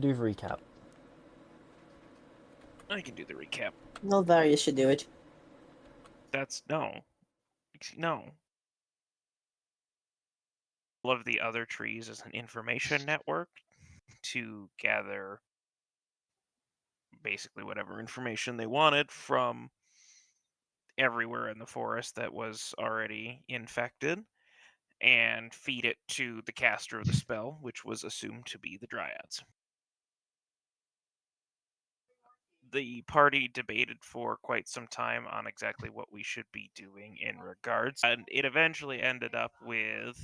Do the recap. I can do the recap. Nulvarius should do it. That's no. No. All of the other trees is an information network to gather basically whatever information they wanted from everywhere in the forest that was already infected and feed it to the caster of the spell, which was assumed to be the Dryads. The party debated for quite some time on exactly what we should be doing in regards, and it eventually ended up with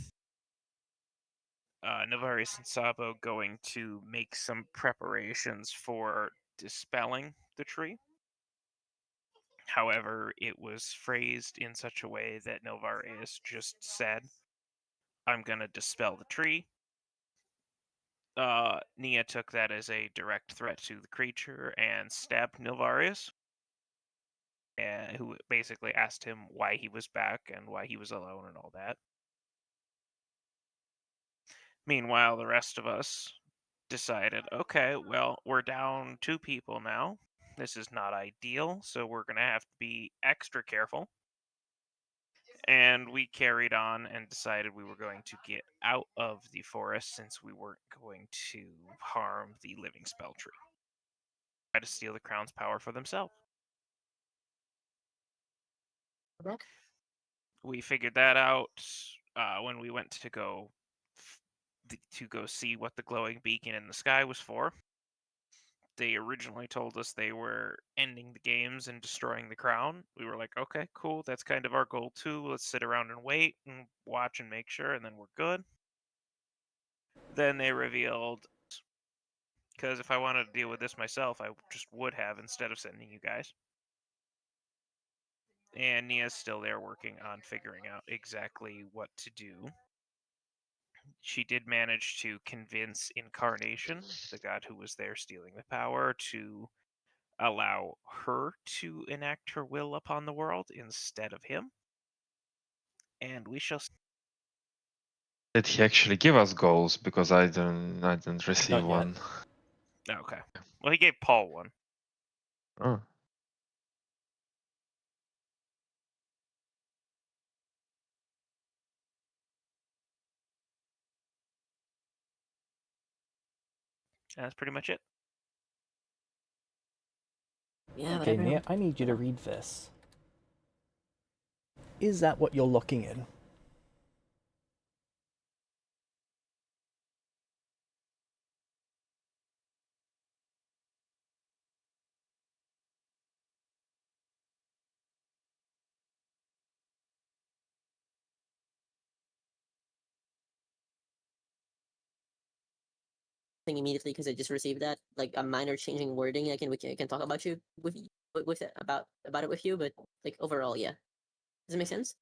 Navarius and Sabo going to make some preparations for dispelling the tree. However, it was phrased in such a way that Nilvarius just said, I'm going to dispel the tree. Nia took that as a direct threat to the creature and stabbed Nilvarius, who basically asked him why he was back and why he was alone and all that. Meanwhile, the rest of us decided, okay, well, we're down 2 people now. This is not ideal, so we're going to have to be extra careful. And we carried on and decided we were going to get out of the forest since we weren't going to harm the living spell tree. Try to steal the crown's power for themselves. Okay. We figured that out when we went to go see what the glowing beacon in the sky was for. They originally told us they were ending the games and destroying the crown. We were like, okay, cool, that's kind of our goal too. Let's sit around and wait and watch and make sure, and then we're good. Then they revealed, because if I wanted to deal with this myself, I just would have instead of sending you guys. And Nia's still there working on figuring out exactly what to do. She did manage to convince Incarnation, the god who was there stealing the power, to allow her to enact her will upon the world instead of him. And we shall see. Did he actually give us goals? Because I didn't receive Not yet. one. Okay. Well, he gave Paul one. Oh. That's pretty much it. Yeah, Okay, whatever. Nia, I need you to read this. Is that what you're looking in? Thing immediately because I just received that, like a minor changing wording. I can talk about you with it, about it with you, but like overall, yeah. Does it make sense?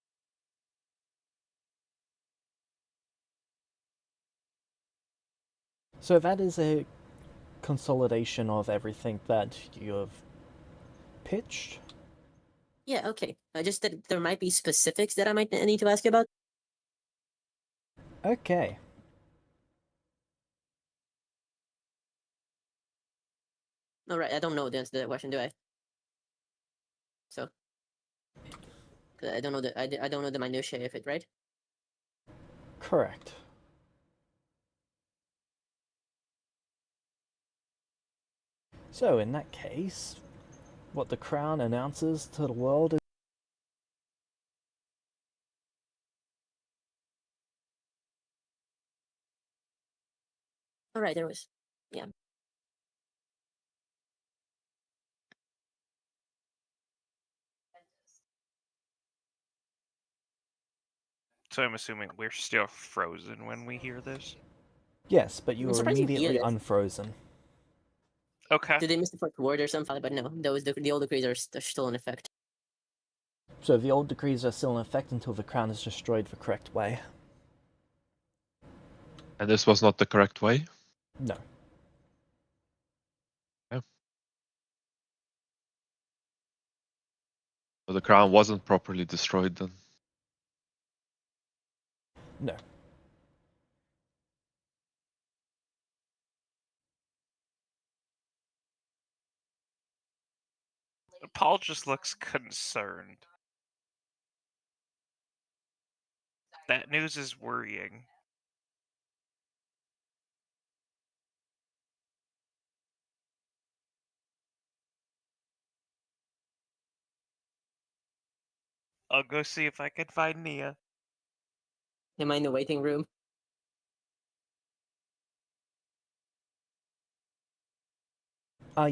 So that is a consolidation of everything that you have pitched. Yeah, okay. Just that there might be specifics that I might need to ask you about. Okay. All right, I don't know the answer to that question, do I? So, 'cause I don't know I don't know the minutiae of it, right? Correct. So, in that case, what the crown announces to the world is All right, there was, yeah. So I'm assuming we're still frozen when we hear this. yes, but you I'm are surprised you hear immediately this. unfrozen. Okay. Did they miss the first word or something? But no, those the old decrees are still in effect. So the old decrees are still in effect until the crown is destroyed the correct way. And this was not the correct way? No. So the crown wasn't properly destroyed then? No. Paul just looks concerned. That news is worrying. I'll go see if I can find Nia. Am I in the waiting room?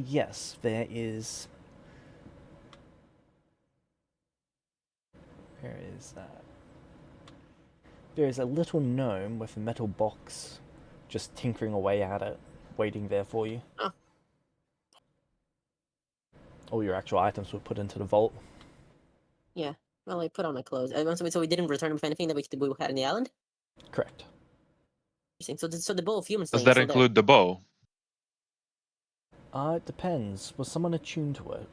Yes, there is. Where is that? There is a little gnome with a metal box just tinkering away at it, waiting there for you. Oh. All your actual items were put into the vault. Yeah. Well, I put on my clothes. So we didn't return with anything that we had in the island? Correct. Interesting. So the bowl of human Does slaying is that still include the bow? It depends. Was someone attuned to it?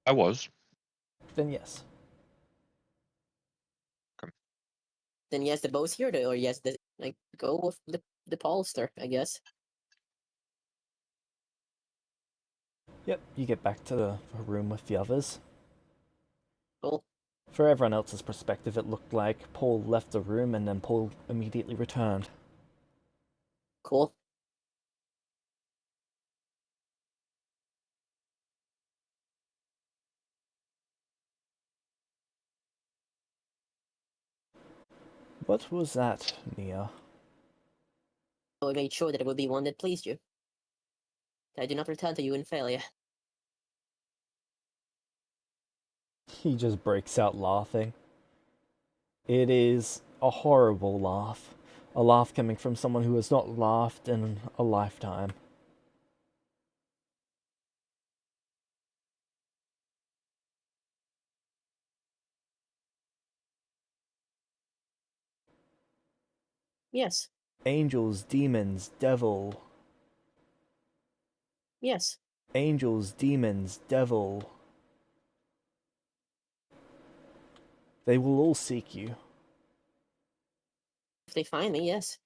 I was. Then yes. there? Then yes, the bow's here, or yes, go with the polster, I guess. Yep, you get back to the room with the others. Cool. For everyone else's perspective, it looked like Paul left the room and then Paul immediately returned. Cool. What was that, Nia? So I made sure that it would be one that pleased you. That I do not return to you in failure. He just breaks out laughing. It is a horrible laugh. A laugh coming from someone who has not laughed in a lifetime. Yes. Angels, demons, devil. Yes. Angels, demons, devil. They will all seek you. If they find me, yes.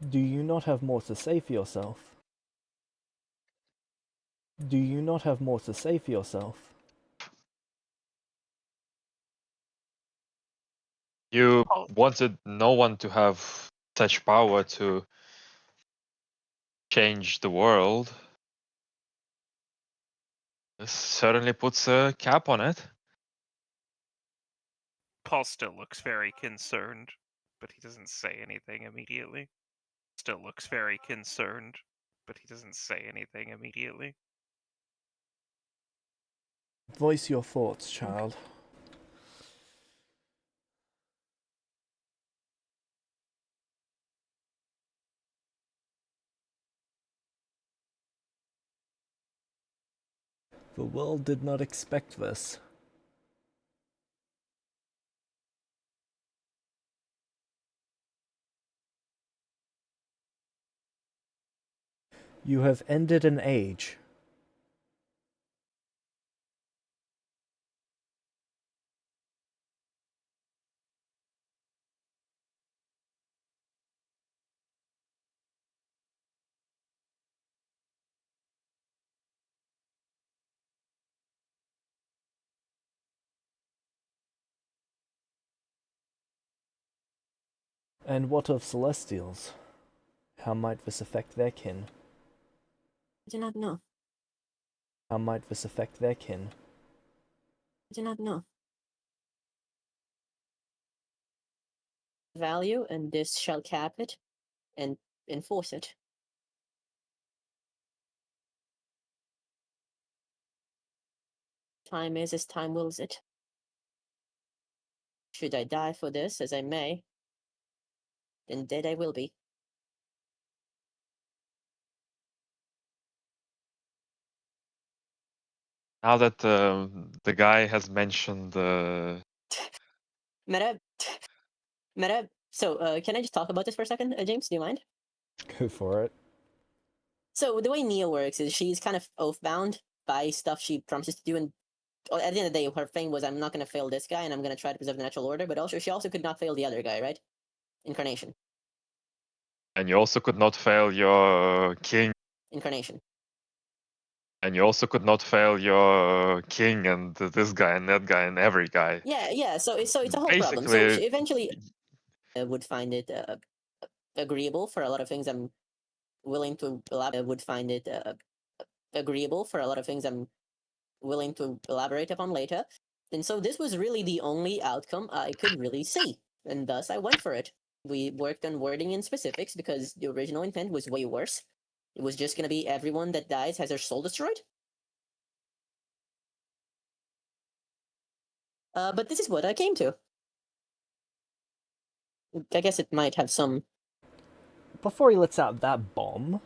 Do you not have more to say for yourself? Do you not have more to say for yourself? You Oh. wanted no one to have such power to change the world. This certainly puts a cap on it. Paul still looks very concerned, but he doesn't say anything immediately. Still looks very concerned, but he doesn't say anything immediately. Voice your thoughts, child. The world did not expect this. You have ended an age. And what of Celestials? How might this affect their kin? I do not know. How might this affect their kin? I do not know. Value, and this shall cap it and enforce it. Time is as time wills it. Should I die for this, as I may, then dead I will be. Now that the guy has mentioned Meta, Meta. So, can I just talk about this for a second, James? Do you mind? Go for it. So the way Nia works is she's kind of oath bound by stuff she promises to do and at the end of the day, her thing was, I'm not going to fail this guy, and I'm going to try to preserve the natural order. But also, she also could not fail the other guy, right? Incarnation. And you also could not fail your king. Incarnation. And you also could not fail your king and this guy and that guy and every guy. Yeah. So it's a whole problem. So Basically, she eventually would find it agreeable for a lot of things. I'm willing to would find it agreeable for a lot of things. I'm willing to elaborate upon later. And so this was really the only outcome I could really see, and thus I went for it. We worked on wording and specifics because the original intent was way worse. It was just going to be everyone that dies has their soul destroyed. But this is what I came to. I guess it might have some. Before he lets out that bomb,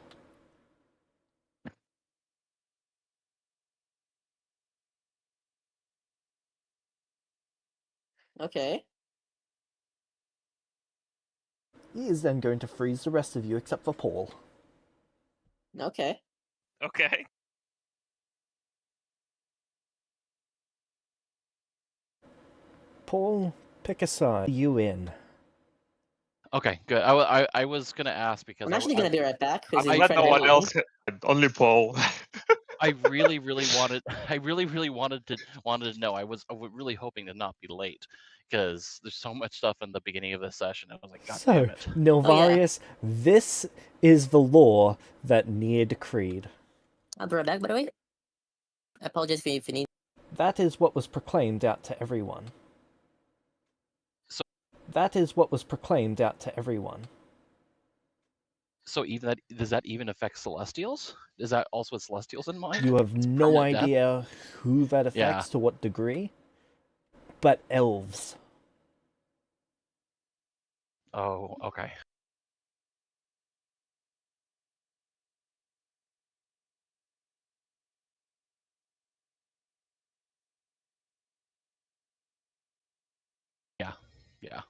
Okay. he is then going to freeze the rest of you except for Paul. Okay. Okay. Paul, pick a side. You in. Okay, good. I was gonna ask because I'm actually going to be right back because I'm it's glad no incredibly one annoying. else. Only Paul. I really wanted wanted to know. I was really hoping to not be late because there's so much stuff in the beginning of this session. I was like, God So, damn it. Nilvarius, this is the law that Nia decreed. I'll be right back, by the way. I apologize if you need. That is what was proclaimed out to everyone. So- That is what was proclaimed out to everyone. So even that, does that even affect Celestials? Is that also with Celestials in mind? You have no permanent death? idea who that affects Yeah. to what degree, but elves. Oh, okay. Yeah.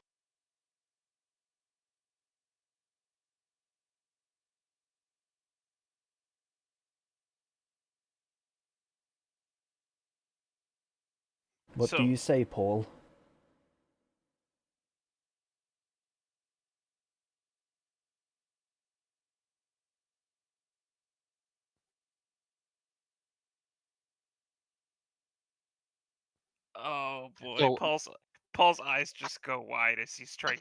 What So- do you say, Paul? Oh boy, So- Paul's eyes just go wide as he's trying.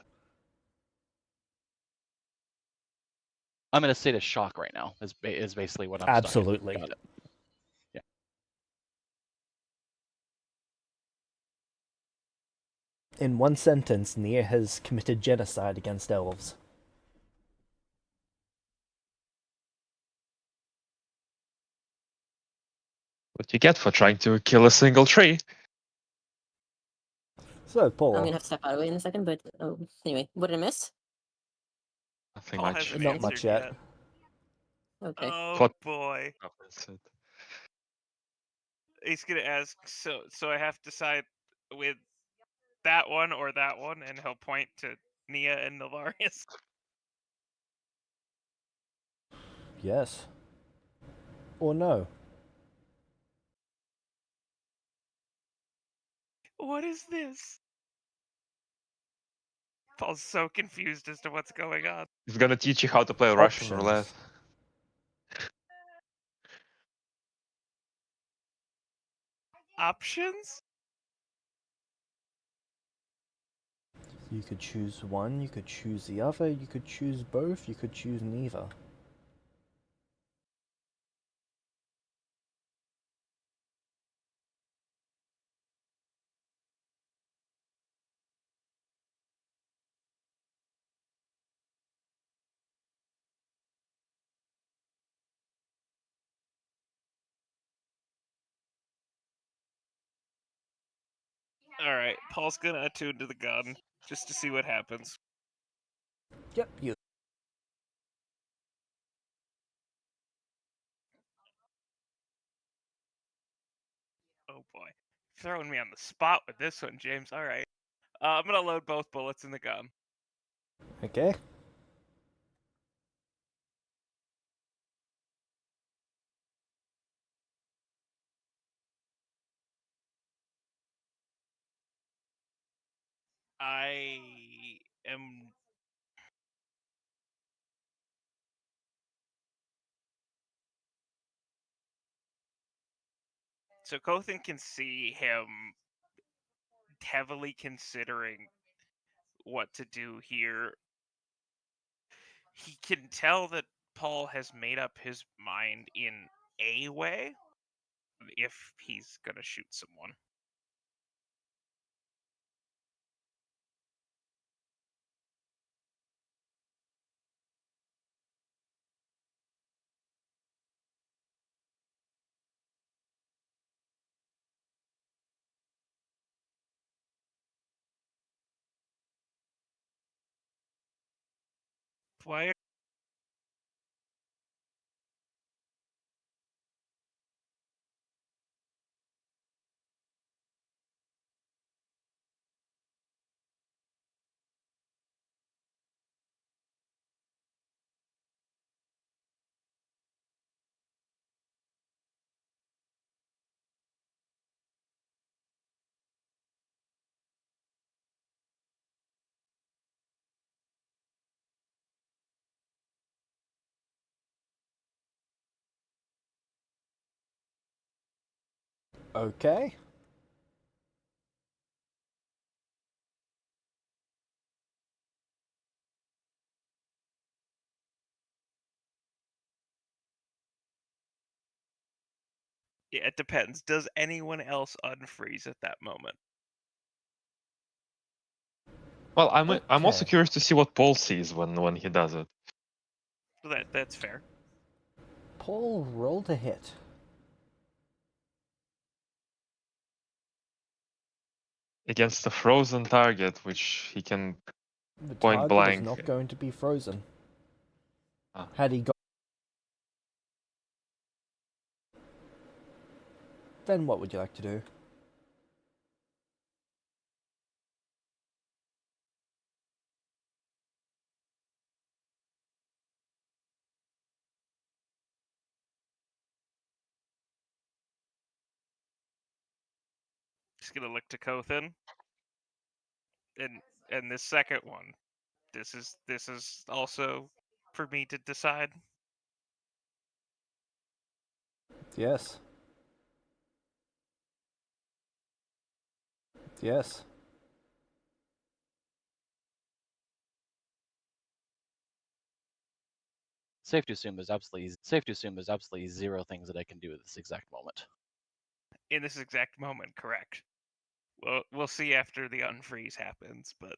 I'm in a state of shock right now. Is basically what I'm stuck in. Absolutely. Got it. Yeah. In one sentence, Nia has committed genocide against elves. What you get for trying to kill a single tree. So, I'm Paul, gonna have to step out of the way in a second, but anyway, what did I miss? Nothing Paul much. hasn't not answered much yet. Okay. Oh What- boy, Oh, that's it. he's gonna ask. So I have to decide with that one or that one, and he'll point to Nia and Nilvarius. yes. Or no. What is this? Paul's so confused as to what's going on. He's gonna teach you how to play Russian Options. roulette. Options? You could choose one, you could choose the other, you could choose both, you could choose neither. Alright, Paul's gonna attune to the gun just to see what happens. Yep, you. Oh boy. Throwing me on the spot with this one, James. Alright. I'm gonna load both bullets in the gun. Okay. I am. So Kothin can see him heavily considering what to do here. He can tell that Paul has made up his mind in a way if he's gonna shoot someone. Why? Okay. Yeah, it depends. Does anyone else unfreeze at that moment? Well, I'm also Okay. curious to see what Paul sees when he does it. That's fair. Paul rolled a hit. Against a frozen target, which he can The point target is blank. not going to be frozen. Ah. Had he got... Then what would you like to do? Just gonna look to Kothin. And this second one. This is also for me to decide. Yes. Yes. Safe to assume there's absolutely zero things that I can do at this exact moment. In this exact moment, correct. Well, we'll see after the unfreeze happens, but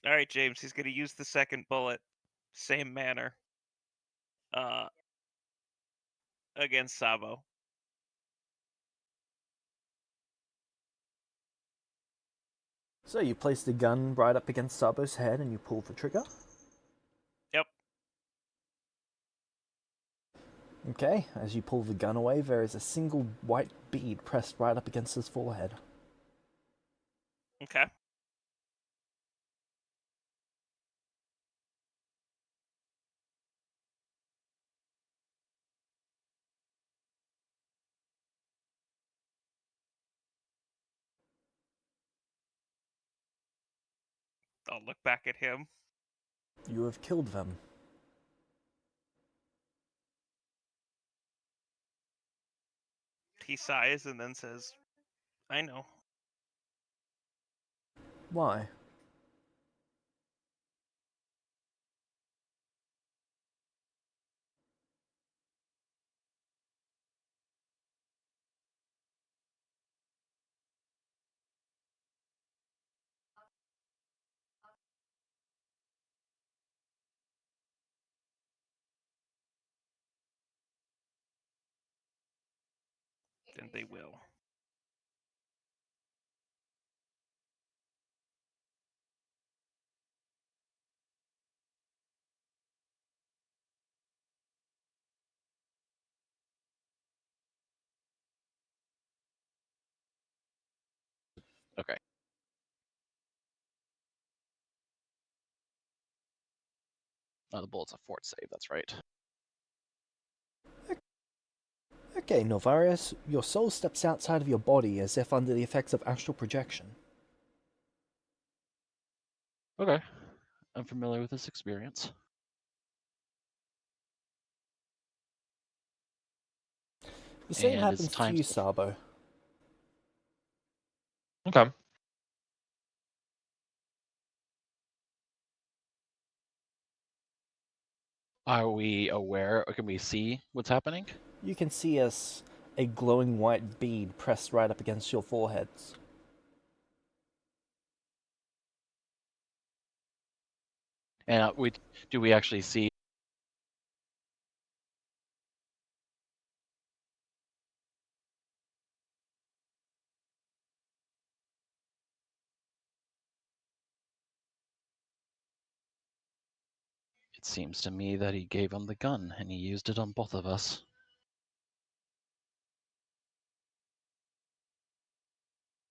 all right, James. He's gonna use the second bullet, same manner, uh, against Sabo. So you place the gun right up against Sabo's head and you pull the trigger? Yep. Okay, as you pull the gun away, there is a single white bead pressed right up against his forehead. Okay. I'll look back at him. You have killed them. He sighs and then says, "I know." Why? And they will. Okay. The bullet's a fort save, that's right. Okay, Novarius, your soul steps outside of your body as if under the effects of astral projection. Okay. I'm familiar with this experience. The same And it's happens to time you, to- Sabo. Okay. Are we aware, or can we see what's happening? You can see a glowing white bead pressed right up against your foreheads. And do we actually see? It seems to me that he gave him the gun and he used it on both of us.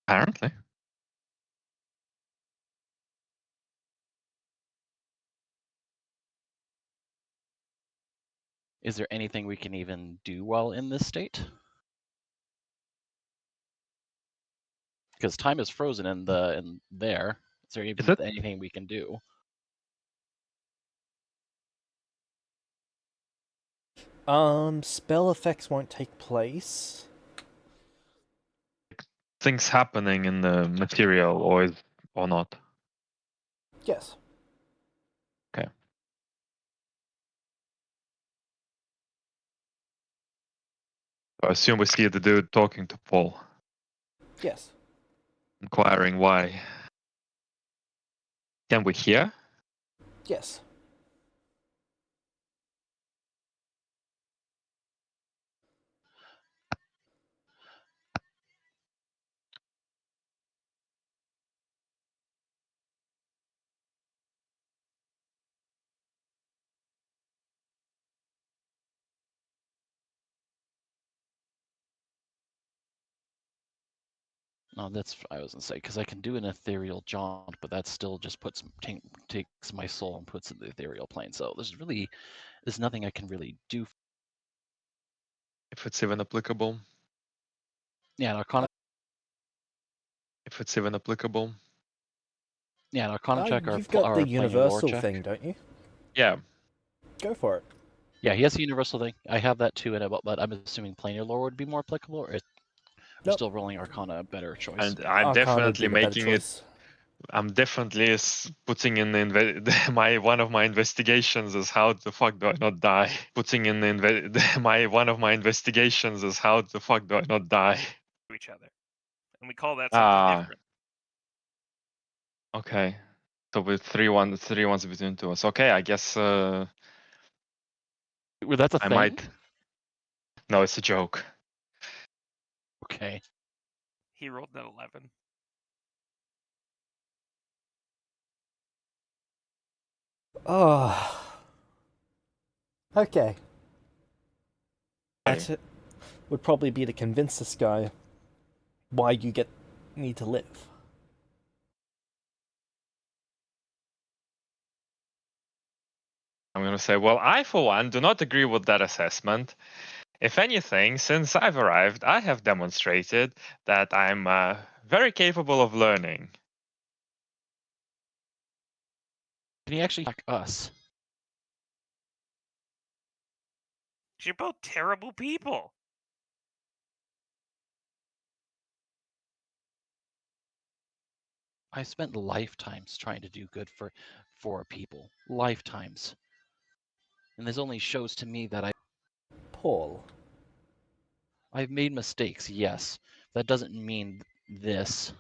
Apparently. Is there anything we can even do while in this state? Because time is frozen in there. Is there Is even it? anything we can do? Spell effects won't take place. Things happening in the material or not? Yes. Okay. I assume we see the dude talking to Paul, Yes. inquiring why. Can we hear? Yes. No, that's I was gonna say because I can do an ethereal jaunt, but that still just takes my soul and puts it in the ethereal plane. So there's nothing I can really do. If it's even applicable. Yeah, an Arcana. If it's even applicable. Yeah, an Arcana check You've got or the a planar lore universal check. thing, don't you? Yeah. Go for it. Yeah, he has a universal thing. I have that too, but I'm assuming planar lore would be more applicable. Or we're Nope. still rolling Arcana, a better choice. And I'm Arcana would be definitely the better making it. choice. I'm definitely putting in the one of my investigations is how the fuck do I not die? Putting in one of my investigations is how the fuck do I not die? To each other, and we call that something different. Okay. So with three ones between two of us. Okay, I guess Well, that's a I thing. might. No, it's a joke. Okay. He rolled an 11. Oh. Okay. That would probably be to convince this guy why you need to live. I'm gonna say, well, I for one do not agree with that assessment. If anything, since I've arrived, I have demonstrated that I'm very capable of learning. Can he actually attack us? You're both terrible people. I spent lifetimes trying to do good for people. Lifetimes. And this only shows to me that Paul. I've made mistakes, yes. That doesn't mean this.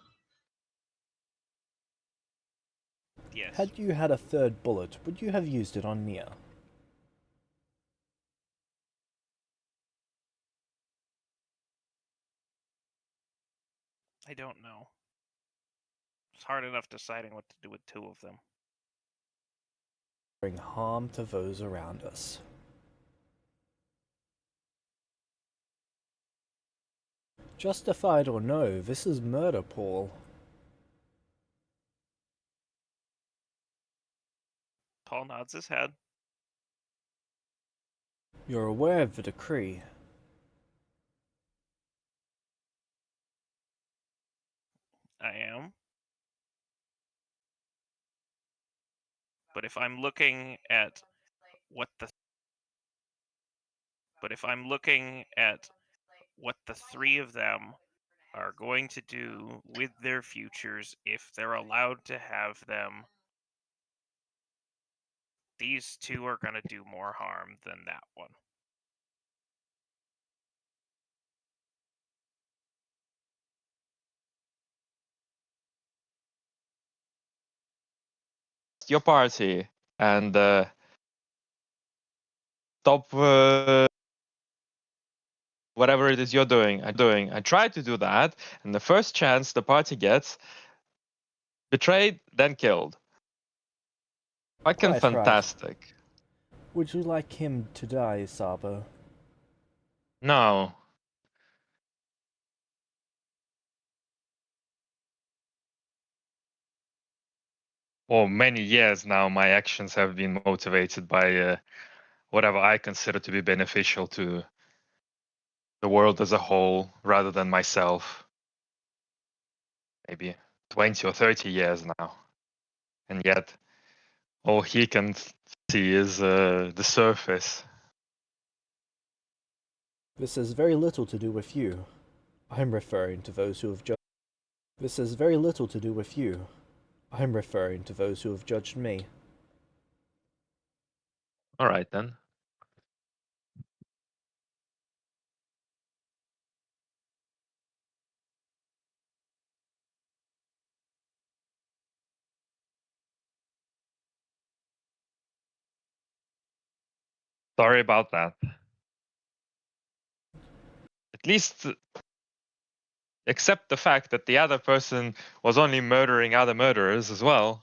Yes. Had you had a third bullet, would you have used it on Nia? I don't know. It's hard enough deciding what to do with two of them. Bring harm to those around us. Justified or no, this is murder, Paul. Paul nods his head. You're aware of the decree. am. But if I'm looking at what the three of them are going to do with their futures if they're allowed to have them, these two are going to do more harm than that one. Your party and stop whatever it is you're doing. I tried to do that, and the first chance the party gets, betrayed, then killed. Fucking Right. fantastic. Would you like him to die, Sabo? No. For many years now, my actions have been motivated by whatever I consider to be beneficial to the world as a whole, rather than myself. Maybe 20 or 30 years now. And yet, all he can see is the surface. This has very little to do with you. I'm referring to those who have judged. This has very little to do with you. I'm referring to those who have judged me. All right, then. Sorry about that. At least accept the fact that the other person was only murdering other murderers as well.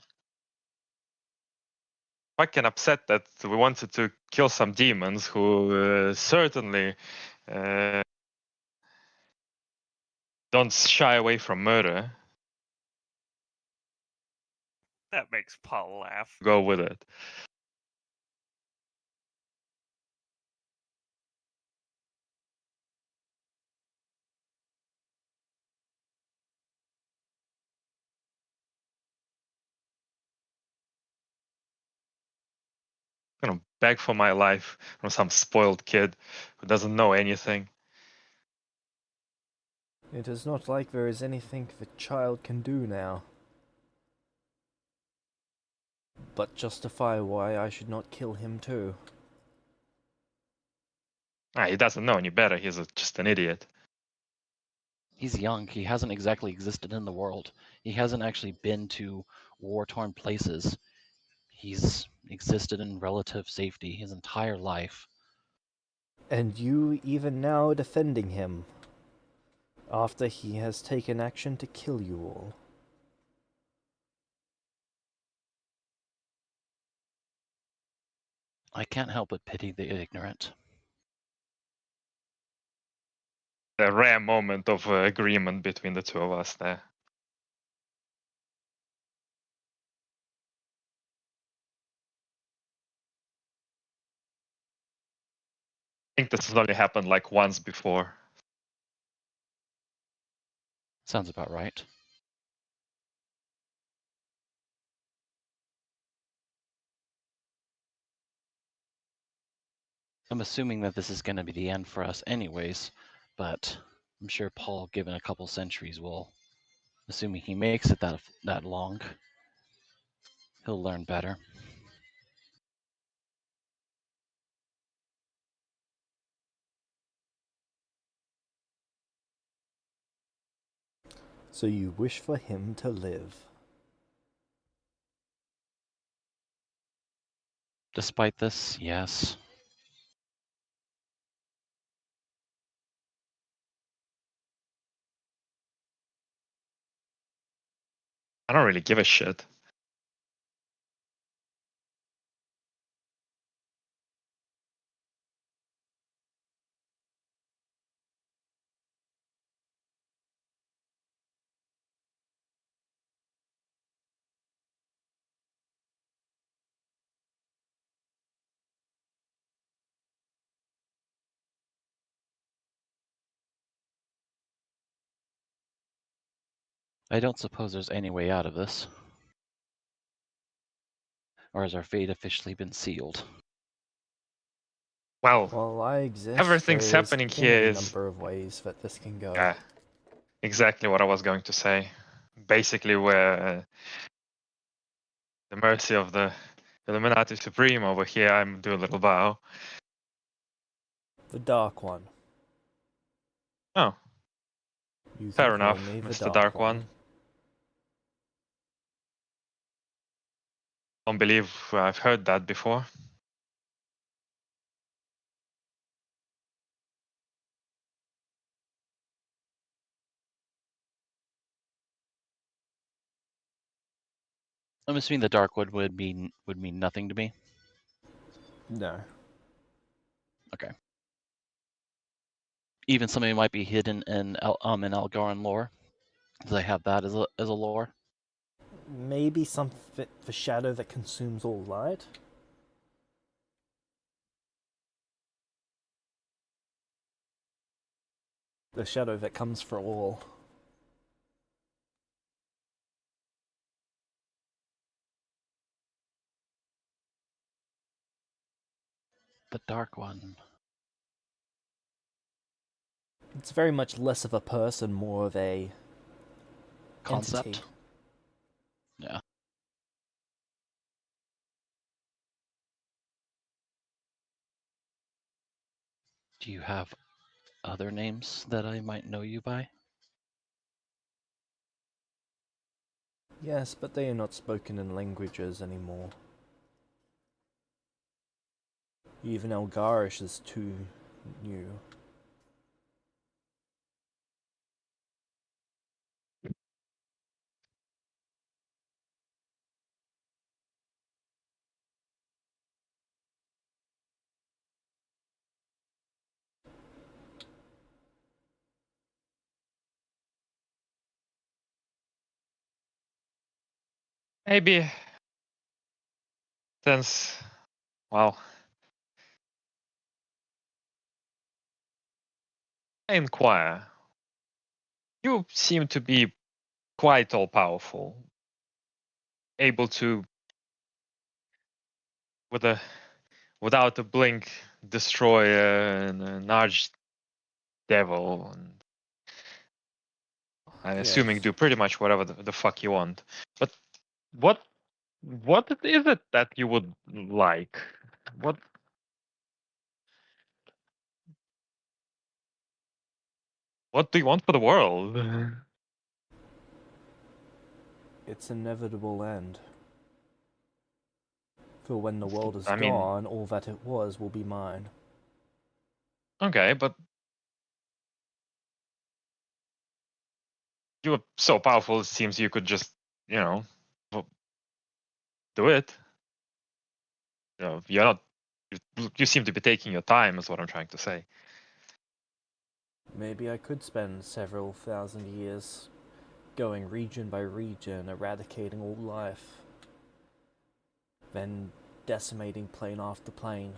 Fucking upset that we wanted to kill some demons who certainly don't shy away from murder. That makes Paul laugh. Go with it. I'm gonna beg for my life from some spoiled kid who doesn't know anything. It is not like there is anything the child can do now. But justify why I should not kill him too. He doesn't know any better. He's just an idiot. He's young. He hasn't exactly existed in the world. He hasn't actually been to war-torn places. He's existed in relative safety his entire life. And you even now defending him, after he has taken action to kill you all. I can't help but pity the ignorant. A rare moment of agreement between the two of us there. I think this has only happened like once before. Sounds about right. I'm assuming that this is going to be the end for us anyways, but I'm sure Paul, given a couple centuries, will, assuming he makes it that long, he'll learn better. So you wish for him to live. Despite this, yes. I don't really give a shit. I don't suppose there's any way out of this. Or has our fate officially been sealed? Well, While I exist, everything's there is happening any here is number of ways that this can go. yeah, exactly what I was going to say. Basically, we're the mercy of the Illuminati Supreme over here. I'm doing a little bow. The Dark One. Oh, You can fair call enough, me the Mr. Dark One. Don't believe I've heard that before. I'm assuming the Darkwood would mean nothing to me. No. Even something might be hidden in in Algaran lore. Do they have that as a lore? Maybe the shadow that consumes all light? The shadow that comes for all. The Dark One. It's very much less of a person, more of a Concept? entity. Yeah. Do you have other names that I might know you by? Yes, but they are not spoken in languages anymore. Even Elgarish is too new. Maybe since, well, I inquire. You seem to be quite all powerful, able to, without a blink, destroy an archdevil, and I'm assuming Yes. do pretty much whatever the fuck you want. But what is it that you would like? What do you want for the world? Its inevitable end. For when the world is I mean, gone, all that it was will be mine. okay, but you are so powerful. It seems you could just, you know, do it. You know, you're not. You seem to be taking your time. Is what I'm trying to say. Maybe I could spend several thousand years going region by region, eradicating all life, then decimating plane after plane.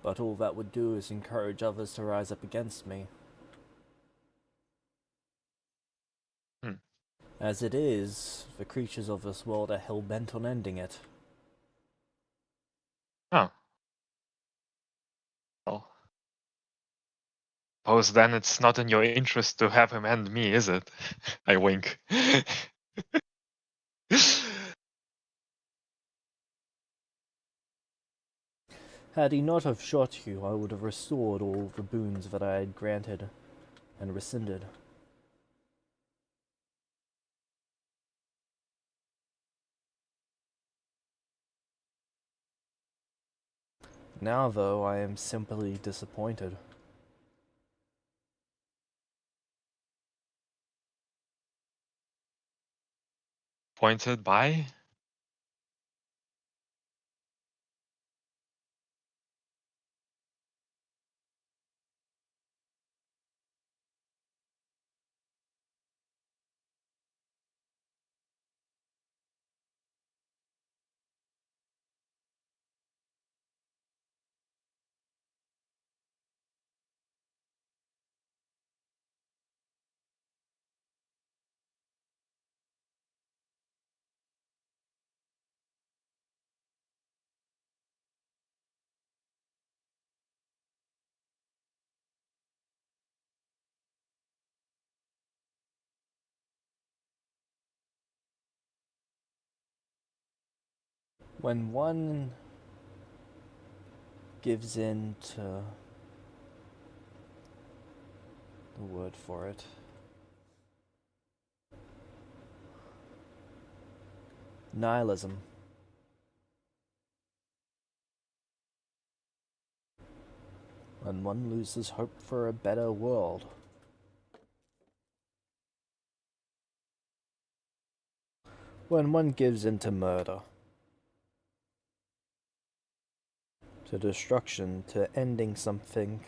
But all that would do is encourage others to rise up against me. Hmm. As it is, the creatures of this world are hell-bent on ending it. Oh, well. Suppose then it's not in your interest to have him end me, is it? I wink. Had he not have shot you, I would have restored all the boons that I had granted and rescinded. Now, though, I am simply disappointed. Pointed by? When one gives in to the word for it, nihilism. When one loses hope for a better world. When one gives in to murder. To destruction, to ending something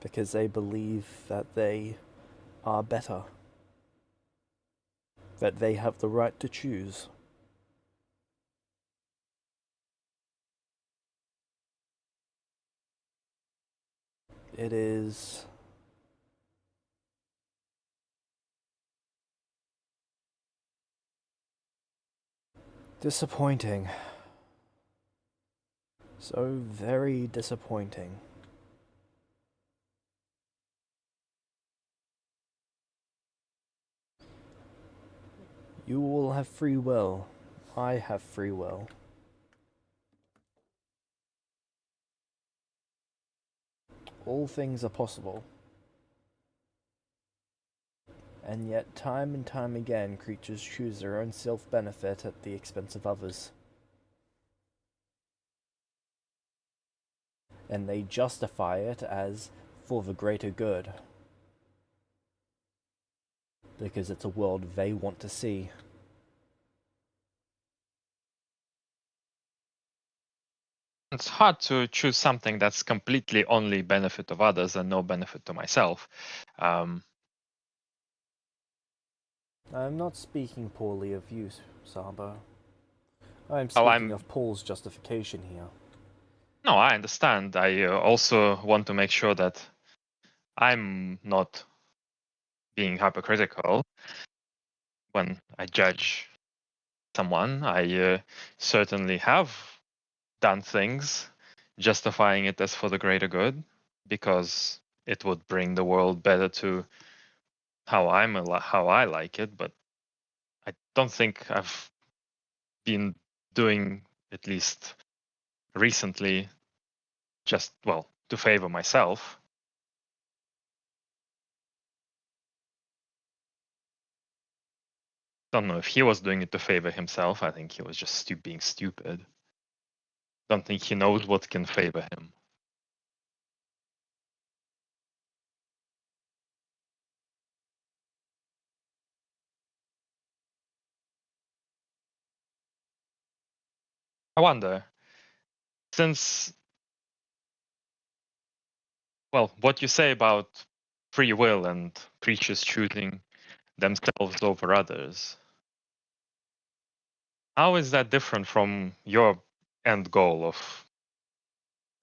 because they believe that they are better. That they have the right to choose. It is disappointing. So very disappointing. You all have free will. I have free will. All things are possible. And yet, time and time again, creatures choose their own self-benefit at the expense of others. And they justify it as for the greater good. Because it's a world they want to see. It's hard to choose something that's completely only benefit of others and no benefit to myself. I'm not speaking poorly of you, Saba. I'm speaking of Paul's justification here. No, I understand. I also want to make sure that I'm not being hypocritical when I judge someone. I certainly have done things justifying it as for the greater good because it would bring the world better to how how I like it. But I don't think I've been doing, at least recently, just well to favor myself. Don't know if he was doing it to favor himself. I think he was just being stupid. Don't think he knows what can favor him. I wonder, since, well, what you say about free will and creatures choosing themselves over others, how is that different from your end goal of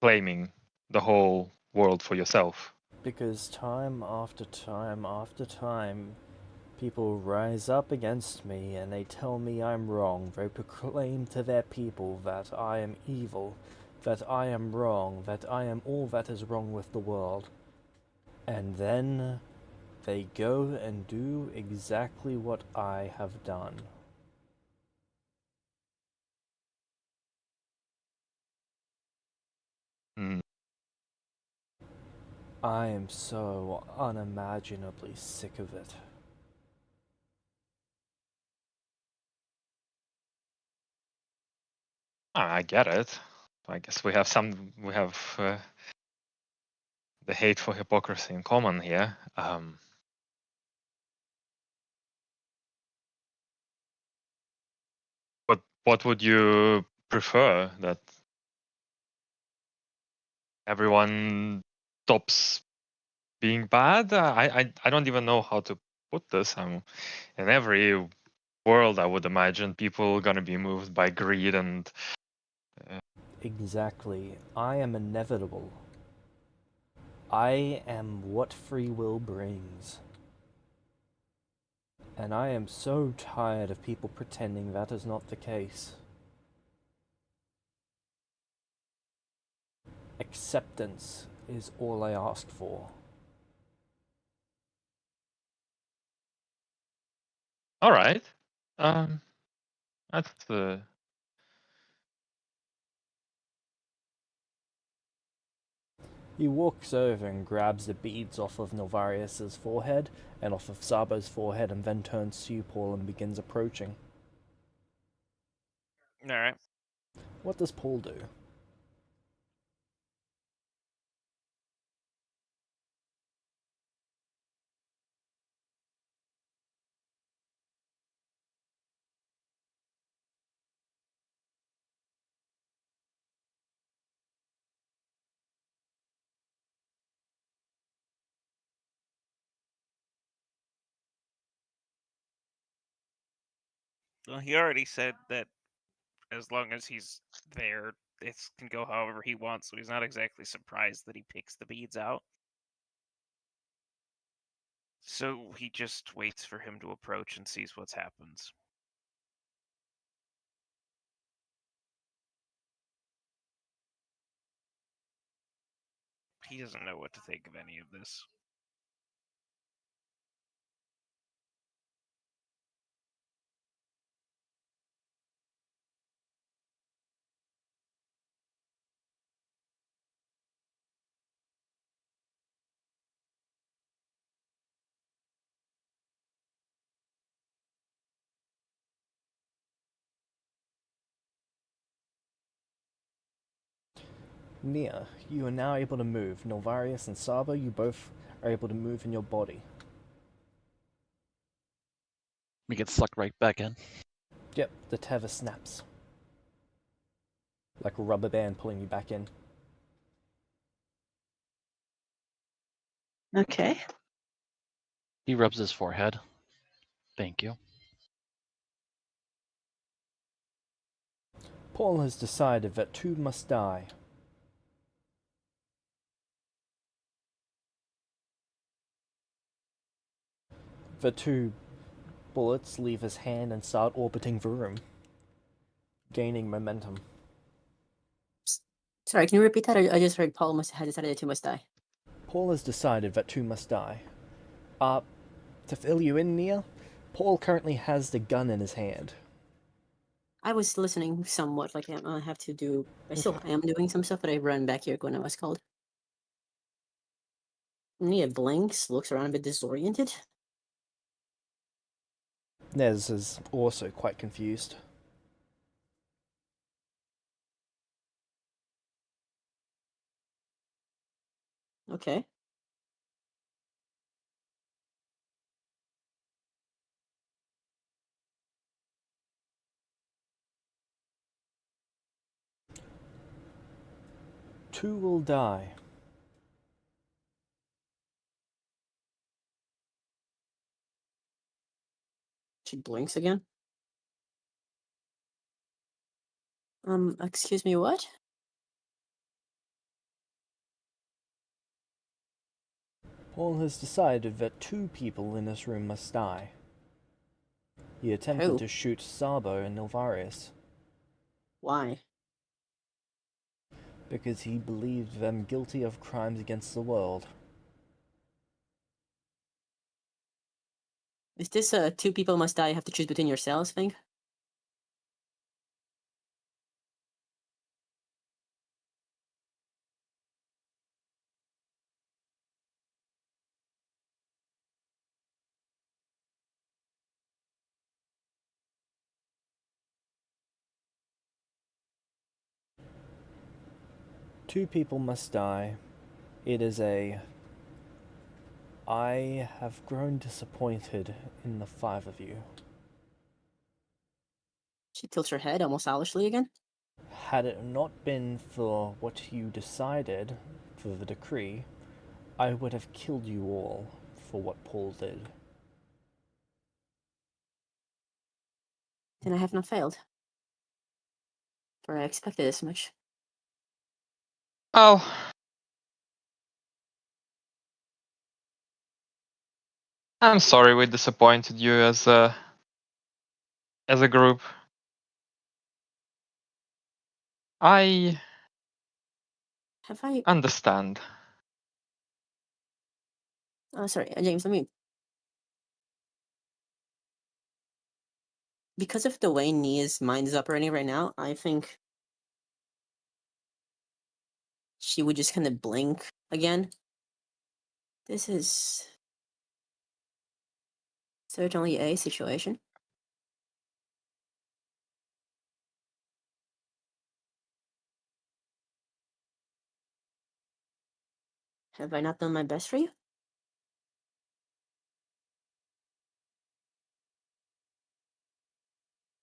claiming the whole world for yourself? Because time after time after time, people rise up against me and they tell me I'm wrong. They proclaim to their people that I am evil, that I am wrong, that I am all that is wrong with the world. And then they go and do exactly what I have done. Hmm. I am so unimaginably sick of it. I get it. I guess we have the hate for hypocrisy in common here. But what would you prefer? That everyone stops being bad? I don't even know how to put this. In every world, I would imagine people gonna be moved by greed and. Exactly. I am inevitable. I am what free will brings. And I am so tired of people pretending that is not the case. Acceptance is all I ask for. All right. That's He walks over and grabs the beads off of Nilvarius's forehead and off of Sabo's forehead and then turns to you, Paul, and begins approaching. Alright. What does Paul do? Well, he already said that as long as he's there, it can go however he wants, so he's not exactly surprised that he picks the beads out. So he just waits for him to approach and sees what happens. He doesn't know what to think of any of this. Nia, you are now able to move. Nilvarius and Sabo, you both are able to move in your body. We get sucked right back in. Yep, the tether snaps. Like a rubber band pulling you back in. Okay. He rubs his forehead. Thank you. Paul has decided that two must die. The two bullets leave his hand and start orbiting the room, gaining momentum. Sorry, can you repeat that? I just heard Paul has decided that two must die. Paul has decided that two must die. To fill you in, Nia, Paul currently has the gun in his hand. I was listening somewhat, like I have to do. I still am doing some stuff, but I ran back here when I was called. Nia blinks, looks around a bit disoriented. Nez is also quite confused. Okay. Two will die. She blinks again. Excuse me, what? Paul has decided that two people in this room must die. He attempted Who? to shoot Sabo and Nilvarius Why? because he believed them guilty of crimes against the world. Is this a two people must die, you have to choose between yourselves thing? Two people must die. It is a... I have grown disappointed in the five of you. She tilts her head almost owlishly again. Had it not been for what you decided, for the decree, I would have killed you all for what Paul did. Then I have not failed. For I expected as much. Oh. I'm sorry we disappointed you as a group. I Have I? understand. Oh, sorry, James. Let me. Because of the way Nia's mind is operating right now, I think she would just kind of blink again, this is certainly a situation. Have I not done my best for you?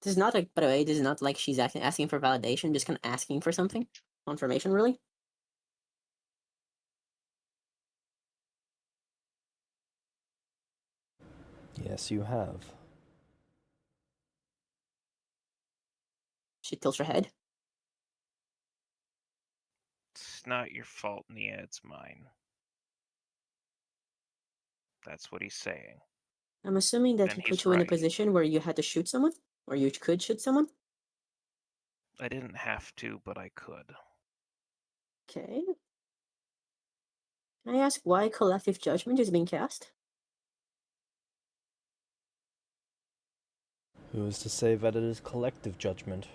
This is not like, by the way, this is not like she's asking for validation, just kind of asking for something. Confirmation, really. Yes, you have. She tilts her head. It's not your fault, Nia, it's mine. That's what he's saying. I'm assuming that And he he's put you in a right. position where you had to shoot someone? Or you could shoot someone? I didn't have to, but I could. Okay. Can I ask why collective judgment is being cast? Who is to say that it is collective judgment?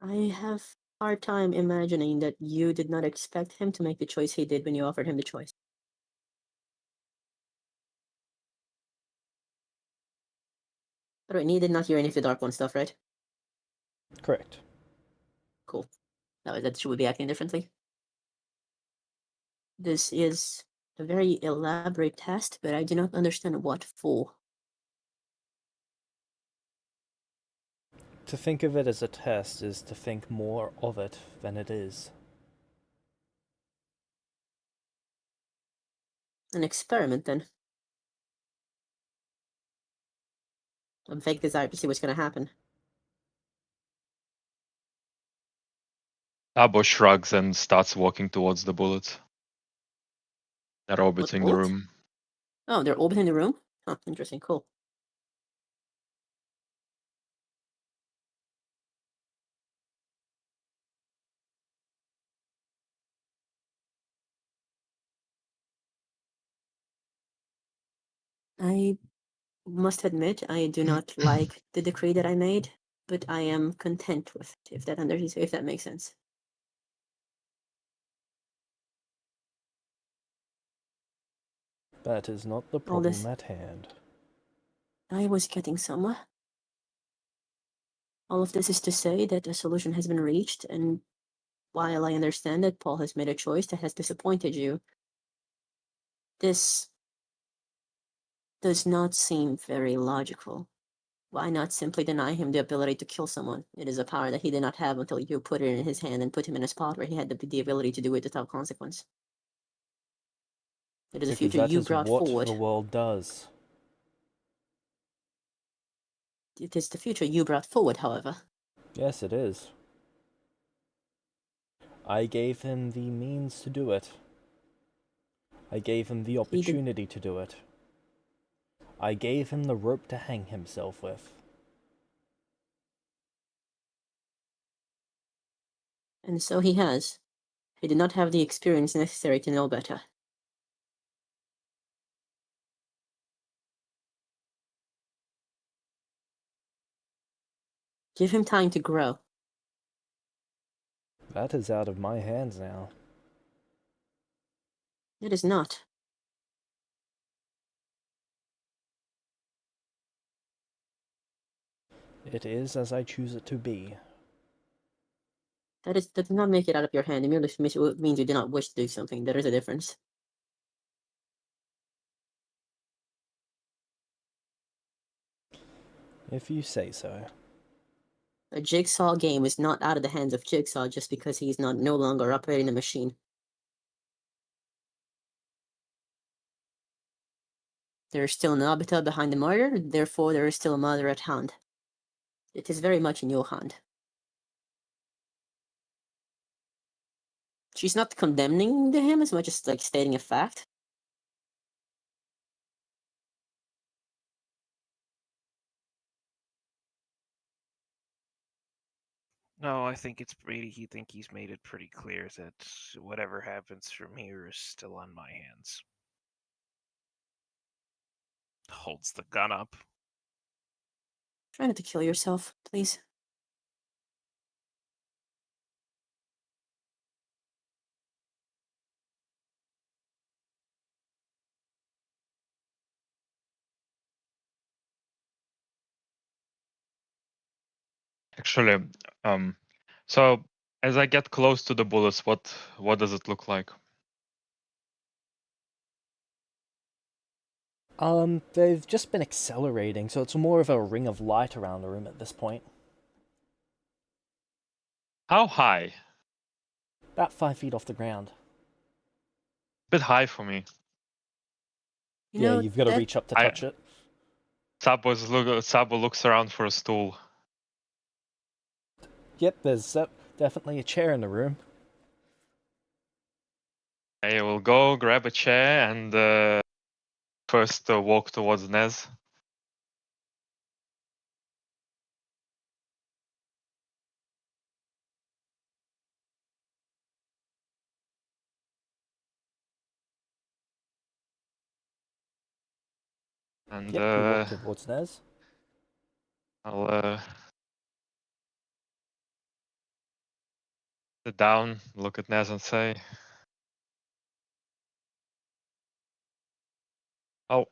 I have a hard time imagining that you did not expect him to make the choice he did when you offered him the choice. By the way, Nia did not hear any of the Dark One stuff, right? Correct. Cool. That she would be acting differently. This is a very elaborate test, but I do not understand what for. To think of it as a test is to think more of it than it is. An experiment, then. A vague desire to see what's going to happen. Abo shrugs and starts walking towards the bullets. They're orbiting the bullets? room. Oh, they're orbiting the room? Huh, interesting, cool. I must admit, I do not like the decree that I made, but I am content with it, if that makes sense. That is not the All this- problem at hand. I was getting somewhere. All of this is to say that a solution has been reached, and while I understand that Paul has made a choice that has disappointed you, this does not seem very logical. Why not simply deny him the ability to kill someone? It is a power that he did not have until you put it in his hand and put him in a spot where he had the ability to do it without consequence. It is a Because future that you is brought what forward. the world does. It is the future you brought forward, however. Yes, it is. I gave him the means to do it. I gave him the opportunity to do it. I gave him the rope to hang himself with. And so he has. He did not have the experience necessary to know better. Give him time to grow. That is out of my hands now. It is not. It is as I choose it to be. That does not make it out of your hand. It merely means you do not wish to do something. There is a difference. If you say so. A Jigsaw game is not out of the hands of Jigsaw just because he's no longer operating the machine. There is still an arbiter behind the murder, therefore there is still a murder at hand. It is very much in your hand. She's not condemning him as much as like stating a fact. No, I think he's made it pretty clear that whatever happens from here is still on my hands. Holds the gun up. Try not to kill yourself, please. Actually, so as I get close to the bullets, what does it look like? They've just been accelerating, so it's more of a ring of light around the room at this point. How high? About 5 feet off the ground. Bit high for me. You Yeah, know, you've got to that reach up to I- touch it. Sabo looks around for a stool. Yep, there's definitely a chair in the room. I will go grab a chair and first walk towards Nez. And Yep, you walk towards Nez. I'll sit down, look at Nez and say, "Oh,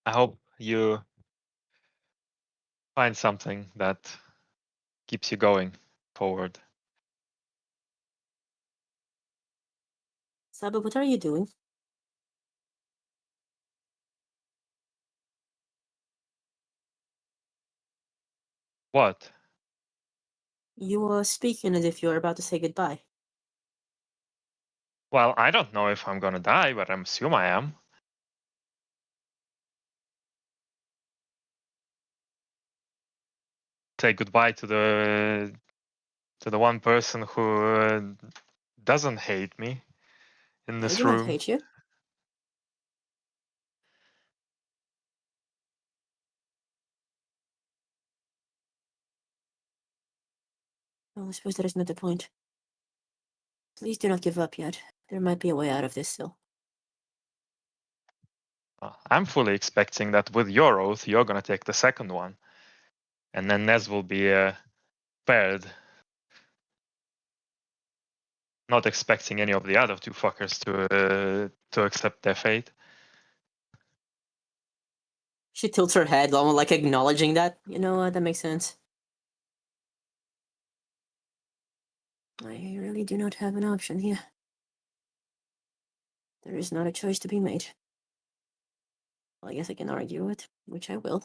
I hope you find something that keeps you going forward." Sabu, what are you doing? What? You are speaking as if you are about to say goodbye. Well, I don't know if I'm gonna die, but I assume I am. Say goodbye to the one person who doesn't hate me in I this do not room. hate you. Well, I suppose that is not the point. Please do not give up yet. There might be a way out of this still. I'm fully expecting that with your oath, you're gonna take the second one, and then Nez will be spared. Not expecting any of the other two fuckers to accept their fate. She tilts her head, almost like acknowledging that. You know what? That makes sense. I really do not have an option here. There is not a choice to be made. Well, I guess I can argue it, which I will.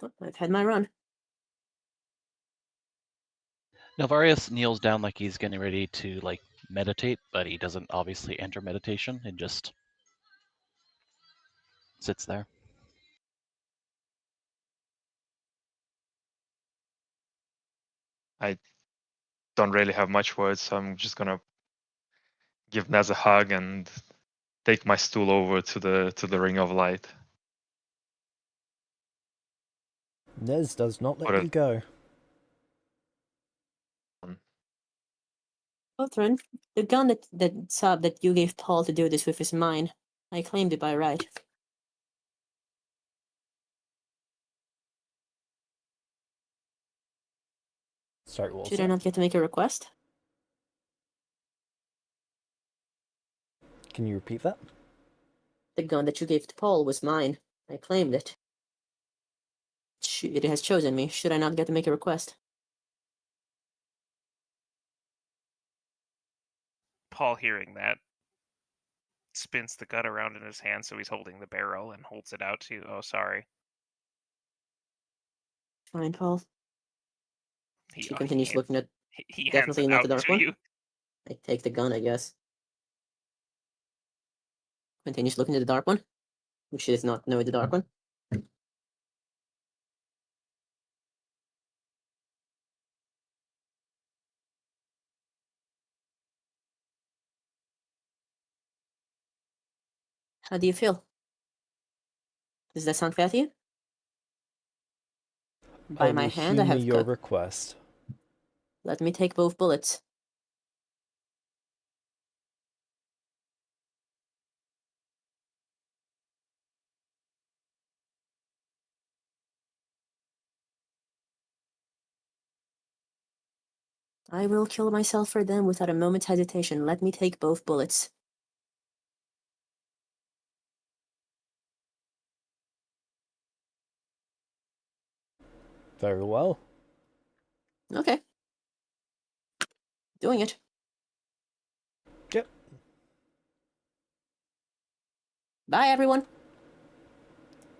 Well, I've had my run. Navarius kneels down like he's getting ready to like meditate, but he doesn't obviously enter meditation and just sits there. I don't really have much words, so I'm just gonna give Nez a hug and take my stool over to the ring of light. Nez does not let Put you it go. on. Catherine, the gun that you gave Paul to do this with is mine. I claimed it by right. Sorry, what was Should I that? not get to make a request? Can you repeat that? The gun that you gave to Paul was mine. I claimed it. It has chosen me. Should I not get to make a request? Paul, hearing that, spins the gun around in his hand, so he's holding the barrel and holds it out to you. Oh, sorry. Fine, Paul. He, She continues looking at. he hands Definitely it not out the dark to one. you. I take the gun, I guess. Continues looking at the dark one, which she does not know the dark one. How do you feel? Does that sound fair to you? By my hand, I humor have your request. Let me take both bullets. I will kill myself for them without a moment's hesitation. Let me take both bullets. Very well. Okay. Doing it. Yep. Bye, everyone.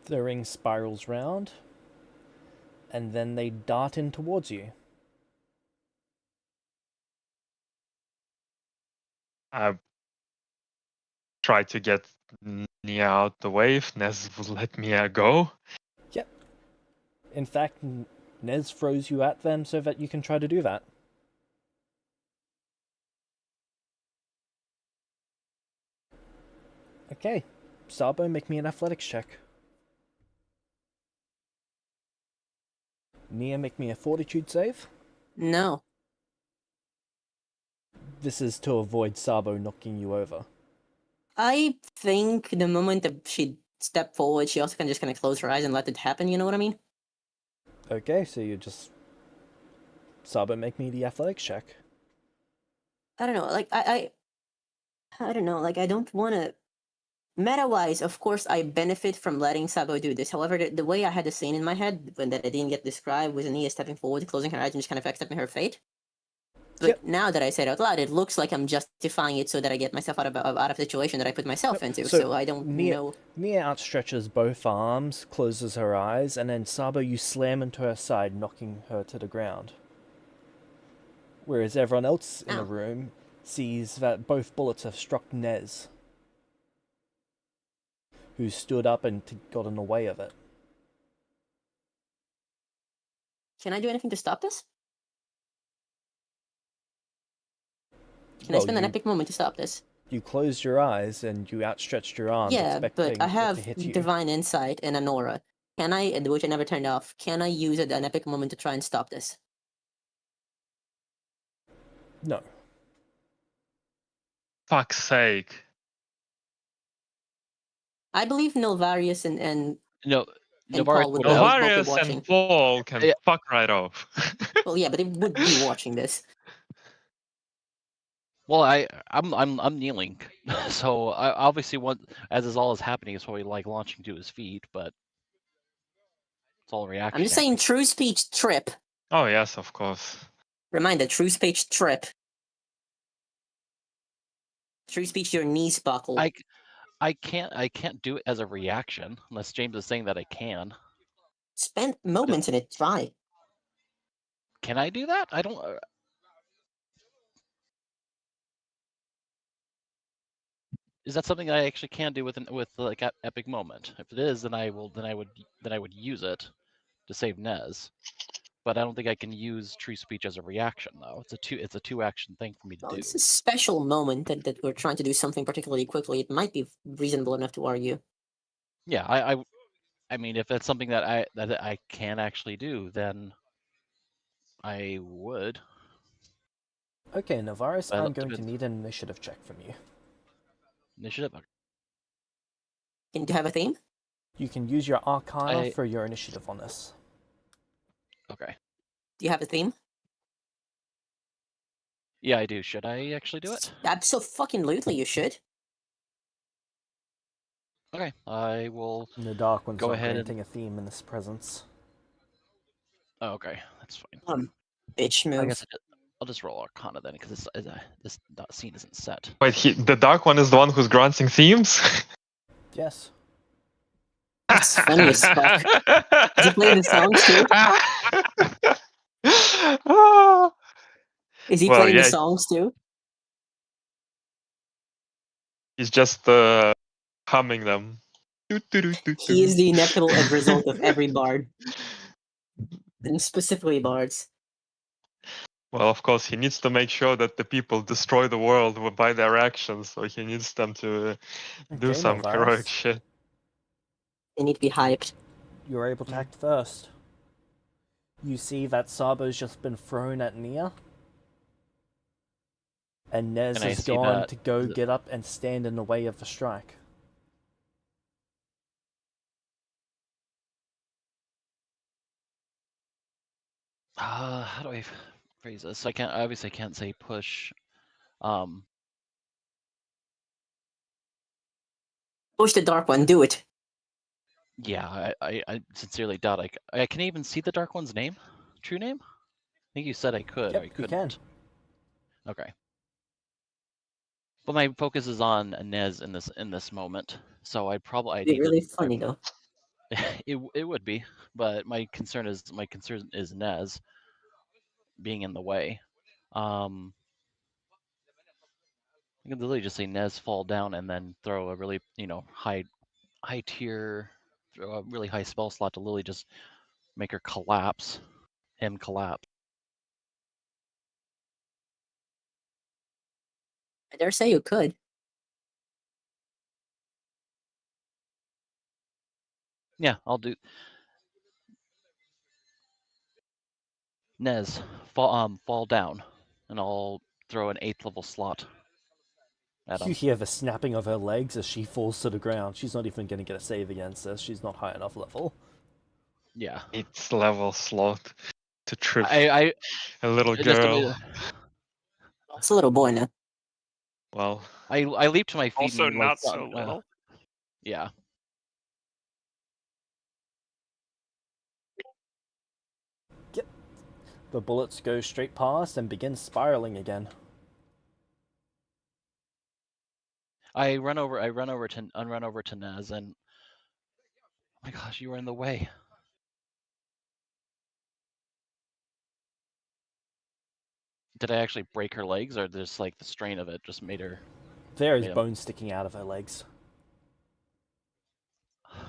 The ring spirals round, and then they dart in towards you. I try to get Nia out the way if Nez will let me go. Yep. In fact, Nez throws you at them so that you can try to do that. Okay. Sabo, make me an athletics check. Nia, make me a fortitude save. No. This is to avoid Sabo knocking you over. I think the moment that she stepped forward, she also can just kind of close her eyes and let it happen, you know what I mean? Okay, so you just... Sabo, make me the athletics check. I don't know, like, I don't know, like, I don't want to... Meta-wise, of course, I benefit from letting Sabo do this. However, the way I had the scene in my head, when that I didn't get described, was Ania stepping forward, closing her eyes, and just kind of accepting her fate. But Yep. now that I said it out loud, it looks like I'm justifying it so that I get myself out of the situation that I put myself into, so I don't know... Nia outstretches both arms, closes her eyes, and then Sabo, you slam into her side, knocking her to the ground. Whereas everyone else in the room sees that both bullets have struck Nez, who stood up and got in the way of it. Can I do anything to stop this? Can I spend an epic moment to stop this? You closed your eyes and you outstretched your arms, Yeah, expecting but I have it to hit you. Divine Insight and an Aura. Can I, which I never turned off, can I use an epic moment to try and stop this? No. Fuck's sake. I believe Nilvarius and No, And Navarre Paul would pulled out. both be Novarius watching. and Paul can Yeah. fuck right off. Well, yeah, but they would be watching this. Well, I'm kneeling, so I obviously want, as is all is happening, is probably like launching to his feet, but it's all reaction. I'm just saying, true speech trip. Oh yes, of course. Reminder, true speech trip. True speech, your knees buckle. I can't do it as a reaction unless James is saying that I can. Spend moments in it. Try. Can I do that? I don't. Is that something I actually can do with like epic moment? If it is, then I would use it to save Nez. But I don't think I can use true speech as a reaction though. It's a two action thing for me to Well, do. it's a special moment that we're trying to do something particularly quickly. It might be reasonable enough to argue. Yeah, I mean, if it's something that I can actually do, then I would. Okay, Navaris, I'm going to Depends. need an initiative check from you. Initiative. Can you have a theme? You can use your Arcana for your initiative on this. Okay. Do you have a theme? Yeah, I do. Should I actually do it? Absolutely, you should. Okay, I will. The Dark One's go not ahead granting a theme in this presence. Oh, okay, that's fine. Bitch move. I guess I'll just roll Arcana then, because this scene isn't set. Wait, the Dark One is the one who's granting themes? Yes. That's funny as fuck. Is he playing the songs too? Is he playing the songs too? He's just humming them. He is the inevitable end result of every bard. And specifically bards. Well, of course, he needs to make sure that the people destroy the world by their actions, so he needs them to do some heroic shit. They need to be hyped. You're able to act first. You see that Sabo's just been thrown at Nia. And Nez has gone to go get up and stand in the way of the strike. How do I? phrases. I can't say push. Push the dark one. Do it. Yeah, I sincerely doubt I can even see the Dark One's name, true name. I think you said I could or Yep, I you couldn't. can. Okay. But my focus is on Nez in this moment, so I It'd be need to. really funny though. It would be, but my concern is Nez being in the way. I can literally just say Nez fall down and then throw a really high tier, throw a really high spell slot to Lily, just make her collapse, him collapse. I dare say you could. Yeah, I'll do. Nez, fall down, and I'll throw an 8th level slot at You him. hear the snapping of her legs as she falls to the ground. She's not even going to get a save against this. She's not high enough level. Yeah, 8th level slot to trip I a little just girl. It's a little boy now. Well, I leap to my feet Also, and not so little. yeah. Yep. The bullets go straight past and begin spiraling again. I run over to Nez and oh my gosh, you were in the way. Did I actually break her legs, or just like the strain of it just made her? There is Yeah. bone sticking out of her legs.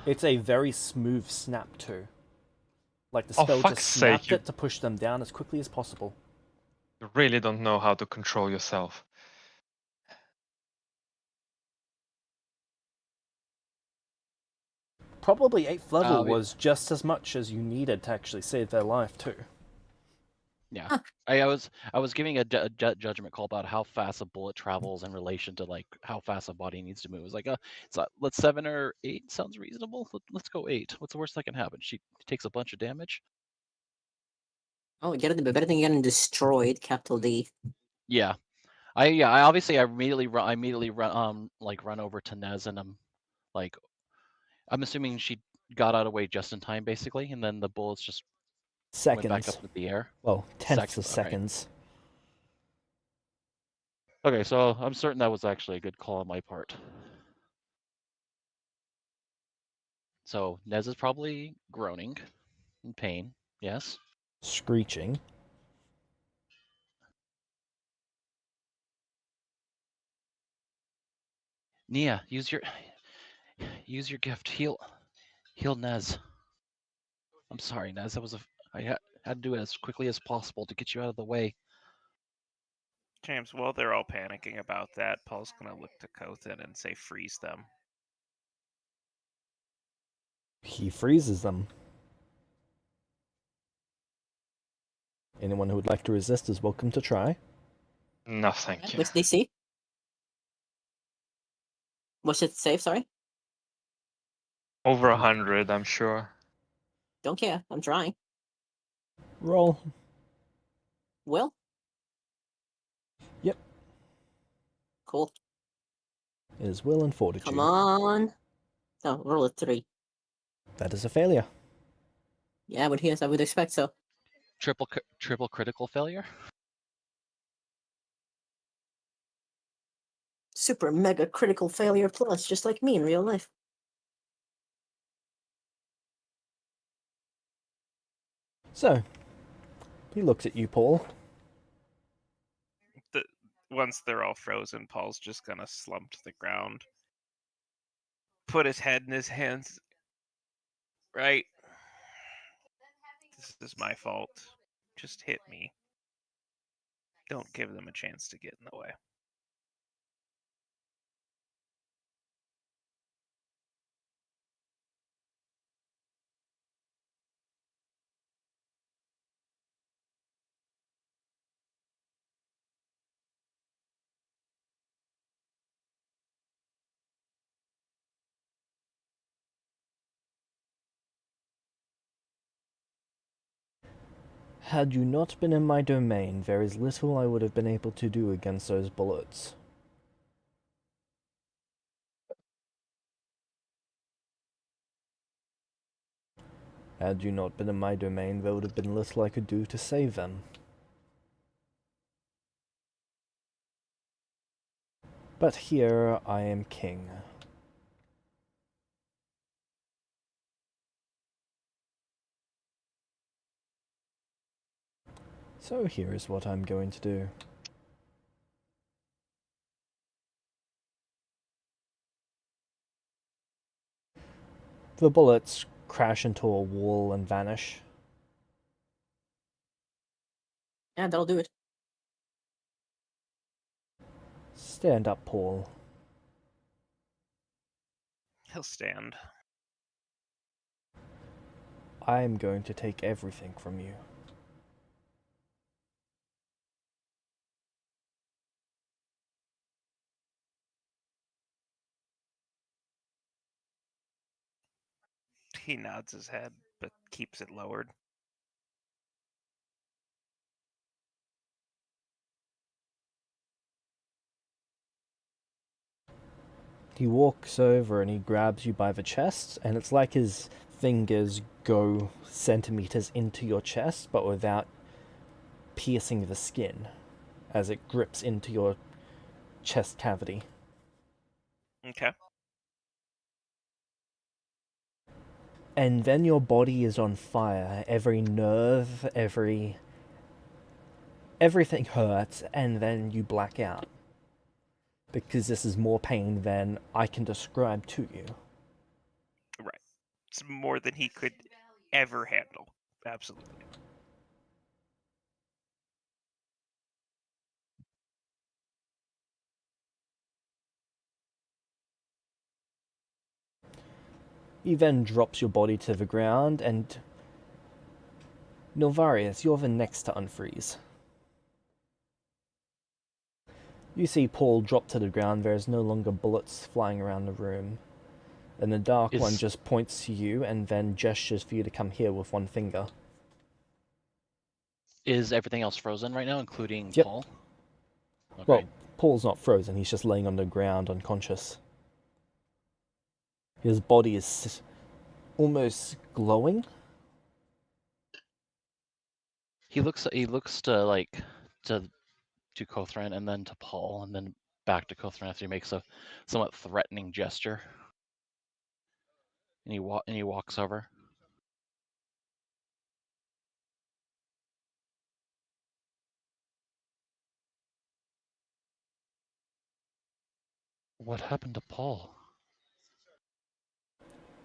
It's a very smooth snap too. Like the spell fuck's just sake, snapped it to push them down as quickly as possible. you really don't know how to control yourself. Probably 8th level was just as much as you needed to actually save their life too. Yeah, I was giving a judgment call about how fast a bullet travels in relation to like how fast a body needs to move. It's like let's 7 or 8 sounds reasonable. Let's go 8. What's the worst that can happen? She takes a bunch of damage. Oh, better than getting destroyed. Capital D. Yeah, I immediately run over to Nez, and I'm assuming she got out of the way just in time, basically, and then the bullets just went back up Seconds. into the air. Well, tenths of Okay. seconds. Okay, so I'm certain that was actually a good call on my part. So Nez is probably groaning in pain. Yes. Screeching. Nia, use your gift. Heal Nez. I'm sorry, Nez. I had to do it as quickly as possible to get you out of the way. James, while they're all panicking about that, Paul's gonna look to Kothin and say, "Freeze them." He freezes them. Anyone who would like to resist is welcome to try. No, thank you. What's DC? What's it save? Sorry. Over 100, I'm sure. Don't care. I'm trying. Roll. Will? Yep. Cool. It is will and fortitude. Come on. Oh, roll a 3. That is a failure. Yeah, but yes, I would expect so. Triple critical failure. Super mega critical failure plus, just like me in real life. So, he looks at you, Paul. Once they're all frozen, Paul's just gonna slump to the ground, put his head in his hands. Right? This is my fault. Just hit me. Don't give them a chance to get in the way. Had you not been in my domain, there is little I would have been able to do against those bullets. Had you not been in my domain, there would have been little I could do to save them. But here I am king. So here is what I'm going to do. The bullets crash into a wall and vanish. Yeah, that'll do it. Stand up, Paul. He'll stand. I am going to take everything from you. He nods his head, but keeps it lowered. He walks over and he grabs you by the chest, and it's like his fingers go centimeters into your chest, but without piercing the skin, as it grips into your chest cavity. Okay. And then your body is on fire. Every nerve, everything hurts, and then you black out. Because this is more pain than I can describe to you. Right. It's more than he could ever handle. Absolutely. He then drops your body to the ground, and Nilvarius, you're the next to unfreeze. You see Paul drop to the ground. There's no longer bullets flying around the room. And the Dark One just points to you and then gestures for you to come here with one finger. Is everything else frozen right now, including Yep. Paul? Okay. Well, Paul's not frozen. He's just laying on the ground unconscious. His body is almost glowing. He looks to like to Kothran and then to Paul and then back to Kothran after he makes a somewhat threatening gesture. And he walks over. What happened to Paul?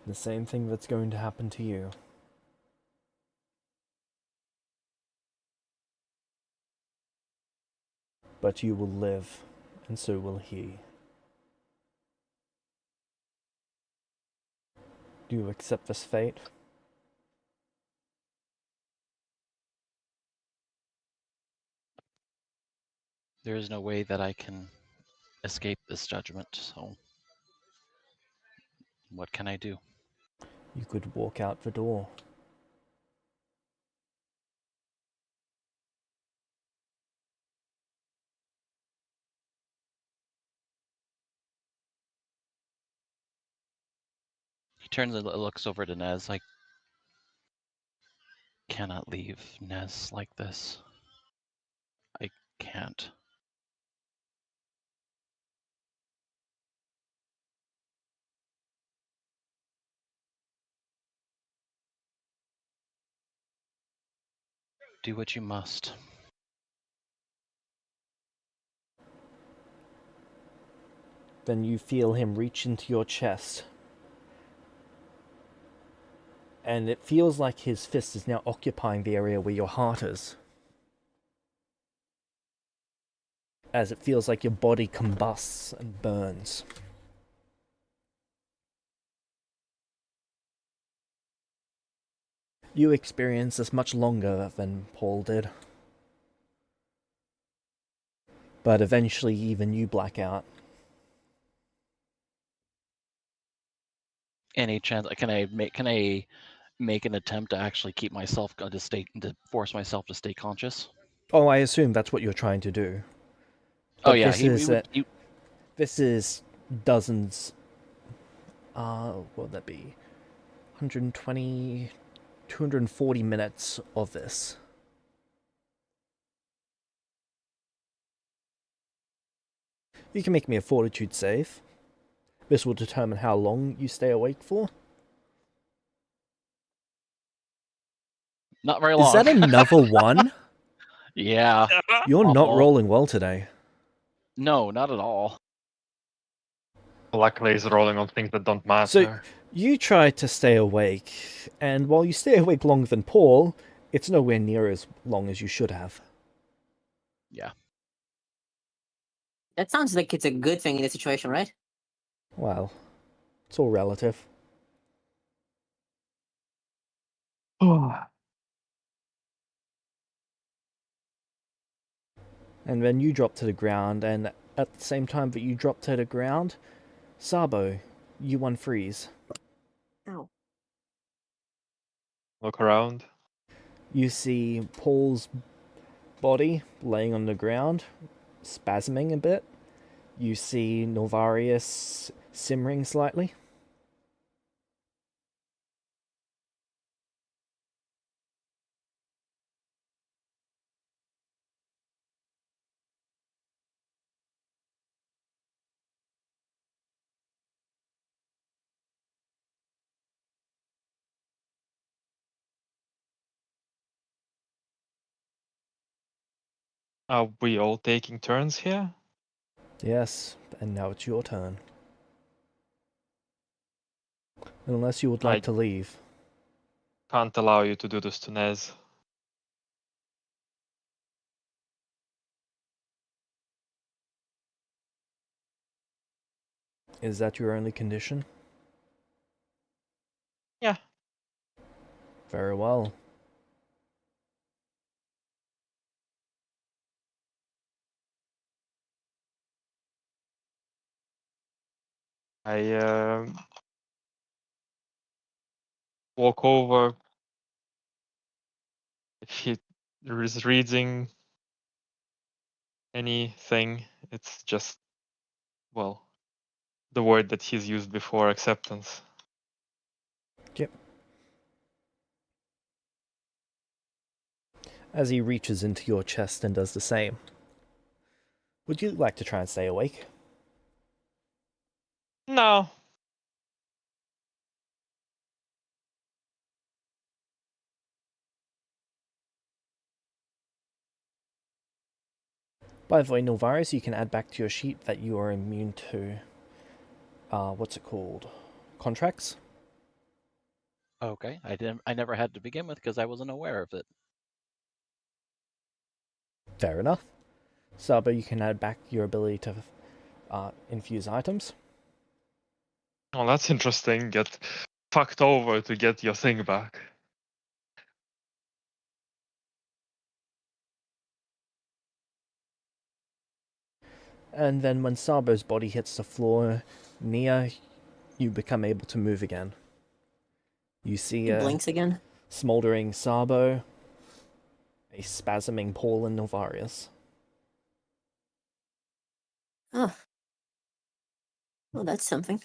The same thing that's going to happen to you. But you will live, and so will he. Do you accept this fate? There is no way that I can escape this judgment, so what can I do? You could walk out the door. He turns and looks over to Nez like, cannot leave Nez like this. I can't. Do what you must. Then you feel him reach into your chest. And it feels like his fist is now occupying the area where your heart is. As it feels like your body combusts and burns. You experience this much longer than Paul did. But eventually even you black out. Any chance? Can I make an attempt to actually keep myself to force myself to stay conscious? Oh, I assume that's what you're trying to do. Oh But yeah, this is dozens. What would that be? 120, 240 minutes of this. You can make me a fortitude save. This will determine how long you stay awake for. not very long. Is that another one? Yeah. You're not Uh-oh. rolling well today. No, not at all. Luckily, he's rolling on things that don't matter. So you try to stay awake, and while you stay awake longer than Paul, it's nowhere near as long as you should have. Yeah. That sounds like it's a good thing in this situation, right? Well, it's all relative. And then you drop to the ground, and at the same time that you drop to the ground, Sabo, you unfreeze. Ow. Look around. You see Paul's body laying on the ground, spasming a bit. You see Novarius simmering slightly. Are we all taking turns here? Yes, and now it's your turn. Unless you would like to leave. Can't allow you to do this to Nez. Is that your only condition? Yeah. Very well. I walk over. If he is reading anything, it's just, well, the word that he's used before, acceptance. Yep. As he reaches into your chest and does the same. Would you like to try and stay awake? No. By the way, Nilvaris, you can add back to your sheet that you are immune to, what's it called? Contracts? Okay. I never had to begin with because I wasn't aware of it. Fair enough. Sabo, you can add back your ability to infuse items. Oh, that's interesting. Get fucked over to get your thing back. And then when Sabo's body hits the floor, Nia, you become able to move again. You see He blinks again. smoldering Sabo, a spasming Paul and Novarius. Oh. Well, that's something.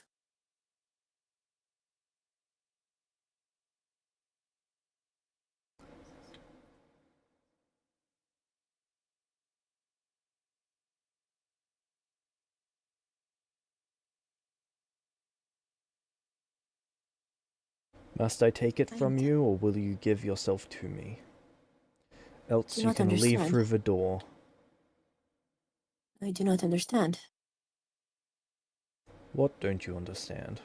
Must I take it from Fine. you, or will you give yourself to me? Else Do you not can leave understand. through the door. I do not understand. What don't you understand?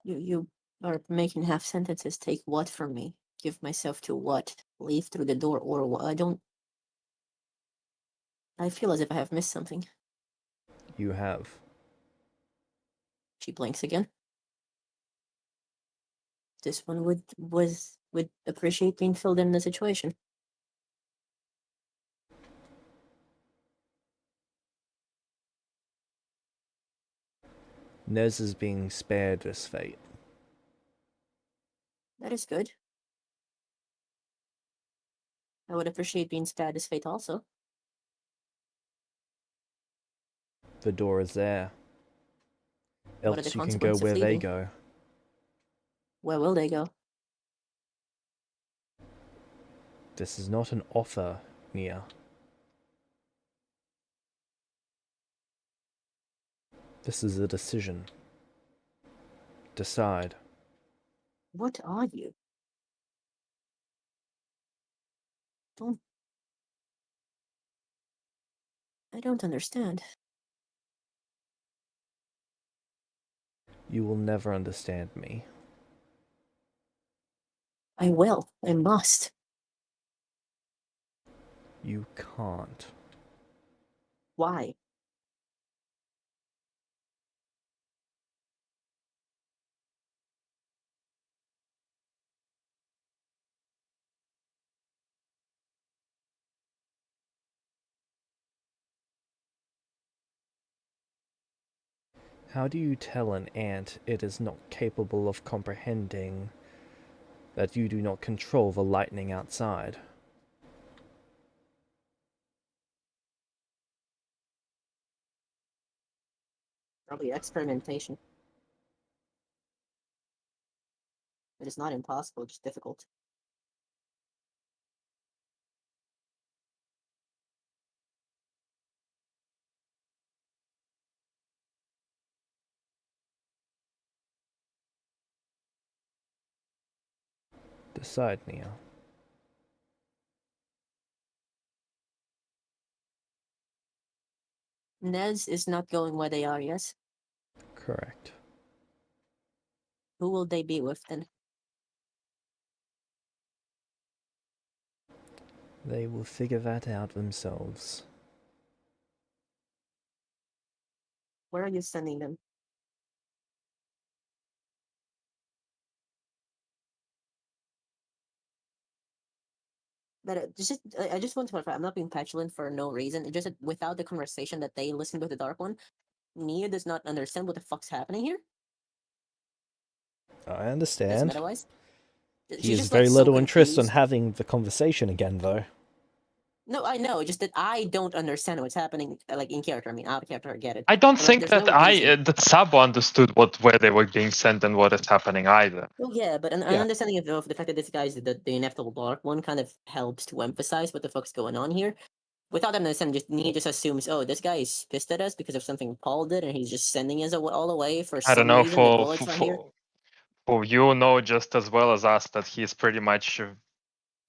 You are making half sentences. Take what from me? Give myself to what? Leave through the door or what? I don't. I feel as if I have missed something. You have. She blinks again. This one would appreciate being filled in the situation. Nez is being spared this fate. That is good. I would appreciate being spared this fate also. The door is there. What are the Else you can go consequences of where they leaving? go. Where will they go? This is not an offer, Nia. This is a decision. Decide. What are you? I don't understand. You will never understand me. I will. I must. You can't. Why? How do you tell an ant it is not capable of comprehending that you do not control the lightning outside? Probably experimentation. It is not impossible, just difficult. Decide, Nia. Nez is not going where they are, yes? Correct. Who will they be with then? They will figure that out themselves. Where are you sending them? But I just want to clarify, I'm not being petulant for no reason. It's just that without the conversation that they listened with the Dark One, Nia does not understand what the fuck's happening here. I This understand. meta-wise. He She's has just like very so little interest in confused. having the conversation again, though. No, I know, just that I don't understand what's happening, like in character. I mean, out of character, I get it. I don't But like, think there's that no reason. that Sabo understood where they were being sent and what is happening either. Well, yeah, but an Yeah. understanding of the fact that this guy is the inevitable Dark One kind of helps to emphasize what the fuck's going on here. Without them understanding, Nia just assumes, oh, this guy is pissed at us because of something Paul did, and he's just sending us all away for I don't some know, reason. The bullets aren't here. for you know just as well as us that he's pretty much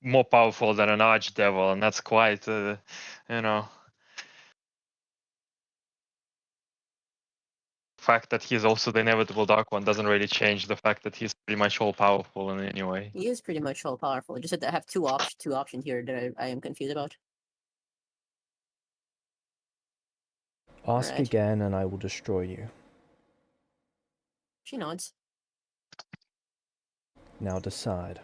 more powerful than an archdevil, and that's quite, fact that he's also the inevitable Dark One doesn't really change the fact that he's pretty much all powerful in any way. He is pretty much all powerful. Just that I have two options here that I am confused about. Ask Right. again and I will destroy you. She nods. Now decide.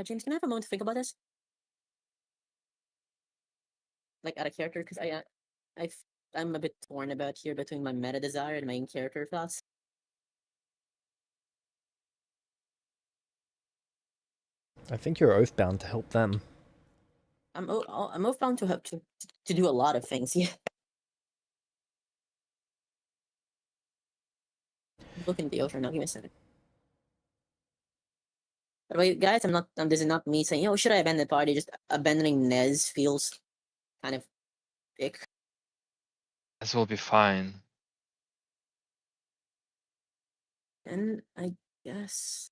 James, can I have a moment to think about this? Like out of character, because I'm a bit torn about here between my meta desire and my in-character thoughts. I think you're oath-bound to help them. I'm oathbound to help to do a lot of things. Yeah. Look in the ocean now. Give me a second. But wait, guys, I'm not. This is not me saying, "Oh, should I abandon the party?" Just abandoning Nez feels kind of ick. This will be fine. And I guess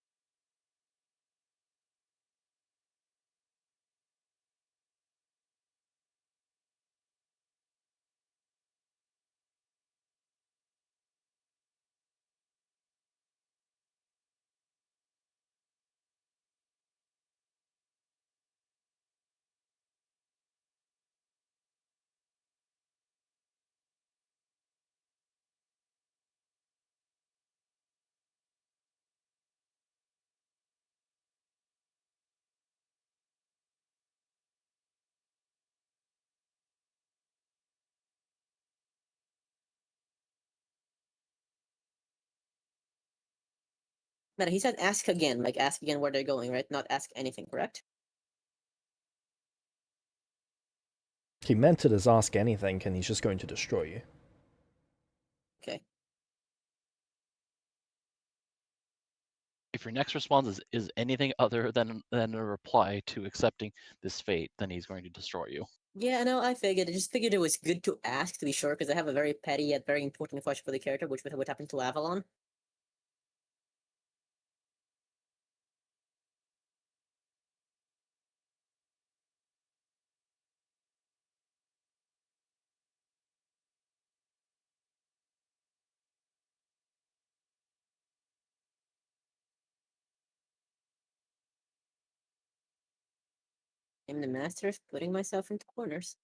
but he said ask again, like ask again where they're going, right? Not ask anything, correct? He meant it as ask anything, and he's just going to destroy you. Okay. If your next response is anything other than a reply to accepting this fate, then he's going to destroy you. Yeah, no, I figured. I just figured it was good to ask to be sure, because I have a very petty yet very important question for the character, which would happen to Avalon. I'm the master of putting myself into corners.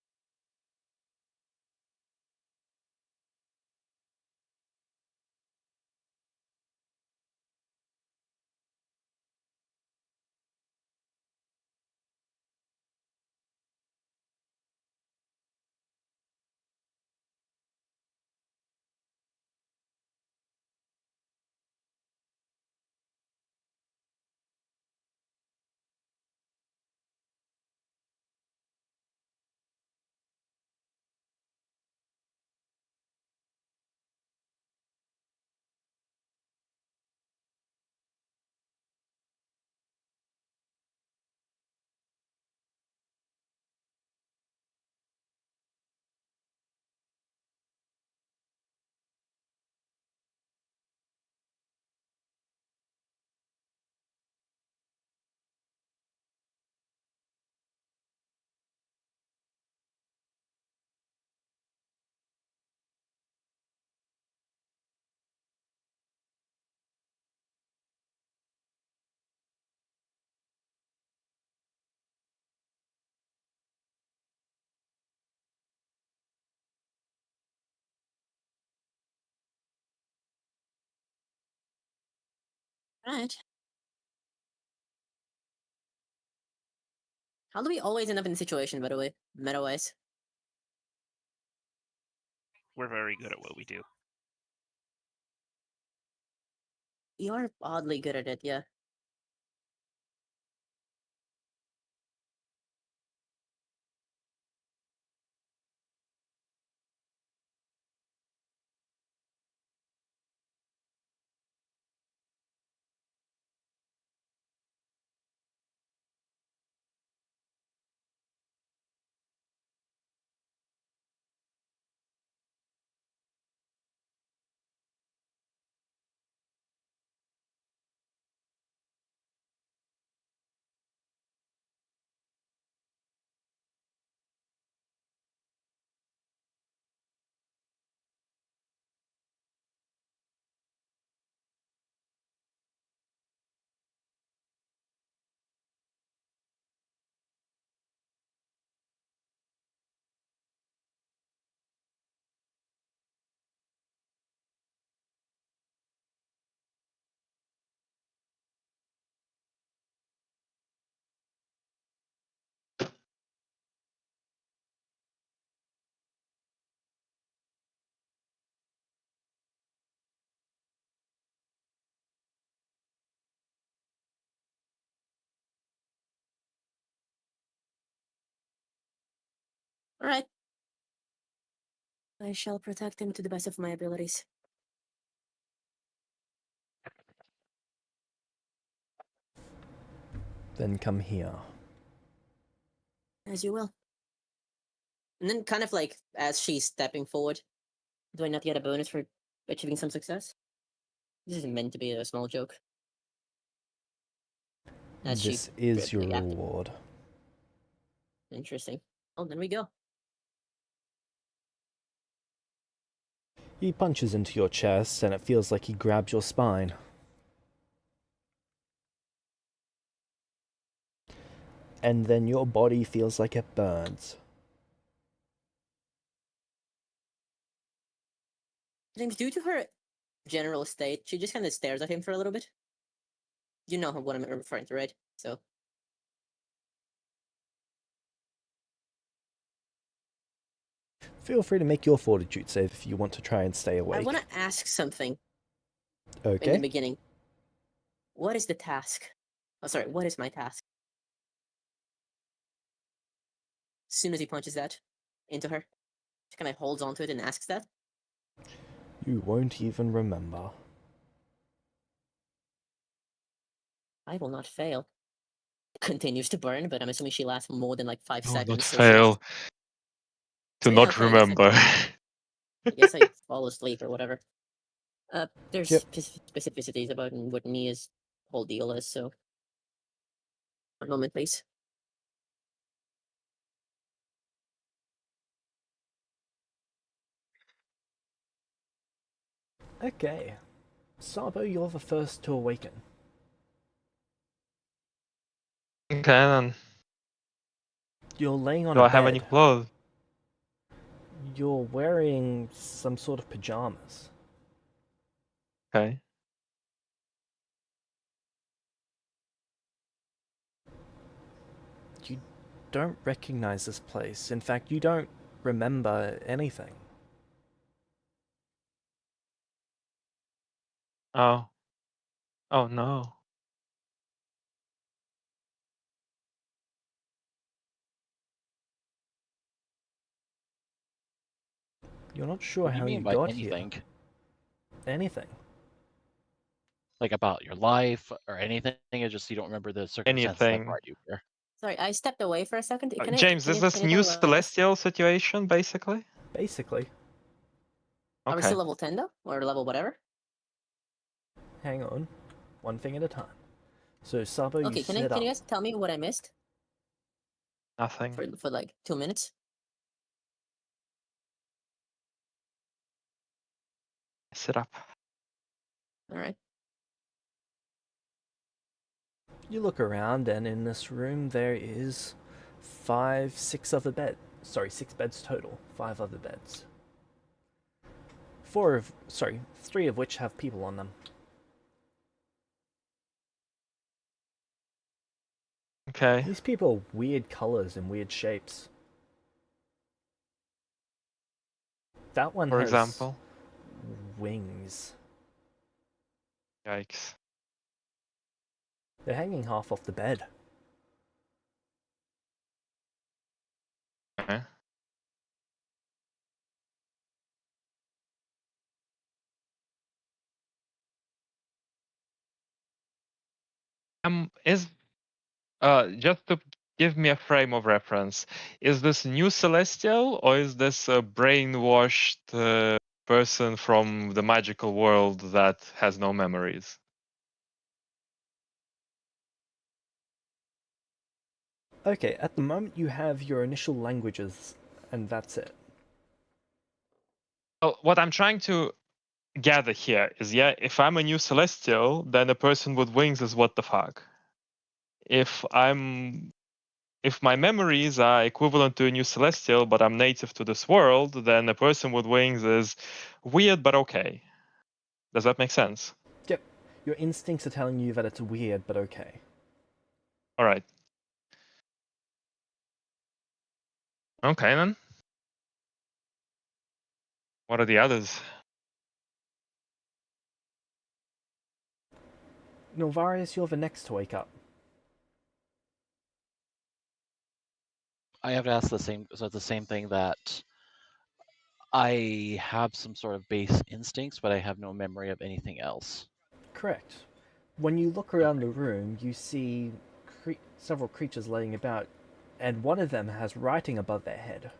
Right. How do we always end up in this situation, by the way, meta-wise? We're very good at what we do. You are oddly good at it, yeah. Alright. I shall protect him to the best of my abilities. Then come here. As you will. And then, kind of like as she's stepping forward, do I not get a bonus for achieving some success? This isn't meant to be a small joke. As This she is your like, reward. Interesting. Oh, then we go. He punches into your chest, and it feels like he grabs your spine. And then your body feels like it burns. James, due to her general state, she just kind of stares at him for a little bit. You know what I'm referring to, right? So. Feel free to make your fortitude save if you want to try and stay awake. I want to ask something in the Okay. beginning. What is the task? Oh, sorry, what is my task? As soon as he punches that into her, she kind of holds onto it and asks that. You won't even remember. I will not fail. Continues to burn, but I'm assuming she lasts more than like 5 Do seconds. not so fail to yeah, not okay, I guess remember. I guess I fall asleep or whatever. There's Yep. specificities about what Nia's whole deal is, so. One moment, please. Okay. Sabo, you're the first to awaken. Okay, then. You're laying on Do a I bed. have any clothes? You're wearing some sort of pajamas. Okay. You don't recognize this place. In fact, you don't remember anything. Oh. Oh no. You're not sure What do you how mean you by got anything? here. Anything. Like about your life or anything? It's just you don't remember the circumstances that Anything. brought you here. Sorry, I stepped away for a second. James, is this Can you new tell us- celestial situation, basically? Basically. Are we Okay. still level 10 though? Or level whatever? Hang on. One thing at a time. So, Sabo, Okay, you can sit up. you guys tell me what I missed Nothing. for like 2 minutes? Sit up. Alright. You look around, and in this room there is 6 other beds. Sorry, 6 beds total. 5 other beds. 3 of which have people on them. Okay. These people are weird colors and weird shapes. That one For has example. wings. Yikes. They're hanging half off the bed. Okay. Is just to give me a frame of reference, is this new celestial or is this a brainwashed person from the magical world that has no memories? Okay, at the moment you have your initial languages, and that's it. Well, what I'm trying to gather here is, yeah, if I'm a new celestial, then a person with wings is what the fuck. If my memories are equivalent to a new celestial, but I'm native to this world, then a person with wings is weird but okay. Does that make sense? Yep, your instincts are telling you that it's weird, but okay. All right. Okay then. What are the others? Novarius, you're the next to wake up. I have to ask the same. So it's the same thing that I have some sort of base instincts, but I have no memory of anything else. Correct. When you look around the room, you see several creatures laying about, and one of them has writing above their head.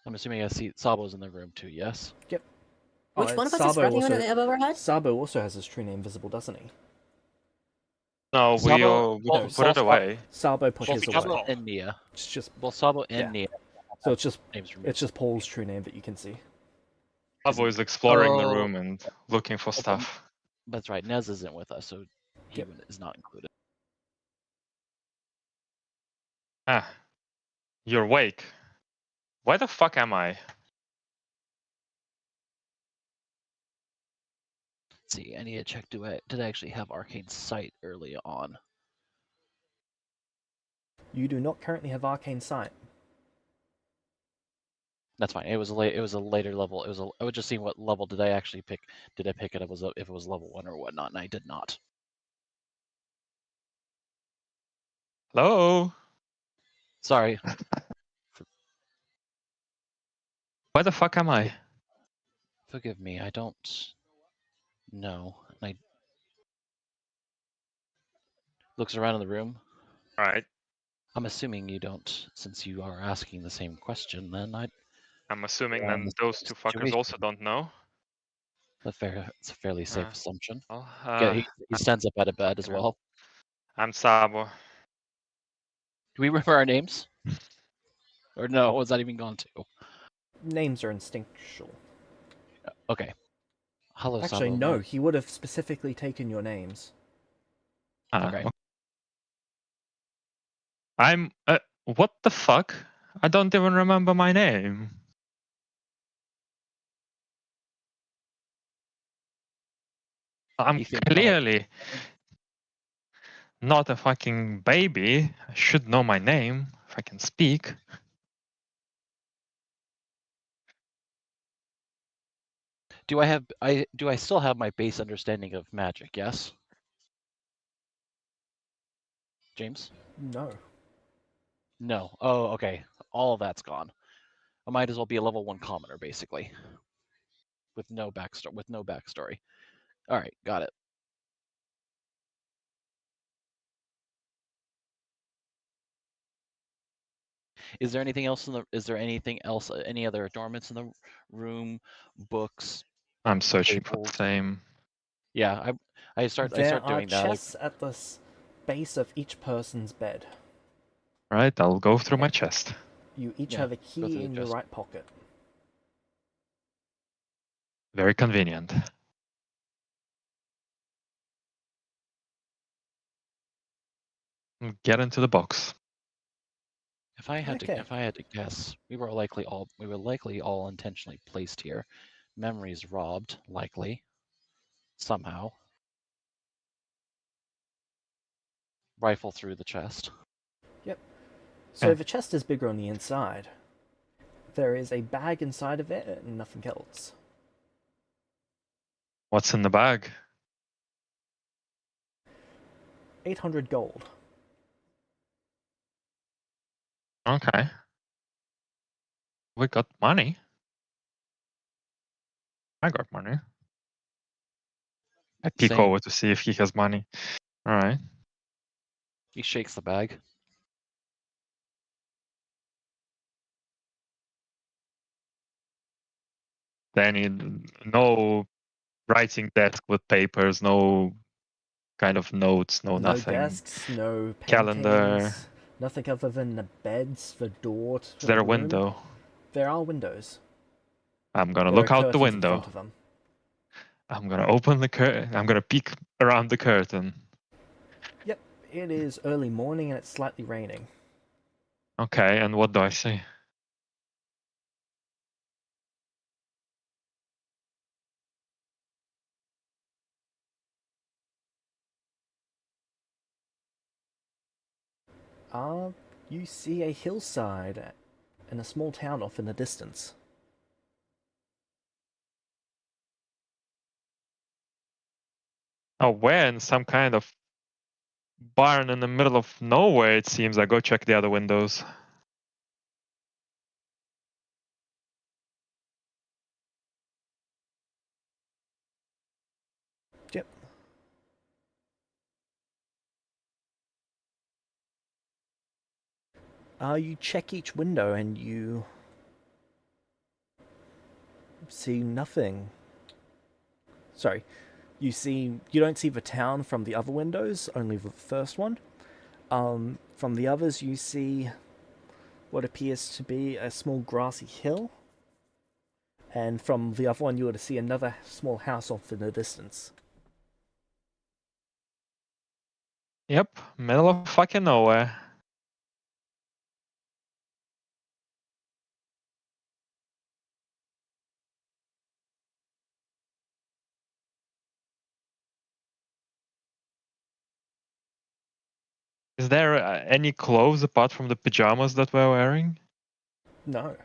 I'm assuming I see Sabo's in the room too, yes? Yep. Which one of us is writing above our head? Sabo also has his true name visible, doesn't he? No, Sabo, we well, put it away. Sabo put Well, his Sabo away. and Nia. It's just Well, Sabo and Yeah. Nia. so it's just Names removed. it's just Paul's true name that you can see. Sabo is exploring the Oh. room and looking for Okay. stuff. That's right. Nez isn't with us, so he Yep. is not included. Ah, you're awake. Why the fuck am I? Let's see, I need to check. Did I actually have Arcane Sight early on? You do not currently have arcane sight. That's fine. It was a later level. I was just seeing what level did I actually pick. Did I pick it up if it was level 1 or whatnot, and I did not. Hello? Sorry. Why the fuck am I? Forgive me. I don't know. I looks around in the room. Alright, I'm assuming you don't, since you are asking the same question. Then I'm assuming We're on then the those same two fuckers situation. also don't know. It's a fairly safe Uh, assumption. Well, Yeah, he stands up out of bed as yeah. well. I'm Sabo. Do we remember our names? Or no? Was that even gone to? Names are instinctual. Okay. Hello, Actually, Sabo. no, he would have specifically taken your names. Okay. I'm. What the fuck? I don't even remember my name. I'm You think clearly not a fucking baby. I should know my name if I can speak. do I still have my base understanding of magic? Yes. James? No. No. Oh, okay. All of that's gone. I might as well be a level 1 commoner, basically, with no backstory. All right, got it. Is there anything else any other adornments in the room, books? I'm searching for Tables. the same. Yeah, I start There are doing that. chests at the base of each person's bed. Right, I'll go through my chest. You each Yeah, have a go through key the in your chest. right pocket. Very convenient. Get into the box. If I had Okay. to guess, we were likely all intentionally placed here. Memories robbed, likely, somehow. Rifle through the chest. Yep. So Yeah. the chest is bigger on the inside. There is a bag inside of it and nothing else. What's in the bag? 800 gold. Okay. We got money. I got money. I peek Same. over to see if he has money. Alright. He shakes the bag. Then no writing desk with papers, no kind of notes, no nothing. desks, no paintings, Calendar. nothing other than the beds, the door to Is there the a room. window? There are windows. I'm gonna There look are out the curtains in window. front of them. I'm gonna open the curtain. I'm gonna peek around the curtain. Yep, it is early morning and it's slightly raining. Okay, and what do I see? You see a hillside and a small town off in the distance. Oh, we're in some kind of barn in the middle of nowhere, it seems. I go check the other windows. You check each window and you see nothing. Sorry, you don't see the town from the other windows, only the first one. From the others, you see what appears to be a small grassy hill. And from the other one, you were to see another small house off in the distance. Yep, middle of fucking nowhere. Is there any clothes apart from the pajamas that we're wearing? No.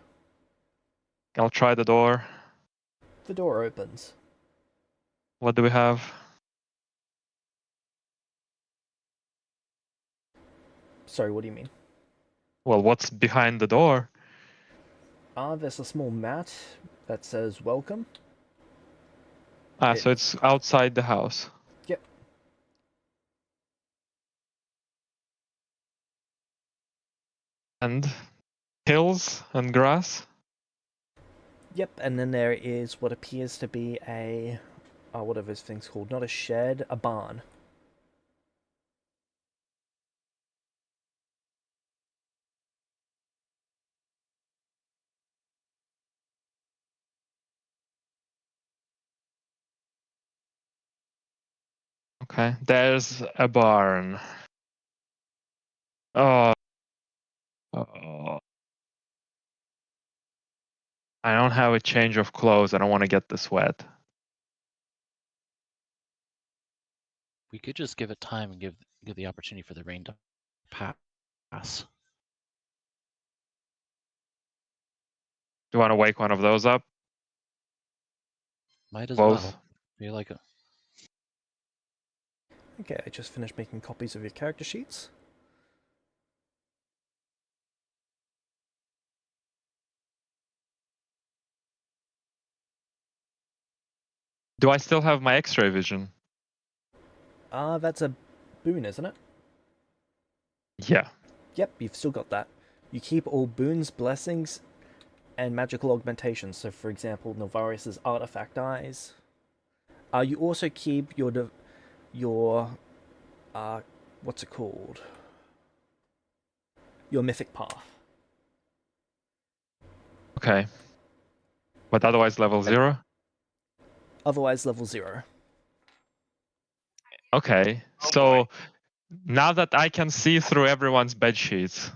I'll try the door. The door opens. What do we have? Sorry, what do you mean? Well, what's behind the door? There's a small mat that says welcome. So it's outside the house. Yep. And hills and grass? Yep, and then there is what appears to be a... what are those things called? Not a shed, a barn. Okay, there's a barn. Oh. I don't have a change of clothes. I don't want to get this wet. We could just give it time and give the opportunity for the rain to pass. Do you want to wake one of those up? Might as Both. well. Feel like a... Okay, I just finished making copies of your character sheets. Do I still have my X-ray vision? That's a boon, isn't it? Yeah. Yep, you've still got that. You keep all boons, blessings, and magical augmentations. So, for example, Navarius's artifact eyes. You also keep your what's it called? Your mythic path. Okay. But otherwise level 0? Otherwise, level 0. Okay. Oh, So boy. now that I can see through everyone's bed sheets.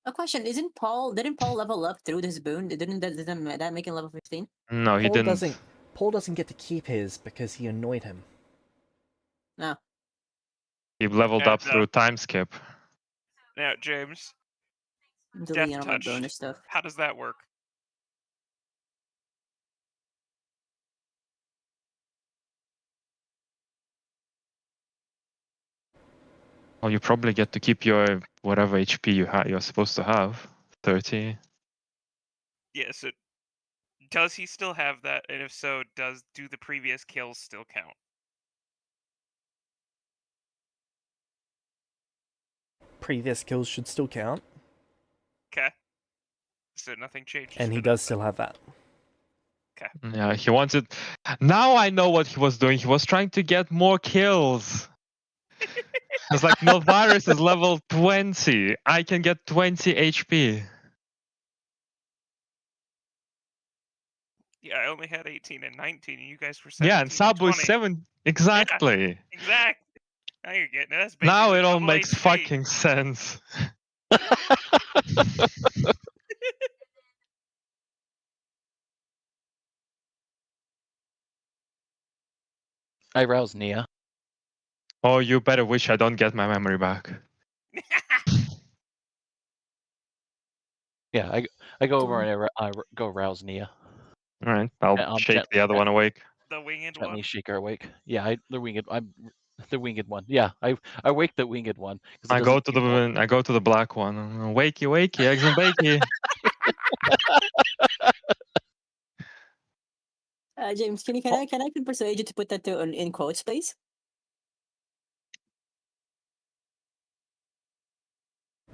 A question: didn't Paul level up through this boon? Didn't that make him level 15? No, he didn't. Paul doesn't get to keep his because he annoyed him. No. He leveled up through time skip. Now, James, Deleting Death all my Touch, bonus stuff. how does that work? Well, you probably get to keep your whatever HP you're supposed to have. 30. Yes, does he still have that? And if so, do the previous kills still count? Previous kills should still count, Okay. So nothing changes. and he for does that, still have that. Okay. Yeah, he wanted. Now I know what he was doing. He was trying to get more kills. It's like Nulvarus is level 20. I can get 20 HP. Yeah, I only had 18 and 19, and you guys were 17 Yeah, and Sabu is 20. 7. Exactly. Yeah, exactly. Now you're getting it. That's Now basically it all double makes HP. fucking sense. I rouse Nia. Oh, you better wish I don't get my memory back. Yeah, I go over and I go rouse Nia. All right, I'll Yeah, shake the other one awake. The winged Gently one. shake her awake. Yeah, the winged one. Yeah, I wake the winged one. I go to the black one. Wakey, wakey, eggs and bakey. James, can I persuade you to put that in quotes, please?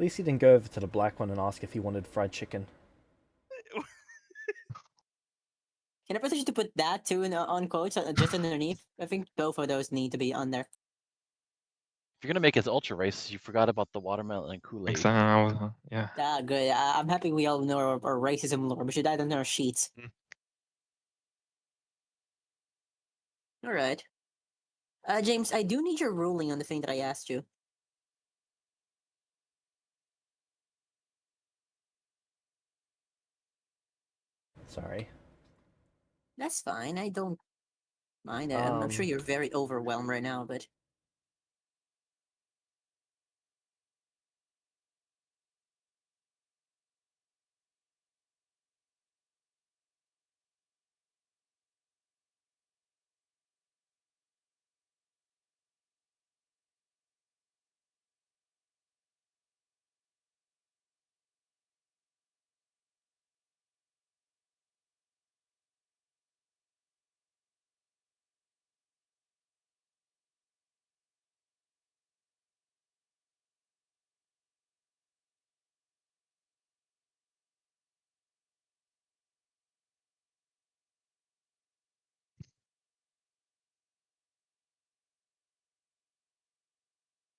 least he didn't go over to the black one and ask if he wanted fried chicken. Can I potentially to put that too on quotes just underneath? I think both of those need to be on there. If you're gonna make his ultra race, you forgot about the watermelon and Kool-Aid. Yeah. Ah, good. I'm happy we all know our racism lore. We should add on our sheets. All right. James, I do need your ruling on the thing that I asked you. Sorry. That's fine. I don't mind. I'm sure you're very overwhelmed right now, but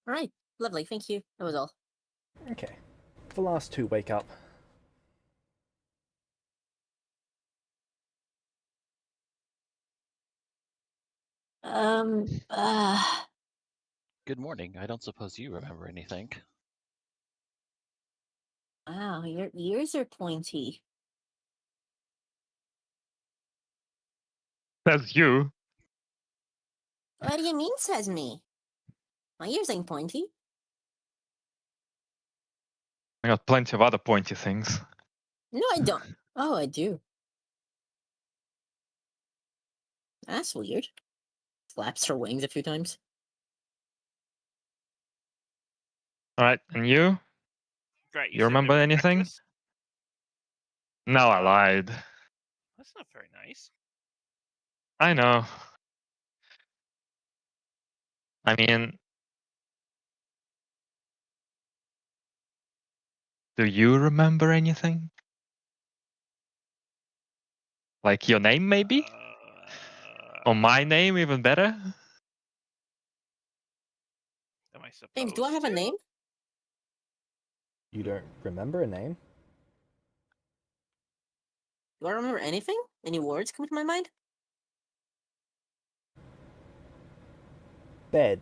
all right. Lovely. Thank you. That was all. Okay. The last two wake up. Good morning. I don't suppose you remember anything. Wow, your ears are pointy. That's you. What do you mean, says me? My ears ain't pointy. I got plenty of other pointy things. No, I don't. Oh, I do. That's weird. Flaps her wings a few times. All right, and you? Right, You said remember no anything? breakfast? No, I lied. That's not very nice. I know. I mean, do you remember anything? Like your name, maybe? Or my name, even better? Am I supposed James, do I have a to? name? You don't remember a name? Do I remember anything? Any words come to my mind? Bed.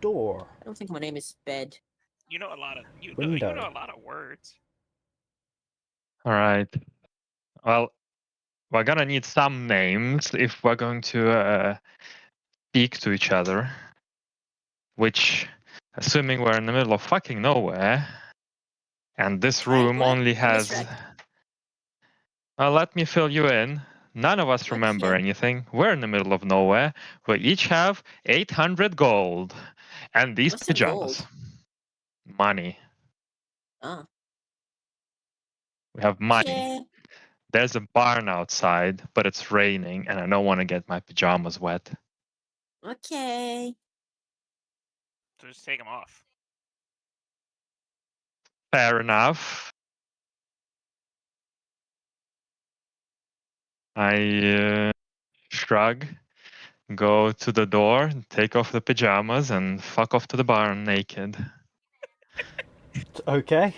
Door. I don't think my name is Bed. You know a lot of you Window. know a lot of words. All right. Well, we're gonna need some names if we're going to speak to each other. Which, assuming we're in the middle of fucking nowhere, and this Right, room what? only I has. misread. Let me fill you in. None of us remember Okay. anything. We're in the middle of nowhere. We each have 800 gold. And these What's the pajamas. gold? Money. Oh. We have money. Yeah. There's a barn outside, but it's raining, and I don't want to get my pajamas wet. Okay. So just take them off. Fair enough. I shrug, go to the door, take off the pajamas, and fuck off to the barn naked. Okay.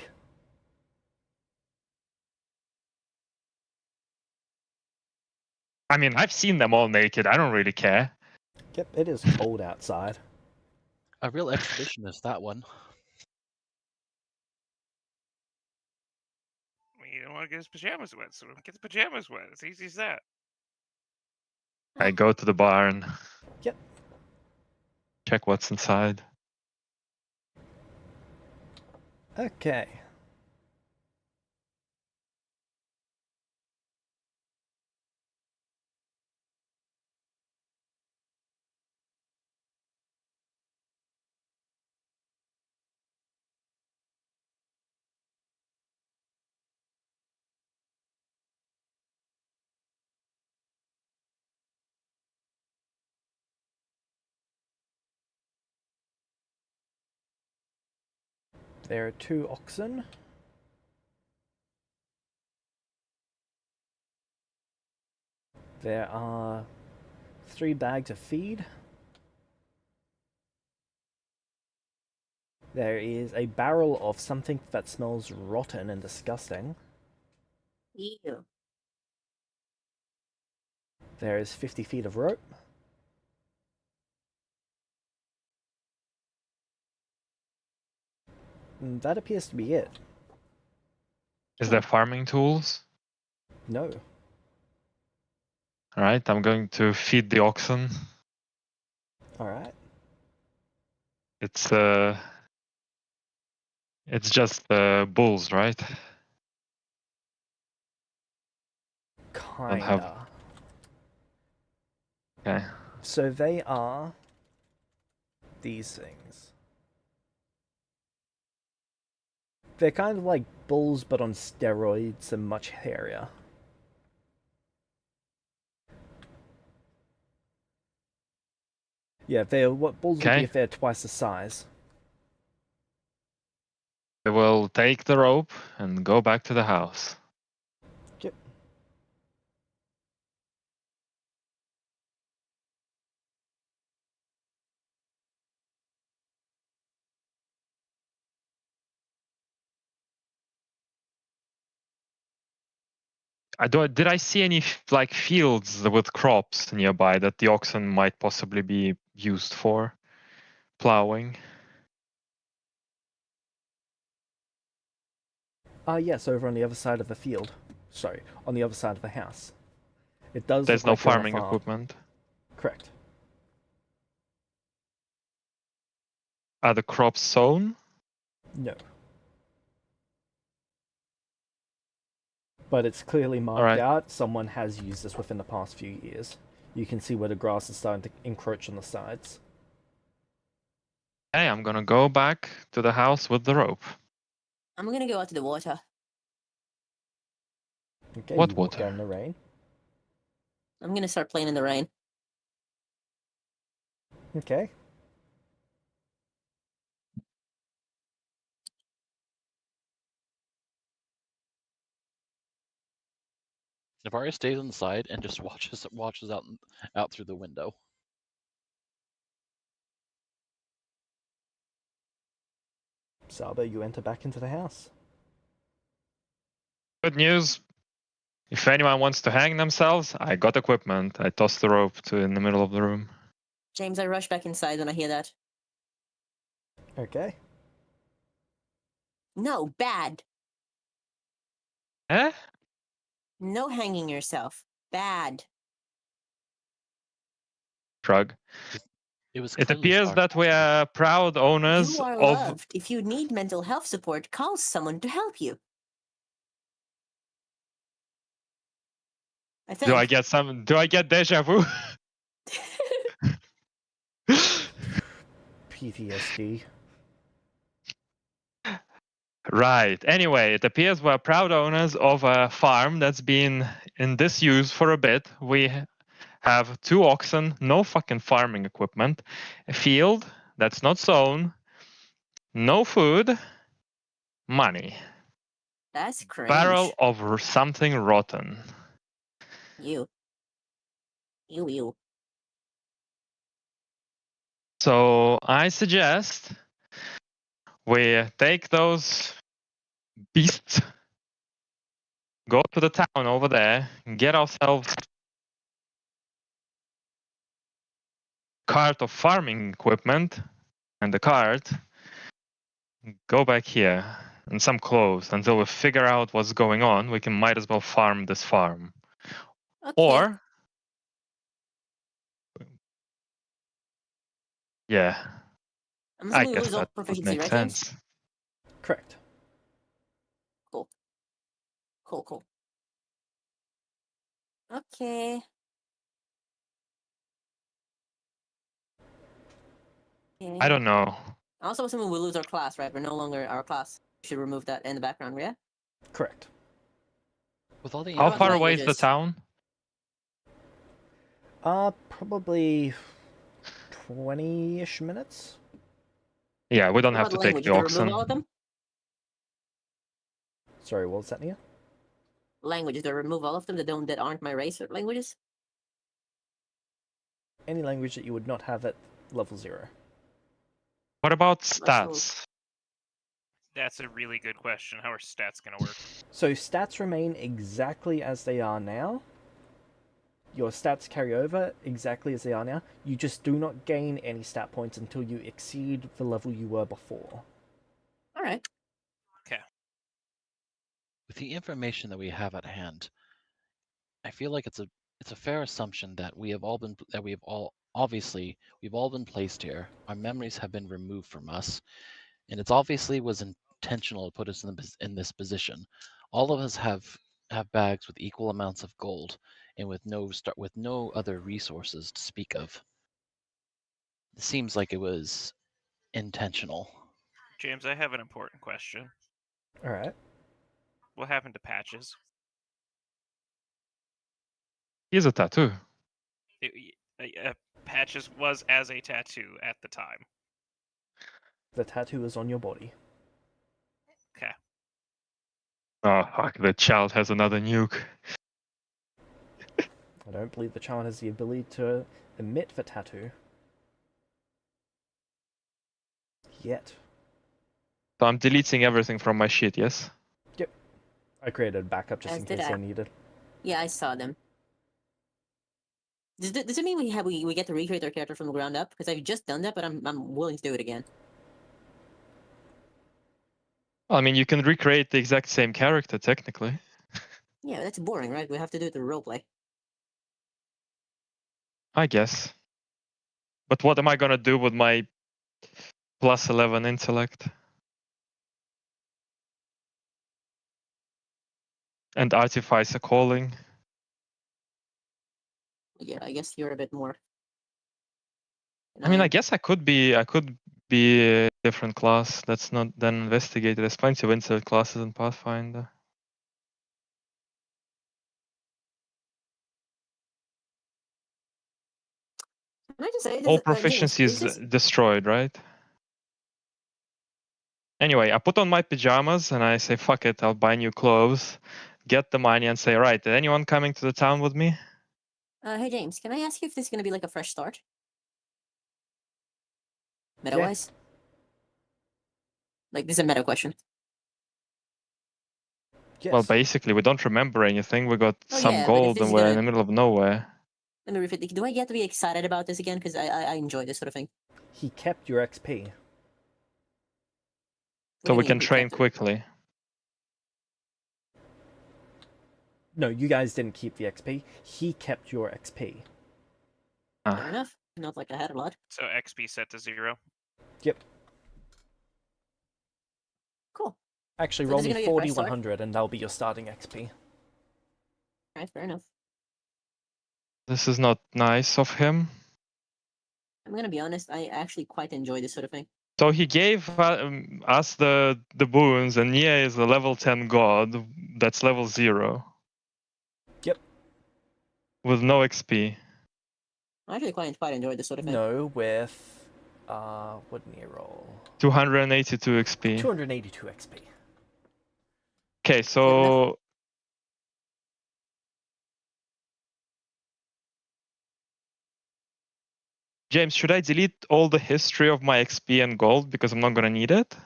I mean, I've seen them all naked. I don't really care. Yep, it is cold outside. A real exhibitionist, that one. I mean, you don't want to get his pajamas wet, so get the pajamas wet. It's easy as that. I go to the barn. Yep. Check what's inside. Okay. There are 2 oxen. There are 3 bags of feed. There is a barrel of something that smells rotten and disgusting. Ew. There is 50 feet of rope. And that appears to be it. Is there farming tools? No. Alright, I'm going to feed the oxen. Alright. It's just bulls, right? Don't have. Kinda. Okay. So they are these things. They're kind of like bulls, but on steroids and much hairier. Yeah, they're what bulls would be Okay. if they're twice the size. I will take the rope and go back to the house. Yep. Did I see any like fields with crops nearby that the oxen might possibly be used for plowing? Yes, over on the other side of the field. Sorry, on the other side of the house. It does There's look no like you're on a farming farm. equipment. Correct. Are the crops sown? No. But it's clearly marked Alright. out. Someone has used this within the past few years. You can see where the grass is starting to encroach on the sides. Hey, I'm gonna go back to the house with the rope. I'm gonna go out to the water. Okay, What you walk water? out in the rain. I'm gonna start playing in the rain. Okay. Navaria stays on the side and just watches out through the window. Saba, you enter back into the house. Good news. If anyone wants to hang themselves, I got equipment. I tossed the rope in the middle of the room. James, I rush back inside when I hear that. Okay. No, bad. Eh? No hanging yourself. Bad. Shrug. It was It clearly appears that we are proud owners You are of. loved. If you need mental health support, call someone to help you. I think. Do I get deja vu? PTSD. Right. Anyway, it appears we're proud owners of a farm that's been in disuse for a bit. We have 2 oxen, no fucking farming equipment, a field that's not sown, no food, money, That's cringe. barrel of something rotten. You. You. So I suggest we take those beasts, go to the town over there, get ourselves cart of farming equipment and the cart, go back here and some clothes until we figure out what's going on. We might as well farm this farm. Okay. Or yeah, I'm I assuming we guess lose all that would proficiency, make right, James? sense. Correct. Cool. Okay. I don't know. I also assuming we lose our class, right? We're no longer our class. We should remove that in the background, yeah? Correct. with all the How about far away is the languages? town? Probably 20-ish minutes. Yeah, we don't What have about to take language? the Did they remove all of oxen. them? Sorry, what was that, Nia? Languages. Do I remove all of them that aren't my race or languages? Any language that you would not have at level 0. What about Russian. stats? That's a really good question. How are stats going to work? So stats remain exactly as they are now. Your stats carry over exactly as they are now. You just do not gain any stat points until you exceed the level you were before. All right. Okay. With the information that we have at hand, I feel like it's a fair assumption that we've all been placed here. Our memories have been removed from us, and it's obviously was intentional to put us in this position. All of us have bags with equal amounts of gold, and with no other resources to speak of. It seems like it was intentional. James, I have an important question. Alright. What happened to Patches? He has a tattoo. Patches was as a tattoo at the time. The tattoo is on your body. Okay. Oh, fuck, the child has another nuke. I don't believe the child has the ability to emit the tattoo. Yet. So I'm deleting everything from my sheet, yes? I created a backup just As in did case I. I needed. Yeah, I saw them. Does it mean we get to recreate our character from the ground up? Because I've just done that, but I'm willing to do it again. Well, I mean, you can recreate the exact same character, technically. Yeah, that's boring, right? We have to do it through roleplay. I guess. But what am I gonna do with my plus 11 intellect? And Artificer Calling? Yeah, I guess you're a bit more. I mean, I guess I could be a different class that's not then investigated. There's plenty of intellect classes in Pathfinder. Can I just say this? All James, proficiency is destroyed, right? Anyway, I put on my pajamas and I say, fuck it, I'll buy new clothes, get the money and say, right, anyone coming to the town with me? Hey James, can I ask you if this is gonna be like a fresh start? Meta-wise? Like, this is a meta question. Yes. Well, basically, we don't remember anything. We got Oh, some yeah, but if gold this and is we're in gonna- the middle of nowhere. Let me repeat. Do I get to be excited about this again? Because I enjoy this sort of thing. He kept your XP. What So do we you can mean, he train kept it? quickly. No, you guys didn't keep the XP. He kept your XP. Fair Ah. enough. Not like I had a lot. So XP set to 0. Yep. Cool. Actually, So roll this is me gonna be a 40 fresh start? 100 and that'll be your starting XP. Alright, fair enough. This is not nice of him. I'm gonna be honest, I actually quite enjoy this sort of thing. So he gave us the boons, and Nia is a level 10 god. That's level 0. Yep. With no XP. I actually quite enjoy this sort of thing. No, with... what did he roll? 282 XP. 282 XP. Okay, so... James, should I delete all the history of my XP and gold because I'm not gonna need it?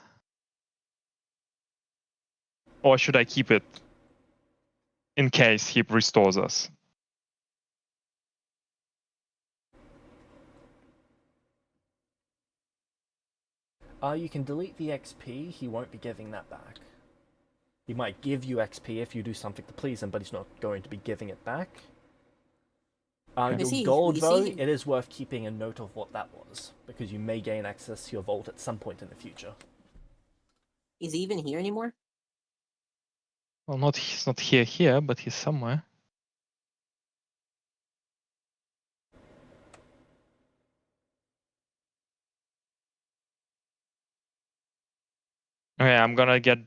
Or should I keep it in case he restores us? You can delete the XP. He won't be giving that back. He might give you XP if you do something to please him, but he's not going to be giving it back. Your gold, though, it is worth keeping a note of what that was, because you may gain access to your vault at some point in the future. Is he even here anymore? Well, he's not here, but he's somewhere. Okay, I'm gonna get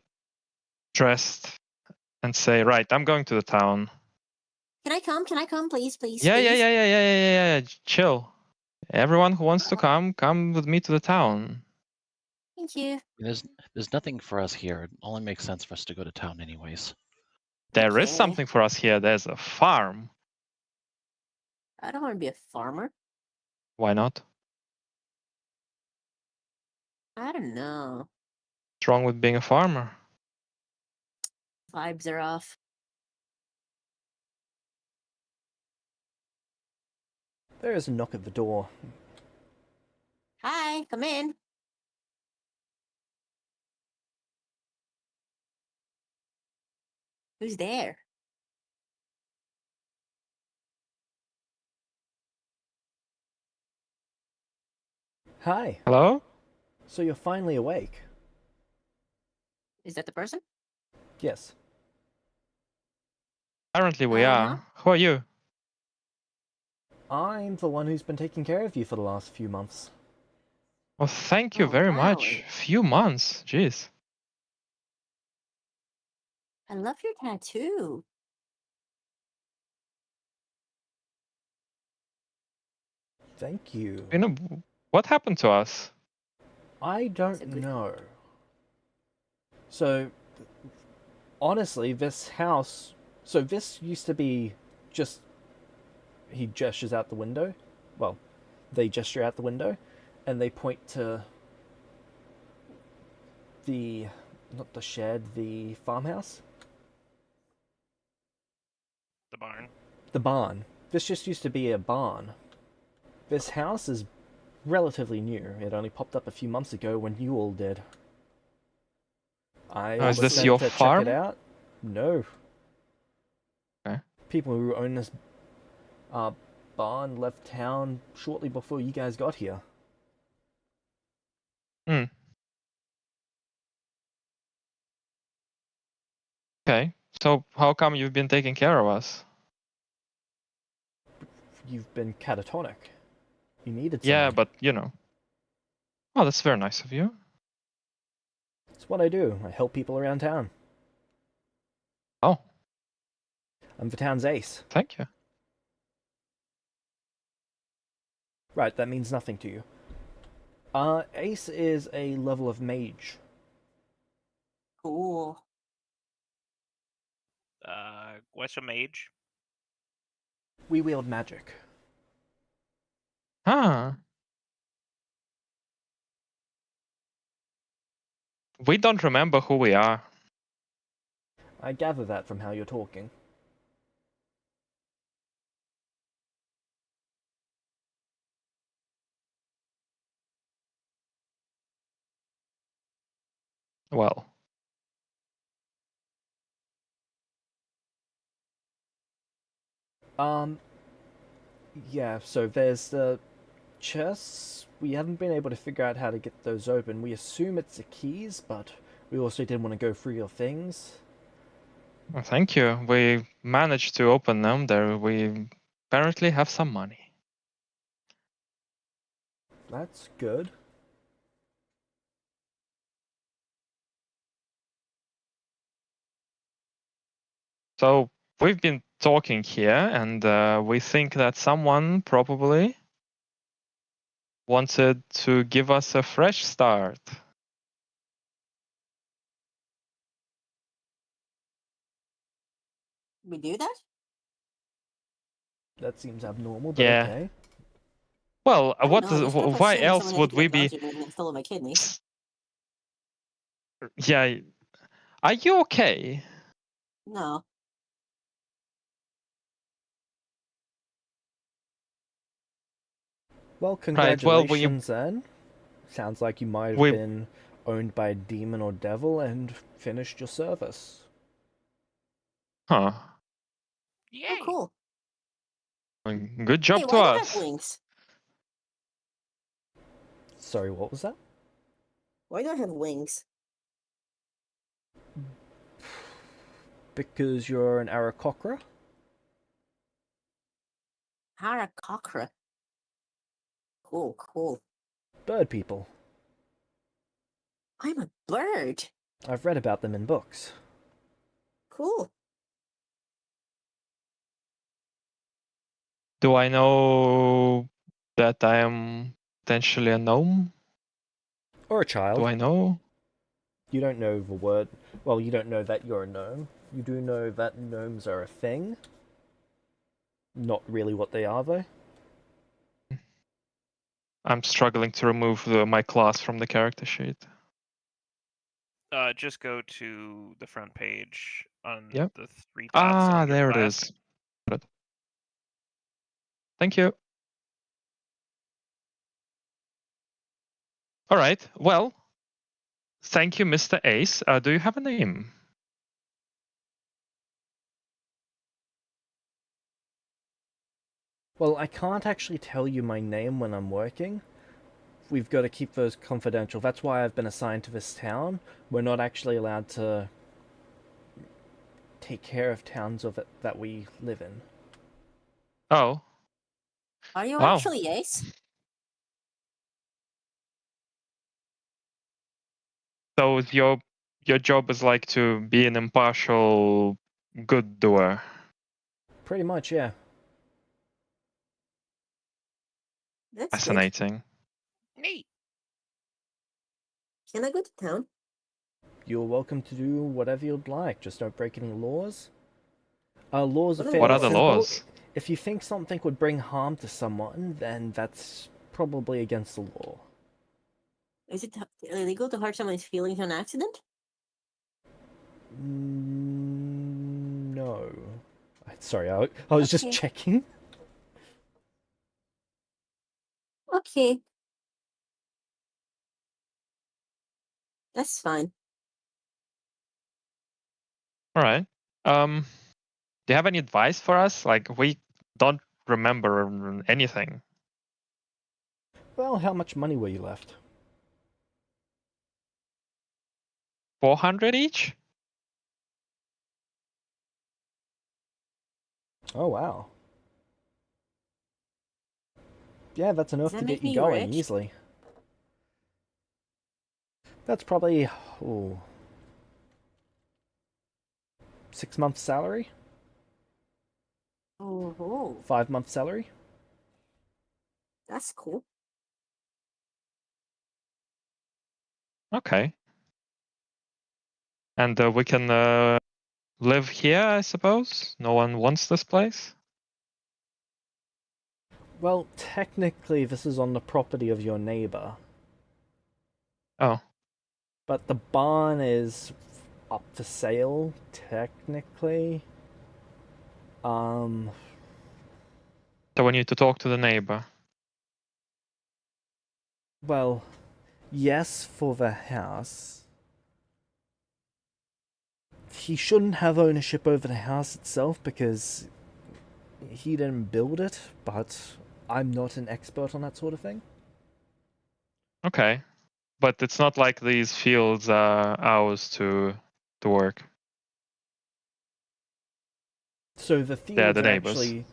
dressed and say, right, I'm going to the town. Can I come? Can I come, please, please, Yeah, please? yeah. Chill. Everyone who wants to come with me to the town. Thank you. There's nothing for us here. It only makes sense for us to go to town anyways. There is Okay. something for us here. There's a farm. I don't want to be a farmer. Why not? I don't know. What's wrong with being a farmer? Vibes are off. There is a knock at the door. Hi, come in. Who's there? Hi. Hello? So you're finally awake? Is that the person? Yes. Apparently we Uh-huh. are. Who are you? I'm the one who's been taking care of you for the last few months. Well, thank you Oh, very wow. much. Few months. Jeez. I love your tattoo. Thank you. You know, what happened to us? I That's a don't good know. So, honestly, this house... So this used to be just... He gestures out the window. Well, they gesture out the window, and they point to the... Not the shed, the farmhouse? The barn. The barn. This just used to be a barn. This house is relatively new. It only popped up a few months ago when you all did. I Oh, is was this sent your to farm? check it out. No. Okay. People who own this barn left town shortly before you guys got here. Hmm. Okay. So how come you've been taking care of us? You've been catatonic. You needed Yeah, someone. but you know. Oh, that's very nice of you. It's what I do. I help people around town. Oh, I'm the town's ace. thank you. Right, that means nothing to you. Ace is a level of mage. Cool. What's a mage? We wield magic. Huh. We don't remember who we are. I gather that from how you're talking. Well, Yeah, so there's the chests. We haven't been able to figure out how to get those open. We assume it's the keys, but we also didn't want to go through your things. thank you. We managed to open them. There, we apparently have some money. That's good. So we've been talking here, and we think that someone probably wanted to give us a fresh start. We do that? That seems abnormal, but Yeah. okay. Well, I don't what? know, this guy kept Why saying else someone had would to we get be? onto me and stole my kidney. Yeah. Are you okay? No. Well, Right. Well, congratulations then. Sounds like you might have we been owned by a demon or devil and finished your service. huh. Yay! Oh, cool. Good job Hey, to why do I have us. wings? Sorry, what was that? Why do I have wings? Because you're an Aarakocra? Harakakra. Cool, cool. Bird people. I'm a bird. I've read about them in books. Cool. Do I know that I am potentially a gnome? Or a child. Do I know? You don't know the word. Well, you don't know that you're a gnome. You do know that gnomes are a thing. Not really what they are, though. I'm struggling to remove my class from the character sheet. Just go to the front page on Yep. the 3 dots Ah, under there class. it is. Got it. Thank you. All right. Well, thank you, Mr. Ace. Do you have a name? Well, I can't actually tell you my name when I'm working. We've got to keep those confidential. That's why I've been assigned to this town. We're not actually allowed to take care of towns of it that we live in. Oh, Are you wow. actually Ace? So your job is like to be an impartial good doer. Pretty much, yeah. That's good. Fascinating. Neat. Can I go to town? You're welcome to do whatever you'd like. Just don't break any laws. Laws are What are fairly What are the simple. laws? If you think something would bring harm to someone, then that's probably against the law. Is it illegal to hurt someone's feelings on accident? No. Sorry, I was just Okay. checking. Okay. That's fine. All right. Do you have any advice for us? Like, we don't remember anything. Well, how much money were you left? 400 each? Oh, wow. Yeah, that's enough Does to that get make you me going rich? easily. That's probably, 6 months' salary? Oh, 5 months' salary? that's cool. Okay. And we can live here, I suppose? No one wants this place? Well, technically, this is on the property of your neighbor, Oh, but the barn is up for sale, technically. so we need to talk to the neighbor. Well, yes, for the house. He shouldn't have ownership over the house itself because he didn't build it, but I'm not an expert on that sort of thing. Okay. But it's not like these fields are ours to work. So the They're fields the are neighbors. actually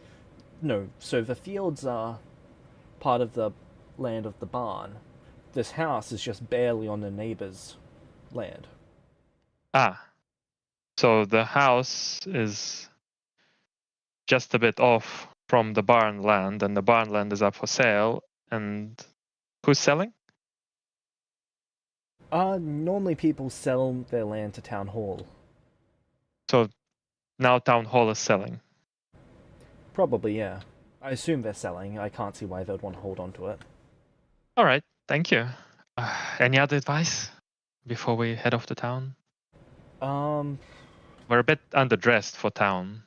no. So the fields are part of the land of the barn. This house is just barely on the neighbor's land. Ah. So the house is just a bit off from the barn land, and the barn land is up for sale. And who's selling? Normally people sell their land to town hall. So now town hall is selling. Probably, yeah. I assume they're selling. I can't see why they'd want to hold on to it. All right, thank you. Any other advice before we head off to town? Um, We're a bit underdressed for town.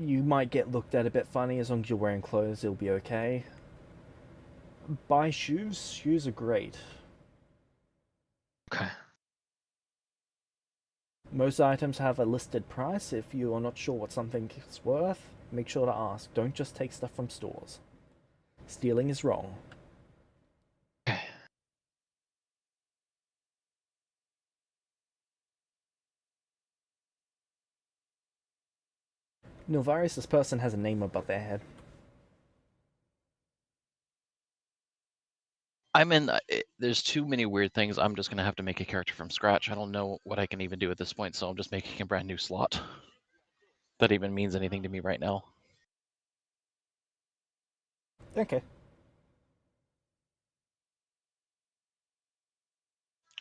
you might get looked at a bit funny. As long as you're wearing clothes, it'll be okay. Buy shoes. Shoes are great. Okay. Most items have a listed price. If you are not sure what something is worth, make sure to ask. Don't just take stuff from stores. Stealing is wrong. Okay. Nilvaris, this person has a name above their head. There's too many weird things. I'm just gonna have to make a character from scratch. I don't know what I can even do at this point, so I'm just making a brand new slot. That even means anything to me right now. Okay.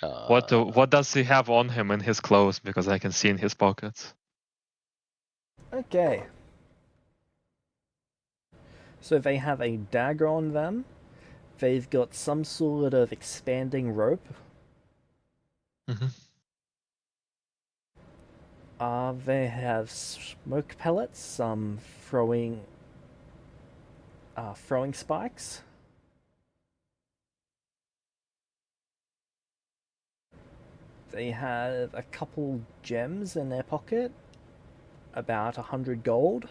What does he have on him in his clothes? Because I can see in his pockets. Okay. So they have a dagger on them. They've got some sort of expanding rope. Mm-hmm. They have smoke pellets, some throwing spikes. They have a couple gems in their pocket, about 100 gold.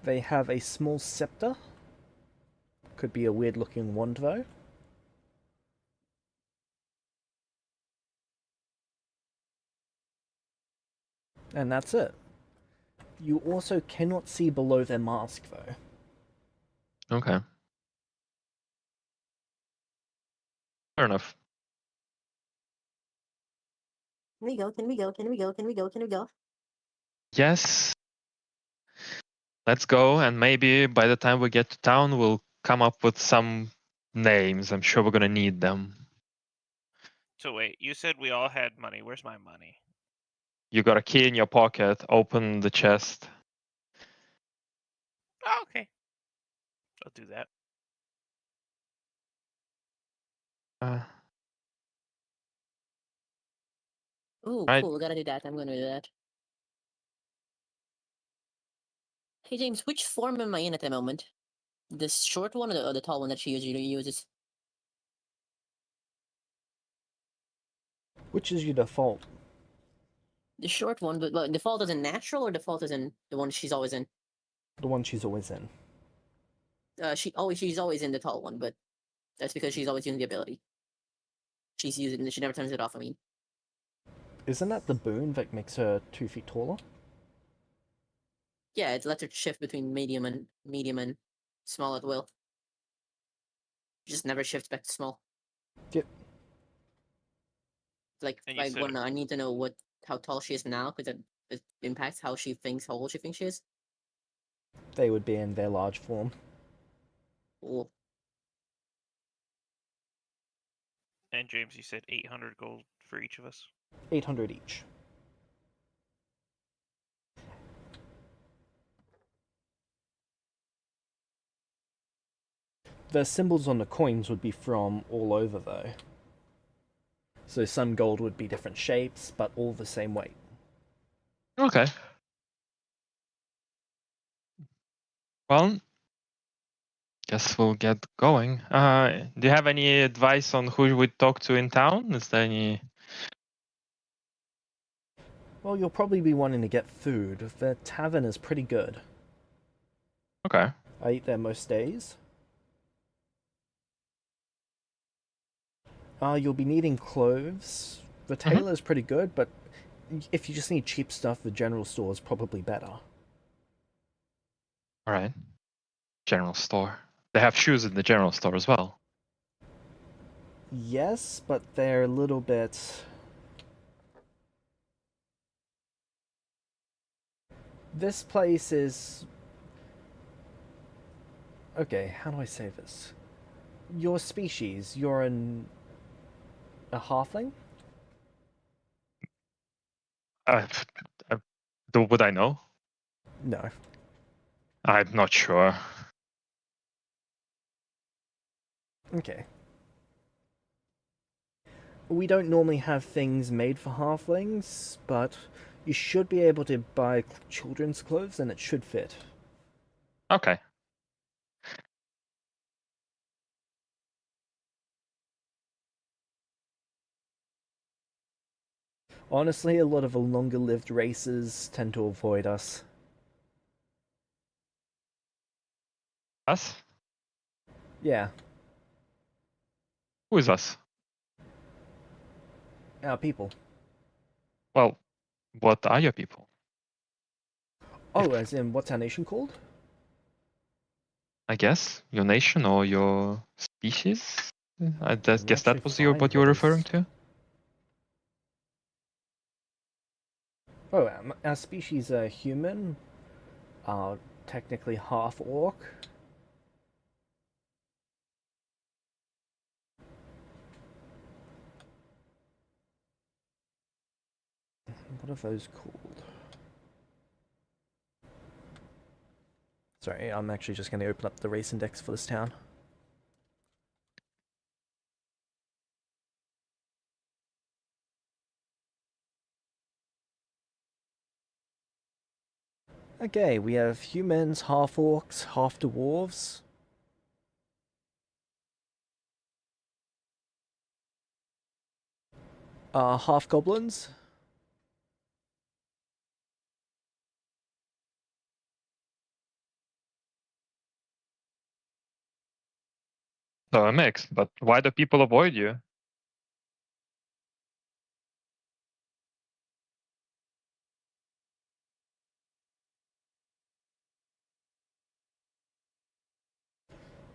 They have a small scepter. Could be a weird looking wand though. And that's it. You also cannot see below their mask though. Okay. Fair enough. Can we go? Can we go? Can we go? Can we go? Can we go? Yes. Let's go, and maybe by the time we get to town, we'll come up with some names. I'm sure we're gonna need them. So wait, you said we all had money. Where's my money? You got a key in your pocket. Open the chest. Oh, okay. I'll do that. Ooh, Right. cool. We gotta do that. I'm gonna do that. Hey James, which form am I in at the moment? The short one or the tall one that she usually uses? Which is your default? The short one, but default is in natural or default is in the one she's always in? The one she's always in. She's always in the tall one, but that's because she's always using the ability. She's using it, she never turns it off, I mean. Isn't that the boon that makes her 2 feet taller? Yeah, it lets her shift between medium and small at will. Just never shifts back to small. Yep. Like And you said I need to know how tall she is now because it impacts how old she thinks she is. They would be in their large form. Cool. And James, you said 800 gold for each of us. 800 each. The symbols on the coins would be from all over though. So some gold would be different shapes, but all the same weight. Okay. Well, guess we'll get going. Do you have any advice on who we talk to in town? Is there any? Well, you'll probably be wanting to get food. The tavern is pretty good. Okay. I eat there most days. You'll be needing clothes. The tailor is pretty good, but if you just need cheap stuff, the general store is probably better. All right. General store. They have shoes in the general store as well. Yes, but they're a little bit... This place is... Okay, how do I say this? Your species, you're a halfling? Would I know? No. I'm not sure. Okay. We don't normally have things made for halflings, but you should be able to buy children's clothes and it should fit. Okay. Honestly, a lot of the longer lived races tend to avoid us. Us? Yeah, Who is us? our people. Well, what are your people? Oh, as in, what's our nation called? I guess your nation or your species. I guess actually that was find what you were what referring is- to. Oh, our species are human. Technically half orc. What are those called? Sorry, I'm actually just going to open up the race index for this town. Okay, we have humans, half orcs, half dwarves. Half goblins. So a mix, but why do people avoid you?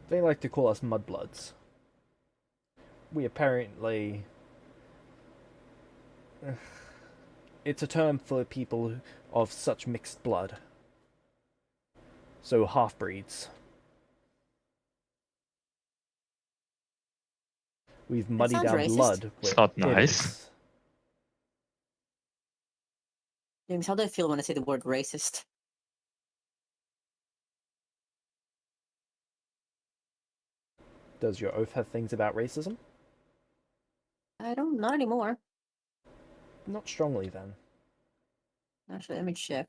They like to call us mudbloods. We apparently... It's a term for people of such mixed blood. So half-breeds. We've muddied sounds our racist. blood. It's not It nice. is. James, how do I feel when I say the word racist? Does your oath have things about racism? I don't, not anymore. Not strongly, then. Actually, let me check.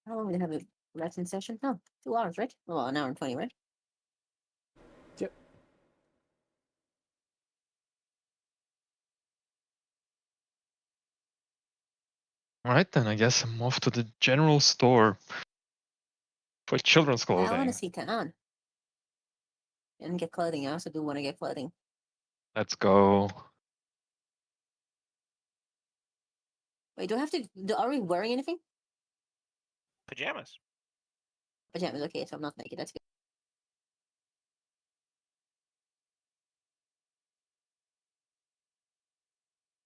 How long do they have a lesson session? Oh, 2 hours, right? Well, an hour and 20, right? Yep. Alright then, I guess I'm off to the general store for children's I want clothing. to see town. And get clothing. I also do want to get clothing. Let's go. Wait, do I have to? Are we wearing anything? Pajamas. Pajamas. Okay, so I'm not naked. That's good.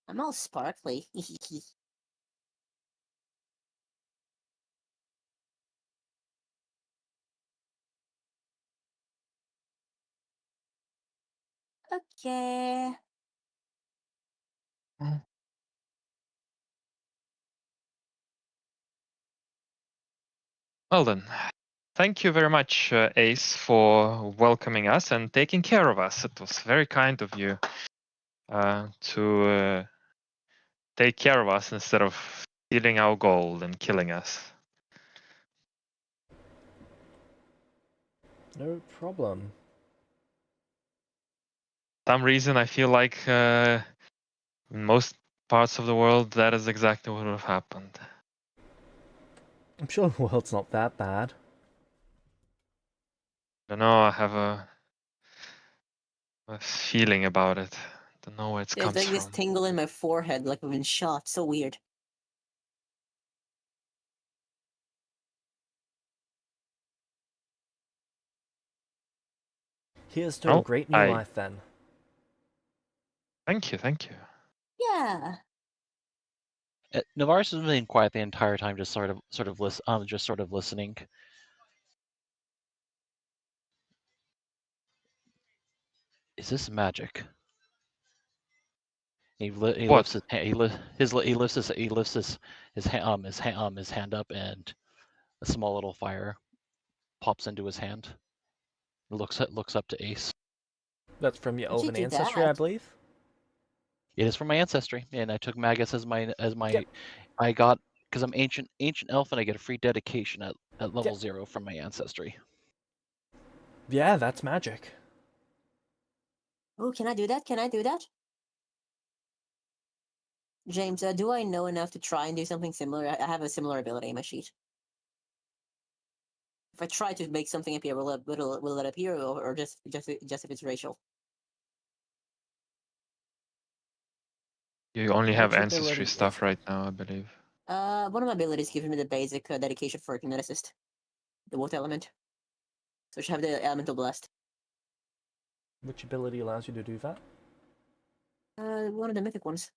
I'm all sparkly. Okay. Well then, thank you very much, Ace, for welcoming us and taking care of us. It was very kind of you to take care of us instead of stealing our gold and killing us. No problem. For some reason, I feel like in most parts of the world, that is exactly what would have happened. I'm sure the world's not that bad. I don't know, I have a feeling about it. Don't know where it There's comes like this from. tingle in my forehead, like I've been shot. So weird. Here's to a Oh, great new life, then. Thank you, thank you. Yeah. Navarus has been quiet the entire time, just sort of listening. Is this magic? He What? lifts his hand. He lifts his hand up, and a small little fire pops into his hand. Looks up to Ace. That's from your How'd you elven do ancestry, I that? believe. It is from my ancestry, and I took Magus as my Yep. I got, because I'm ancient elf, and I get a free dedication at level Yep. 0 from my ancestry. Yeah, that's magic. Oh, can I do that? Can I do that? James, do I know enough to try and do something similar? I have a similar ability in my sheet. If I try to make something appear, will it appear, or just if it's racial? You only have Which ancestry ability is stuff it? right now, I believe. One of my abilities gives me the basic dedication for kineticist, the water element. So I should have the elemental blast. Which ability allows you to do that? One of the mythic ones.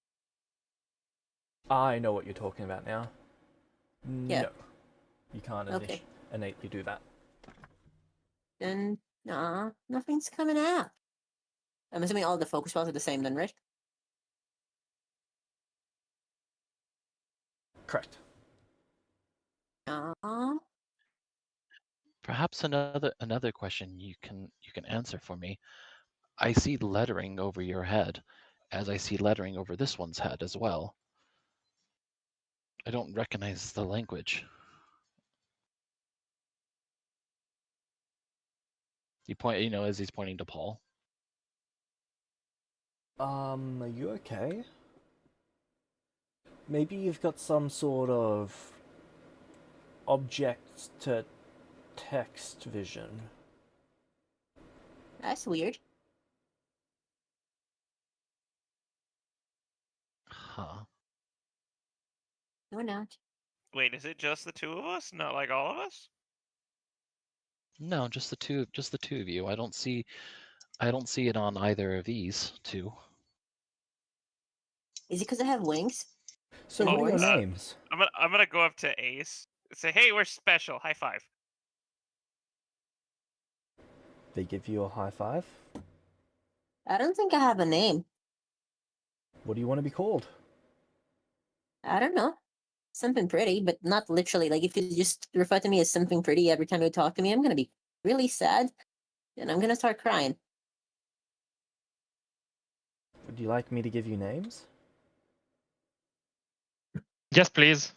I know what you're talking about now. Yeah. No. You can't Okay. innately do that. Then, nothing's coming out. I'm assuming all the focus spells are the same then, right? Correct. Perhaps another question you can answer for me. I see lettering over your head, as I see lettering over this one's head as well. I don't recognize the language. He point, as he's pointing to Paul. Are you okay? Maybe you've got some sort of object to text vision. That's weird. Huh. No, not. Wait, is it just the two of us? Not like all of us? No, just the two of you. I don't see it on either of these two. Is it because I have wings? So And what are your horns? names? I'm gonna go up to Ace and say, "Hey, we're special. High five." They give you a high five? I don't think I have a name. What do you want to be called? I don't know. Something pretty, but not literally. Like, if you just refer to me as something pretty every time you talk to me, I'm gonna be really sad, and I'm gonna start crying. Would you like me to give you names? Yes, please.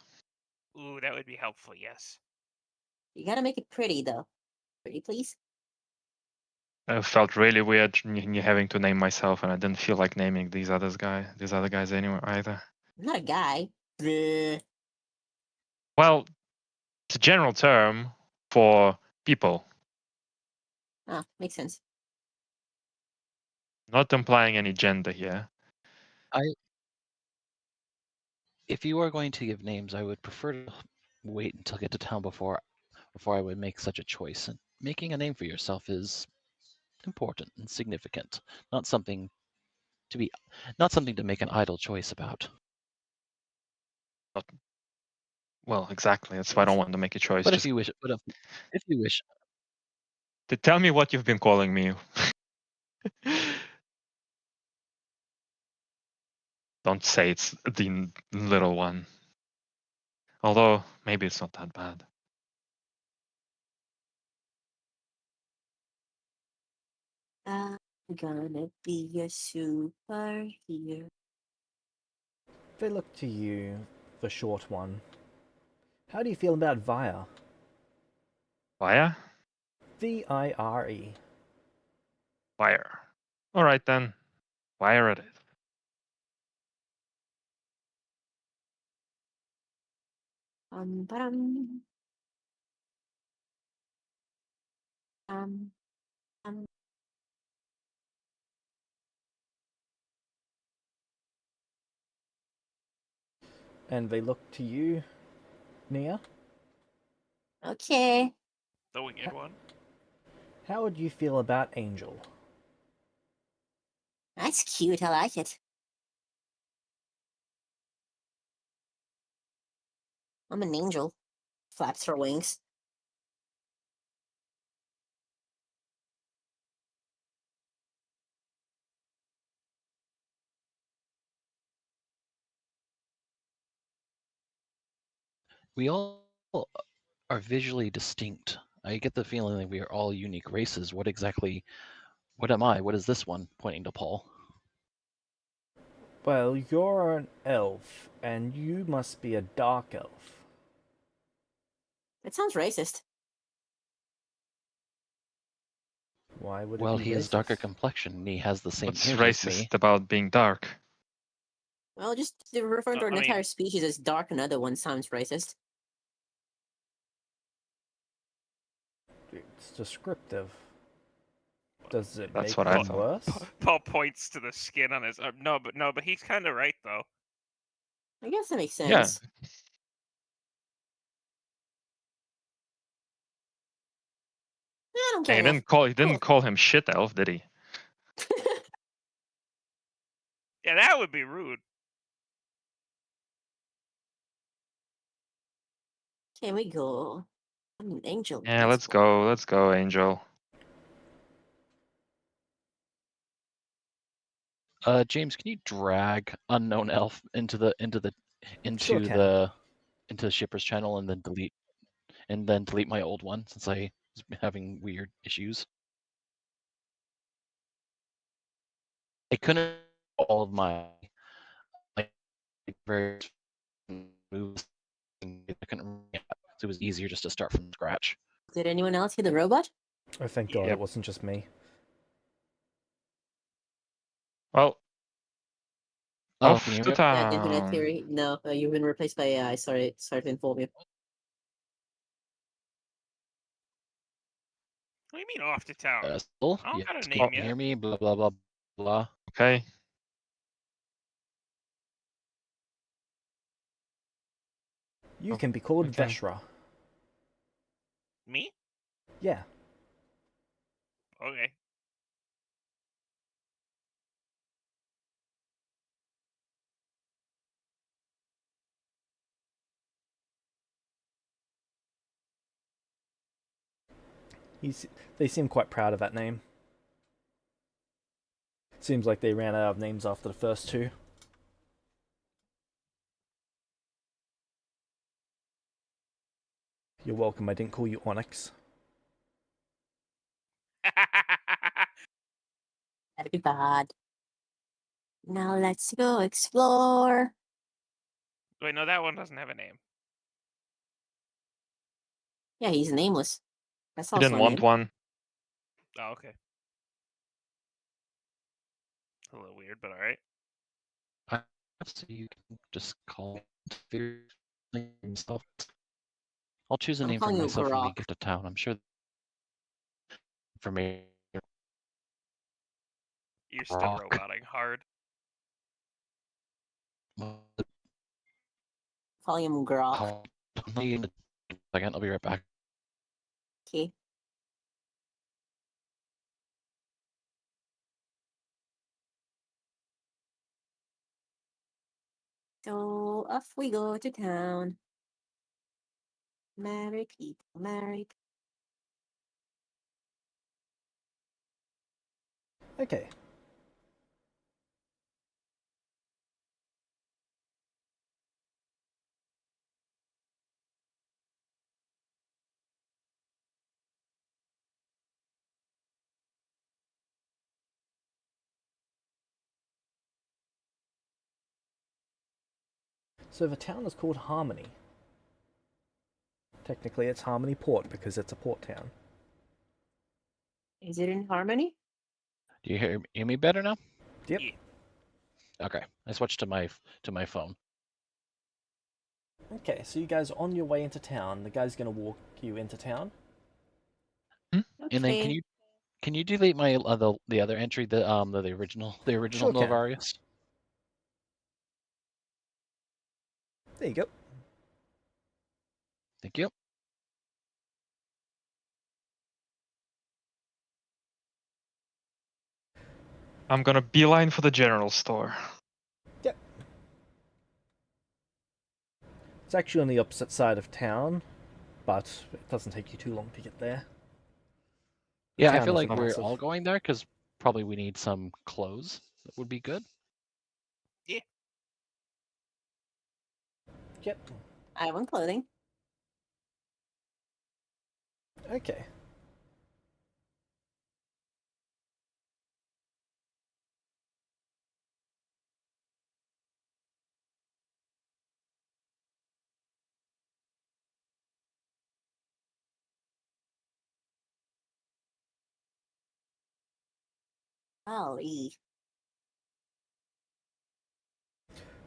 Ooh, that would be helpful. Yes. You gotta make it pretty, though. Pretty, please? It felt really weird having to name myself, and I didn't feel like naming these other guys anyway either. I'm not a guy. Bleh. Well, it's a general term for people, Ah, makes sense. not implying any gender here. If you are going to give names, I would prefer to wait until get to town before I would make such a choice. And making a name for yourself is important and significant, not something to make an idle choice about. Well, exactly. That's why I don't want to make a choice. But Just if you wish, tell me what you've been calling me. Don't say it's the little one. Although, maybe it's not that bad. I'm gonna be a superhero. They look to you, the short one. How do you feel about Vire? Fire? Vire. Fire. Alright then. Fire it is. Ba-dum. Um, um. And they look to you, Nia. Okay. The winged one. How would you feel about Angel? That's cute. I like it. I'm an angel. Flaps her wings. we all are visually distinct. I get the feeling that we are all unique races. What am I? What is this one? Pointing to Paul. Well, you're an elf, and you must be a dark elf. It sounds racist. Why would it Well, be he has racist? darker complexion and he has the same What's ears as me. racist about being dark? Well, just referring to an I mean- entire species as dark another one sounds racist. It's descriptive. Does it That's make what I them thought. worse? Paul points to the skin on his arm. No, but he's kind of right though. I guess that makes Yeah. sense. I don't Hey, care he enough. didn't call him shit elf, did he? Yeah, that would be rude. Can we go? I'm an angel. Yeah, let's go. Let's go, Angel. James, can you drag unknown elf into the Sure can. shipper's channel and then delete my old one since I was having weird issues. I couldn't all of my like various moves. I couldn't remember yet, so it was easier just to start from scratch. Did anyone else hear the robot? Oh, thank God Yep. it wasn't just me. Well, Oh, off can you to hear me? Yeah, internet town. theory. No, you've been replaced by AI. Sorry to inform you. What do you mean off to town? Still? I don't Yeah, got a can name you yet. hear me? Blah blah blah blah. Okay. You Oh, can be called okay. Veshra. Me? Yeah. Okay. They seem quite proud of that name. Seems like they ran out of names after the first two. You're welcome, I didn't call you Onyx. That'd be bad. Now let's go explore. Wait, no, that one doesn't have a name. Yeah, he's nameless. That's I also didn't a want name. one. Oh, okay. A little weird, but alright. So you can just call myself. I'll choose a I'm name for calling you myself when we Grok. get to town. I'm sure for me. You're still Rock. roboting hard. Calling him Grok. I'll be right back. Okay. So off we go to town. Marry people, marry. Okay. So the town is called Harmony. Technically it's Harmony Port because it's a port town. Is it in harmony? Do you hear me better now? Yep. Yeah. Okay, I switched to my phone. Okay, so you guys are on your way into town. The guy's gonna walk you into town. And then Okay. can you delete my the other entry, the original Sure can. Novarius? There you go. Thank you. I'm gonna beeline for the general store. Yep. It's actually on the opposite side of town, but it doesn't take you too long to get there. The Yeah, I town feel isn't like we're massive. all going there because probably we need some clothes. That would be good. Yep. I want clothing. Okay. Golly.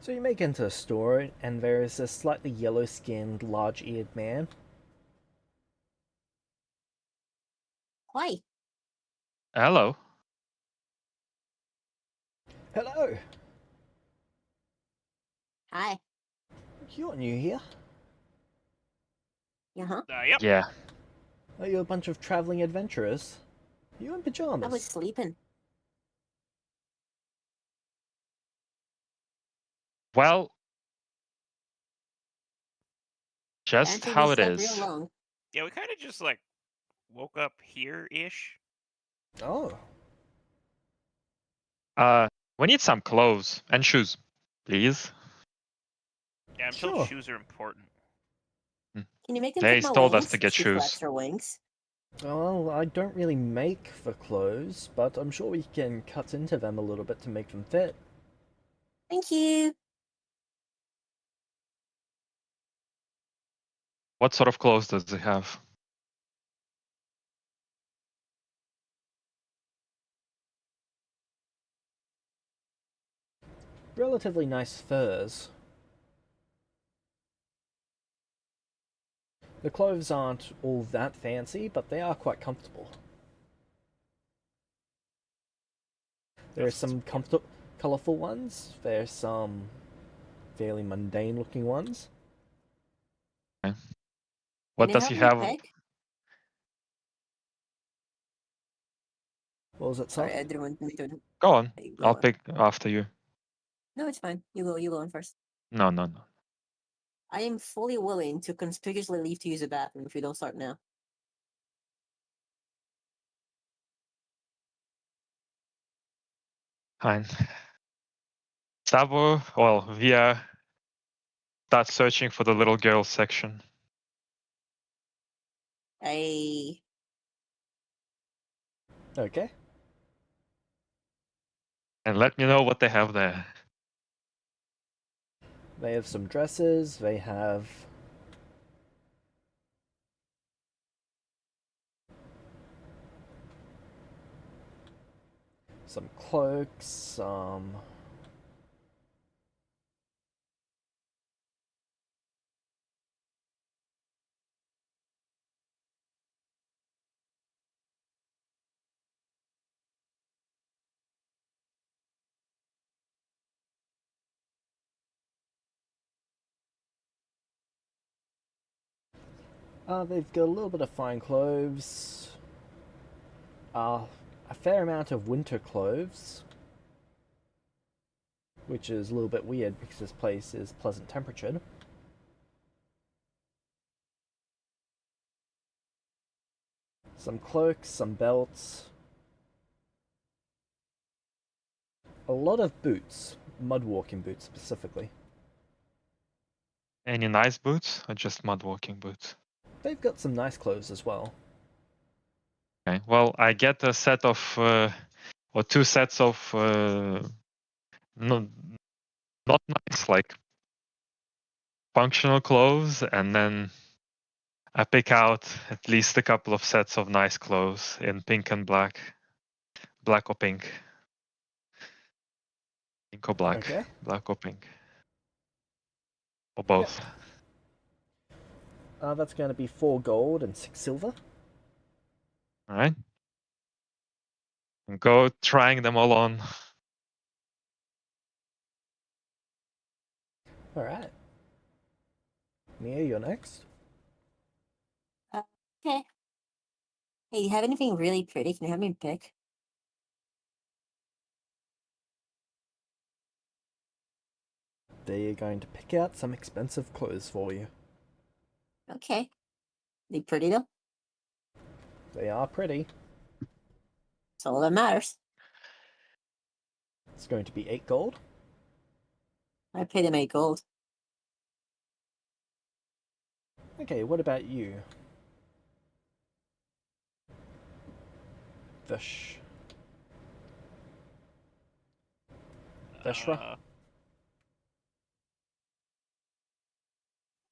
So you make it into a store, and there is a slightly yellow-skinned, large-eared man. Why? Hello. Hello! Hi. You're new here. Uh-huh. Yep. Yeah. Are you a bunch of traveling adventurers? Are you in pajamas? I was sleeping. Well, Just Dancing how this it up real is. long. Yeah, we kind of just like woke up here-ish. Oh, We need some clothes and shoes, please. Yeah, I'm told sure. shoes are important. Can you make them fit Jace my told us wings? to get She shoes. flaps her wings. Well, I don't really make the clothes, but I'm sure we can cut into them a little bit to make them fit. Thank you. What sort of clothes does he have? Relatively nice furs. The clothes aren't all that fancy, but they are quite comfortable. There are some colourful ones. There's some fairly mundane looking ones. What Can you does help he me have? peg? What was it, Sorry, sir? I didn't want me to. Go on. Hey, go I'll on. pick after you. No, it's fine. You go. You go on first. No, no, no. I am fully willing to conspicuously leave to use the bathroom if you don't start now. Fine. Sabo, well, Via, start searching for the little girl section. I Okay. And let me know what they have there. They have some dresses. They have some cloaks, some they've got a little bit of fine clothes. A fair amount of winter clothes, which is a little bit weird because this place is pleasant temperatured. Some cloaks, some belts. A lot of boots, mud walking boots specifically. Any nice boots or just mud walking boots? They've got some nice clothes as well. Okay, well, I get a set of, or two sets of, no, not nice, like functional clothes, and then I pick out at least a couple of sets of nice clothes in pink and black. Black or pink. Pink or black. Okay. Black or pink. Or both. That's going to be 4 gold and 6 silver. Alright. And go trying them all on. Alright. Nia, you're next. okay. Hey, do you have anything really pretty? Can you have me pick? They're going to pick out some expensive clothes for you. Okay. They pretty though. They are pretty. That's all that matters. It's going to be 8 gold. I pay them 8 gold. Okay, what about you? Vishra?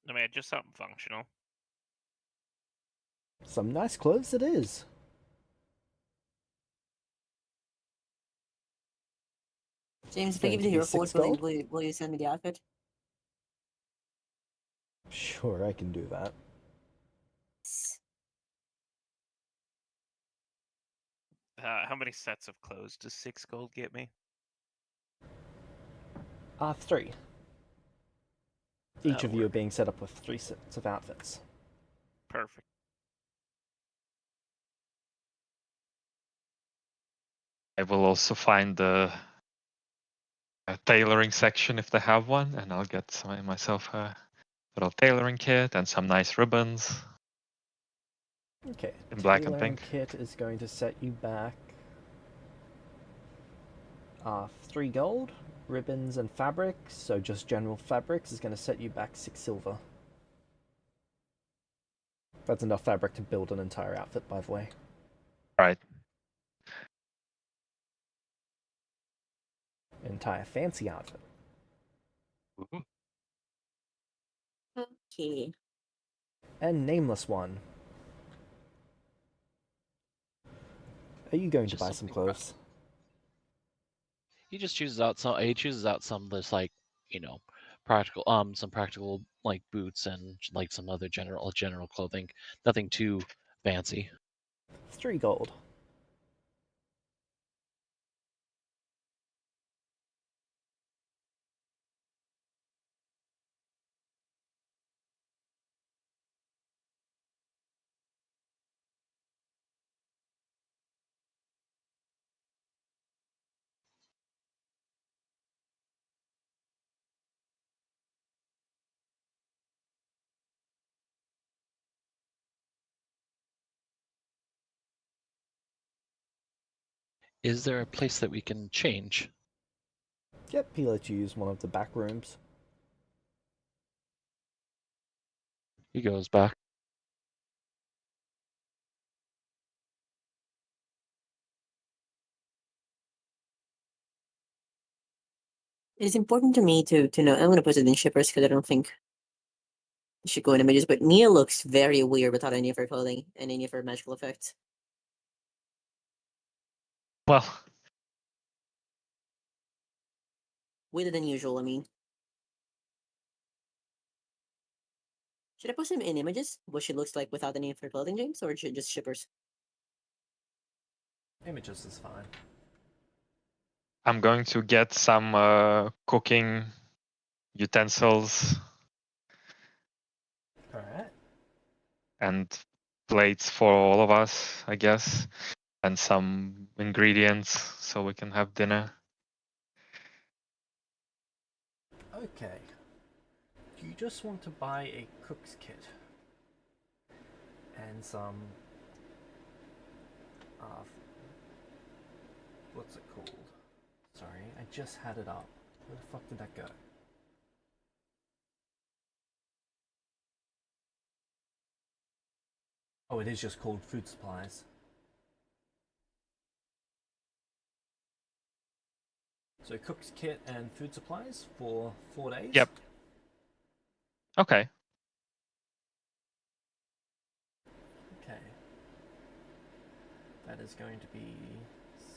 I mean, just something functional. Some nice clothes it is. James, if I Going give to you be your 6 force, gold? will you send me the outfit? Sure, I can do that. How many sets of clothes does 6 gold get me? 3. Each That'll of you are work. being set up with 3 sets of outfits. Perfect. I will also find the tailoring section if they have one, and I'll get myself a little tailoring kit and some nice ribbons Okay, in black and tailoring pink. kit is going to set you back 3 gold. Ribbons and fabrics, so just general fabrics, is going to set you back 6 silver. That's enough fabric to build an entire outfit, by the way. Right. Entire fancy outfit. Ooh. Okay. And nameless one. Are you going to Just buy some something clothes? He just chooses out some. He chooses out some that's like, you know, practical. Some practical like boots and like some other general clothing. Nothing too fancy. 3 gold. Is there a place that we can change? Yep, he lets you use one of the back rooms. He goes back. It is important to me to know. I'm gonna put it in shippers because I don't think it should go in images. But Mia looks very weird without any of her clothing and any of her magical effects. Well, Weirder than usual, I mean. Should I post him in images? What she looks like without any of her clothing, James, or just shippers? Images is fine. I'm going to get some cooking utensils Alright. and plates for all of us, I guess, and some ingredients so we can have dinner. Okay. Do you just want to buy a cook's kit? And some... what's it called? Sorry, I just had it up. Where the fuck did that go? Oh, it is just called food supplies. So cook's kit and food supplies for 4 days? Yep. Okay. Okay. That is going to be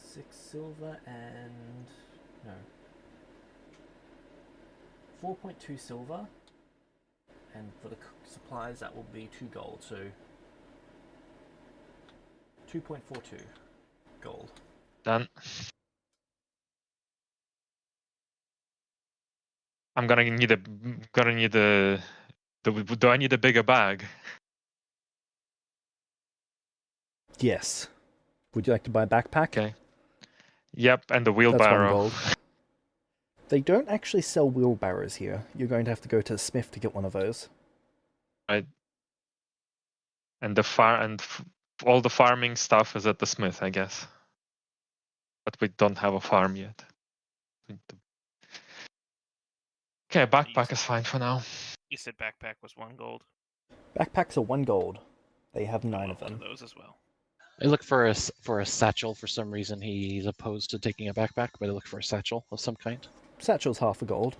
6 silver and... no. 4.2 silver. And for the cook supplies that will be 2 gold, so 2.42 gold. Done. I'm gonna need a. Do I need a bigger bag? Yes. Would you like to buy a backpack? Okay. Yep, and the That's 1 wheelbarrow. gold. They don't actually sell wheelbarrows here. You're going to have to go to the smith to get one of those. Right. And all the farming stuff is at the smith, I guess. But we don't have a farm yet. Okay, backpack is fine for now. You said backpack was 1 gold. Backpacks are 1 gold. They have I 9 want of one them. of those as well. I look for a satchel. For some reason, he's opposed to taking a backpack, but I look for a satchel of some kind. Satchel's half a gold.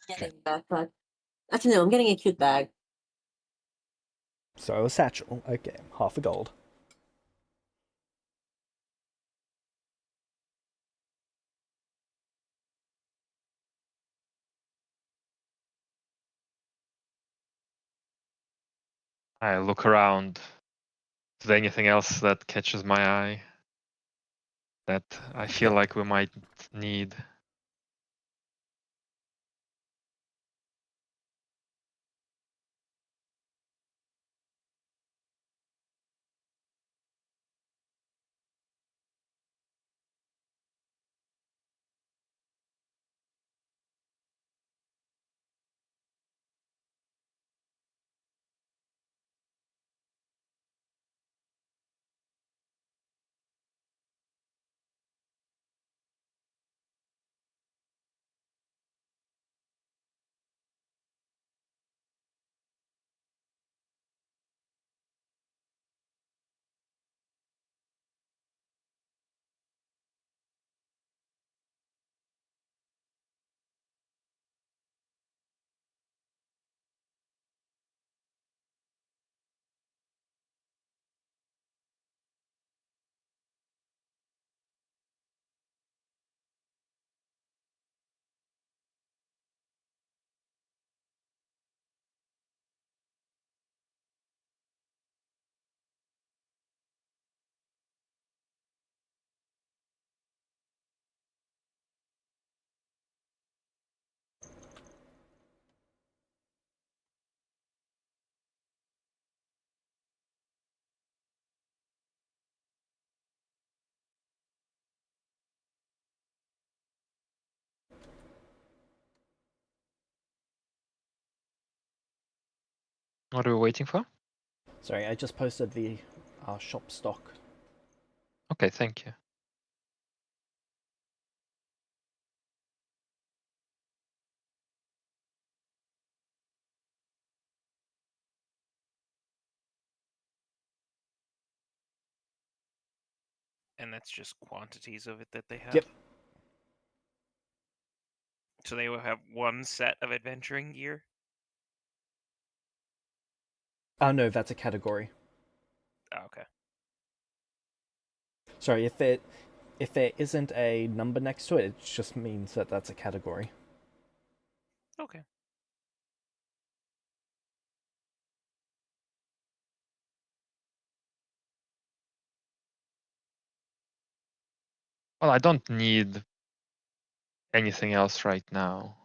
Getting backpack. Actually, no, I'm getting a cute bag. So a satchel. Okay, half a gold. I look around. Is there anything else that catches my eye that I feel Okay. like we might need? What are we waiting for? Sorry, I just posted the shop stock. Okay, thank you. And that's just quantities of it that they have. Yep. So they will have one set of adventuring gear. Oh no, that's a category. Oh, okay. Sorry, if there isn't a number next to it, it just means that that's a category. Okay. Well, I don't need anything else right now.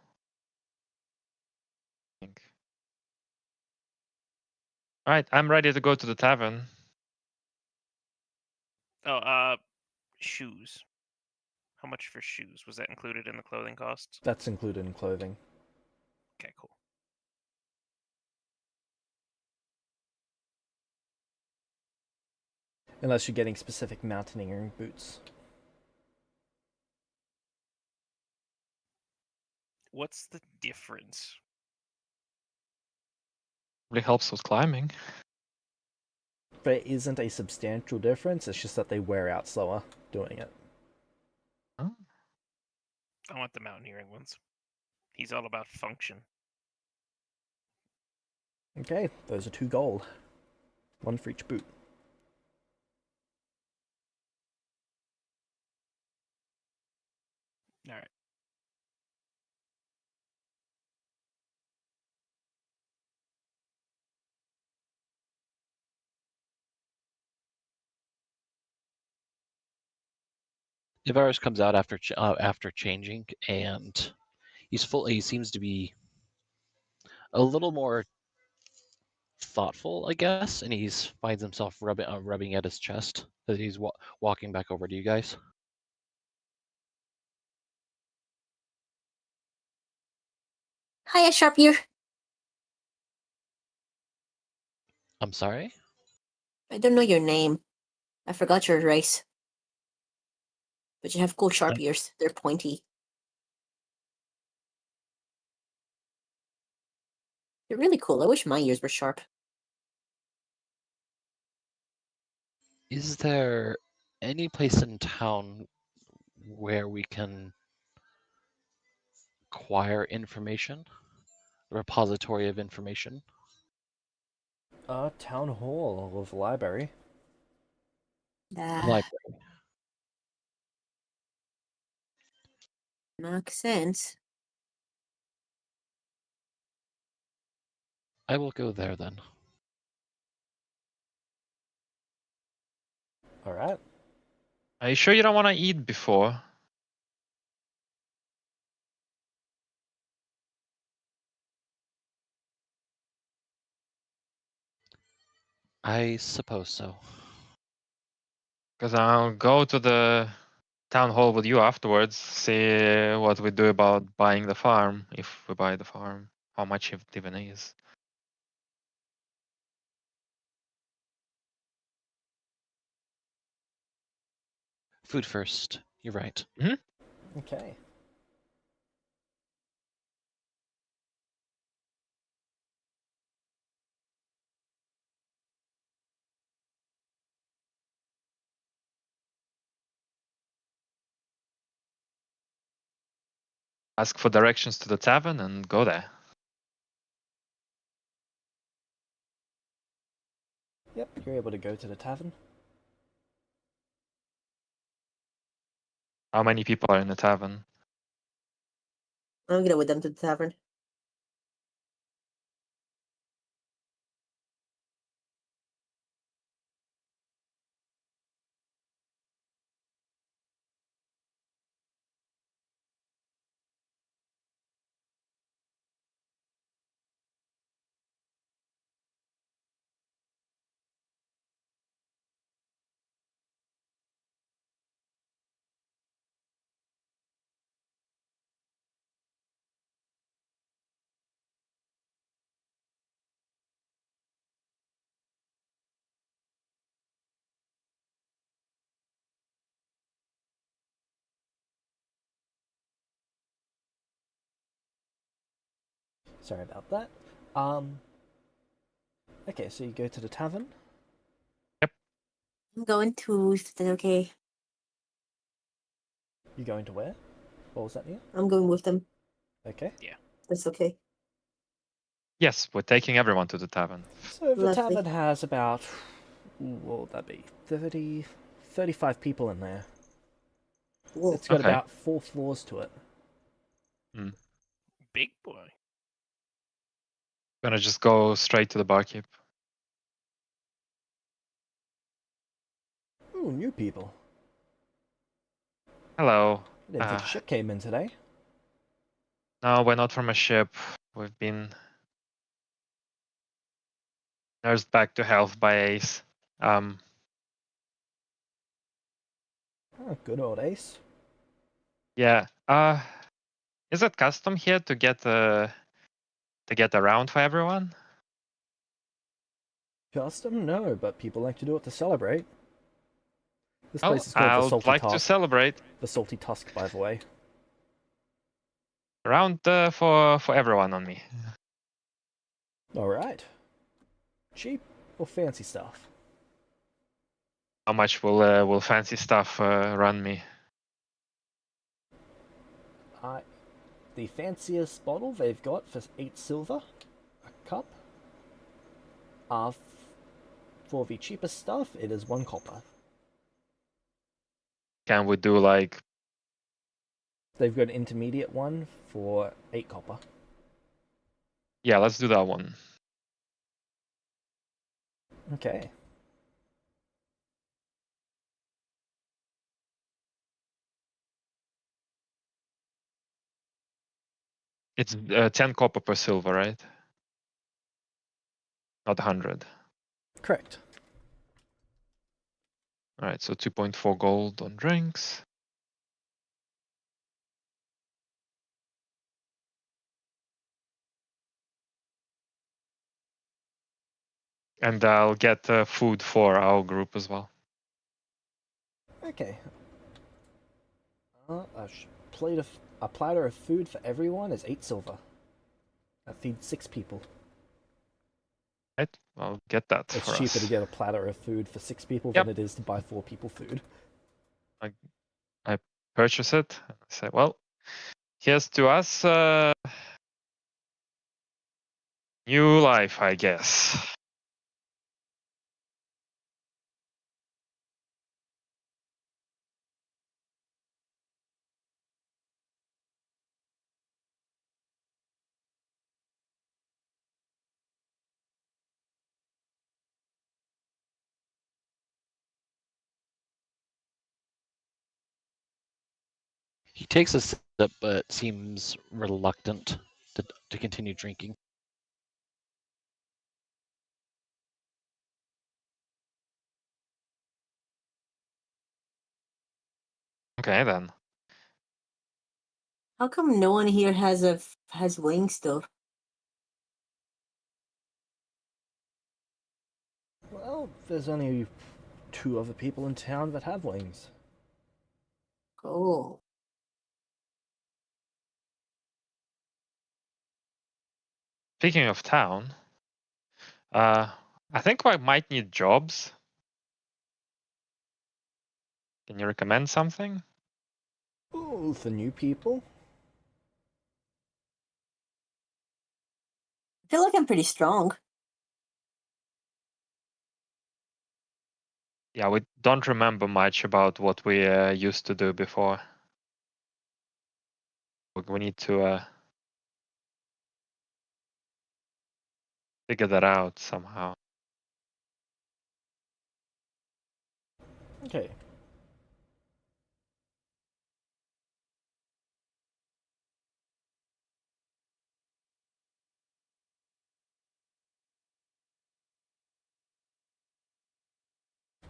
All right, I'm ready to go to the tavern. Oh, shoes. How much for shoes? Was that included in the clothing costs? That's included in clothing. Okay, cool. Unless you're getting specific mountaineering boots. What's the difference? Really helps with climbing. There isn't a substantial difference, it's just that they wear out slower doing it. Huh? I want the mountaineering ones. He's all about function. Okay, those are 2 gold. 1 for each boot. All right. Ivarus comes out after changing, and he seems to be a little more thoughtful, I guess, and he finds himself rubbing at his chest as he's walking back over to you guys. Hiya, Sharpier. I'm sorry? I don't know your name. I forgot your race. But you have cool sharp ears. They're pointy. They're really cool. I wish my ears were sharp. Is there any place in town where we can acquire information? A repository of information? Town hall of library. That makes sense. I will go there then. Alright. Are you sure you don't want to eat before? I suppose so. Because I'll go to the town hall with you afterwards, see what we do about buying the farm, if we buy the farm, how much it even is. Food first. You're right. Okay. Ask for directions to the tavern and go there. Yep, you're able to go to the tavern. How many people are in the tavern? I'm gonna go with them to the tavern. Sorry about that. Okay, so you go to the tavern. I'm going to. Is that okay? You're going to where? What was that, Nia? I'm going with them. Okay. That's okay. Yes, we're taking everyone to the tavern. So the Lovely. tavern has about, what would that be, 35 people in there. Whoa. It's got Okay. about 4 floors to it. Big boy. Gonna just go straight to the barkeep. Ooh, new people. Hello. I didn't think the ship came in today. No, we're not from a ship. We've been nursed back to health by Ace. Oh, good old Ace. Yeah. Is it custom here to get around for everyone? Custom? No, but people like to do it to celebrate. This Oh, place is called the I'd Salty like to Tusk. celebrate. The Salty Tusk, by the way. Around for everyone on me. Alright. Cheap or fancy stuff? How much will fancy stuff run me? The fanciest bottle they've got for 8 silver a cup. For the cheapest stuff, it is 1 copper. Can we do like? They've got an intermediate one for 8 copper. Yeah, let's do that one. Okay. It's 10 copper per silver, right? Not 100. Correct. All right, so 2.4 gold on drinks. And I'll get food for our group as well. Okay. A platter of food for everyone is 8 silver. That feeds 6 people. Right, I'll get that It's for cheaper us. to get a platter of food for 6 people Yep. than it is to buy 4 people food. I purchase it. I say, well, here's to us. New life, I guess. He takes a sip, but seems reluctant to continue drinking. Okay, then. How come no one here has wings though? Well, there's only 2 other people in town that have wings. Oh. Speaking of town, I think I might need jobs. Can you recommend something? Ooh, for new people? I feel like I'm pretty strong. Yeah, we don't remember much about what we used to do before. We need to figure that out somehow. Okay.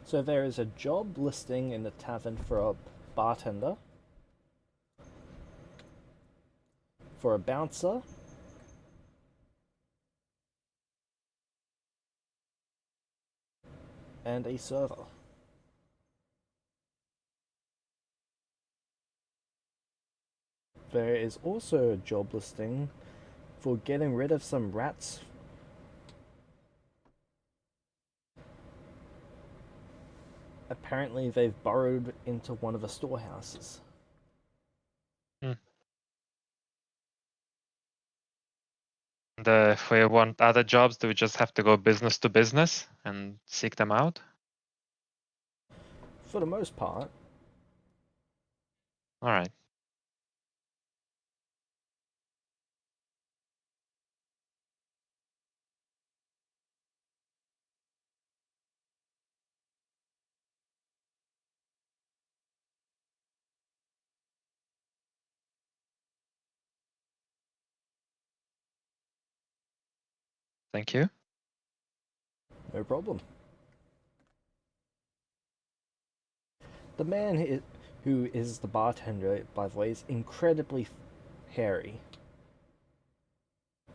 So there is a job listing in the tavern for a bartender, for a bouncer, and a server. There is also a job listing for getting rid of some rats. Apparently, they've burrowed into one of the storehouses. And if we want other jobs, do we just have to go business to business and seek them out? For the most part. All right. Thank you. No problem. The man who is the bartender, by the way, is incredibly hairy.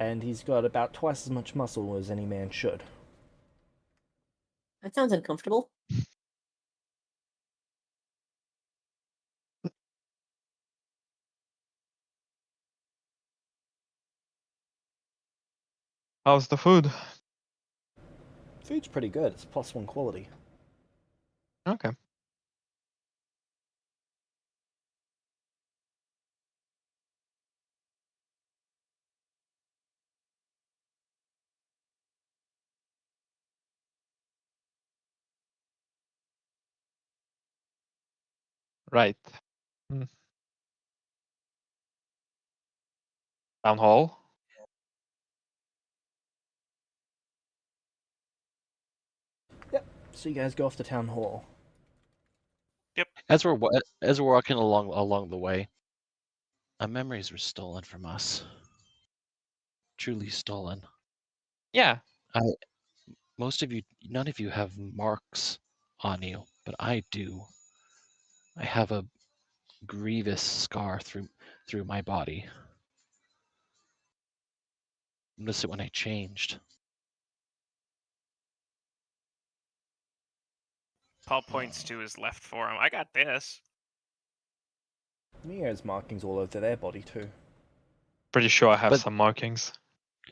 And he's got about twice as much muscle as any man should. That sounds uncomfortable. How's the food? Food's pretty good. It's +1 quality. Okay. Right. Town hall. Yep. So you guys go off to town hall. As we're walking along the way, our memories were stolen from us. Truly stolen. Yeah. Most of you, none of you have marks on you, but I do. I have a grievous scar through my body. Notice it when I changed. Paul points to his left forearm. I got this. Mia has markings all over their body too. Pretty sure I have But- some markings.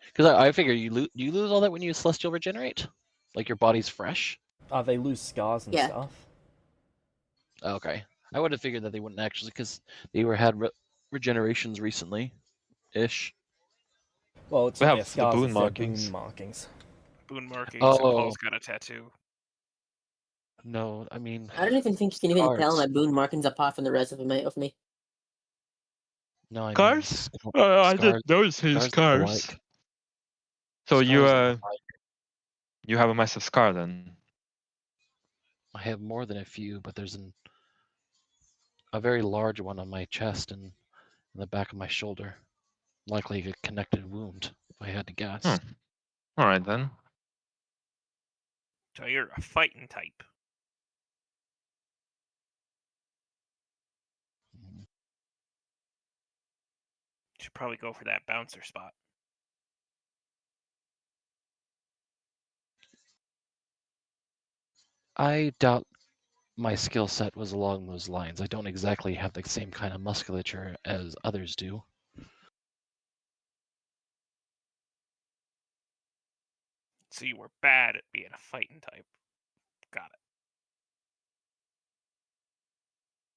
Because I figure you lose all that when you celestial regenerate, like your body's fresh. They lose scars and Yeah. stuff. Okay, I would have figured that they wouldn't actually, because they had regenerations recently, ish. Well, it's We not have their the scars, boon it's their markings. boon markings. Boon markings, and Oh. Paul's got a tattoo. No, I mean, I don't even think you can even tell Scars. my boon markings apart from the rest of me. no, I mean, Scars? I scars. didn't notice his Scars look scars. alike. So you Scars look alike. you have a massive scar then. I have more than a few, but there's a very large one on my chest and in the back of my shoulder. Likely a connected wound, if I had to guess. All right then. So you're a fighting type. Mhm. Should probably go for that bouncer spot. I doubt my skill set was along those lines. I don't exactly have the same kind of musculature as others do. So you were bad at being a fighting type. Got it.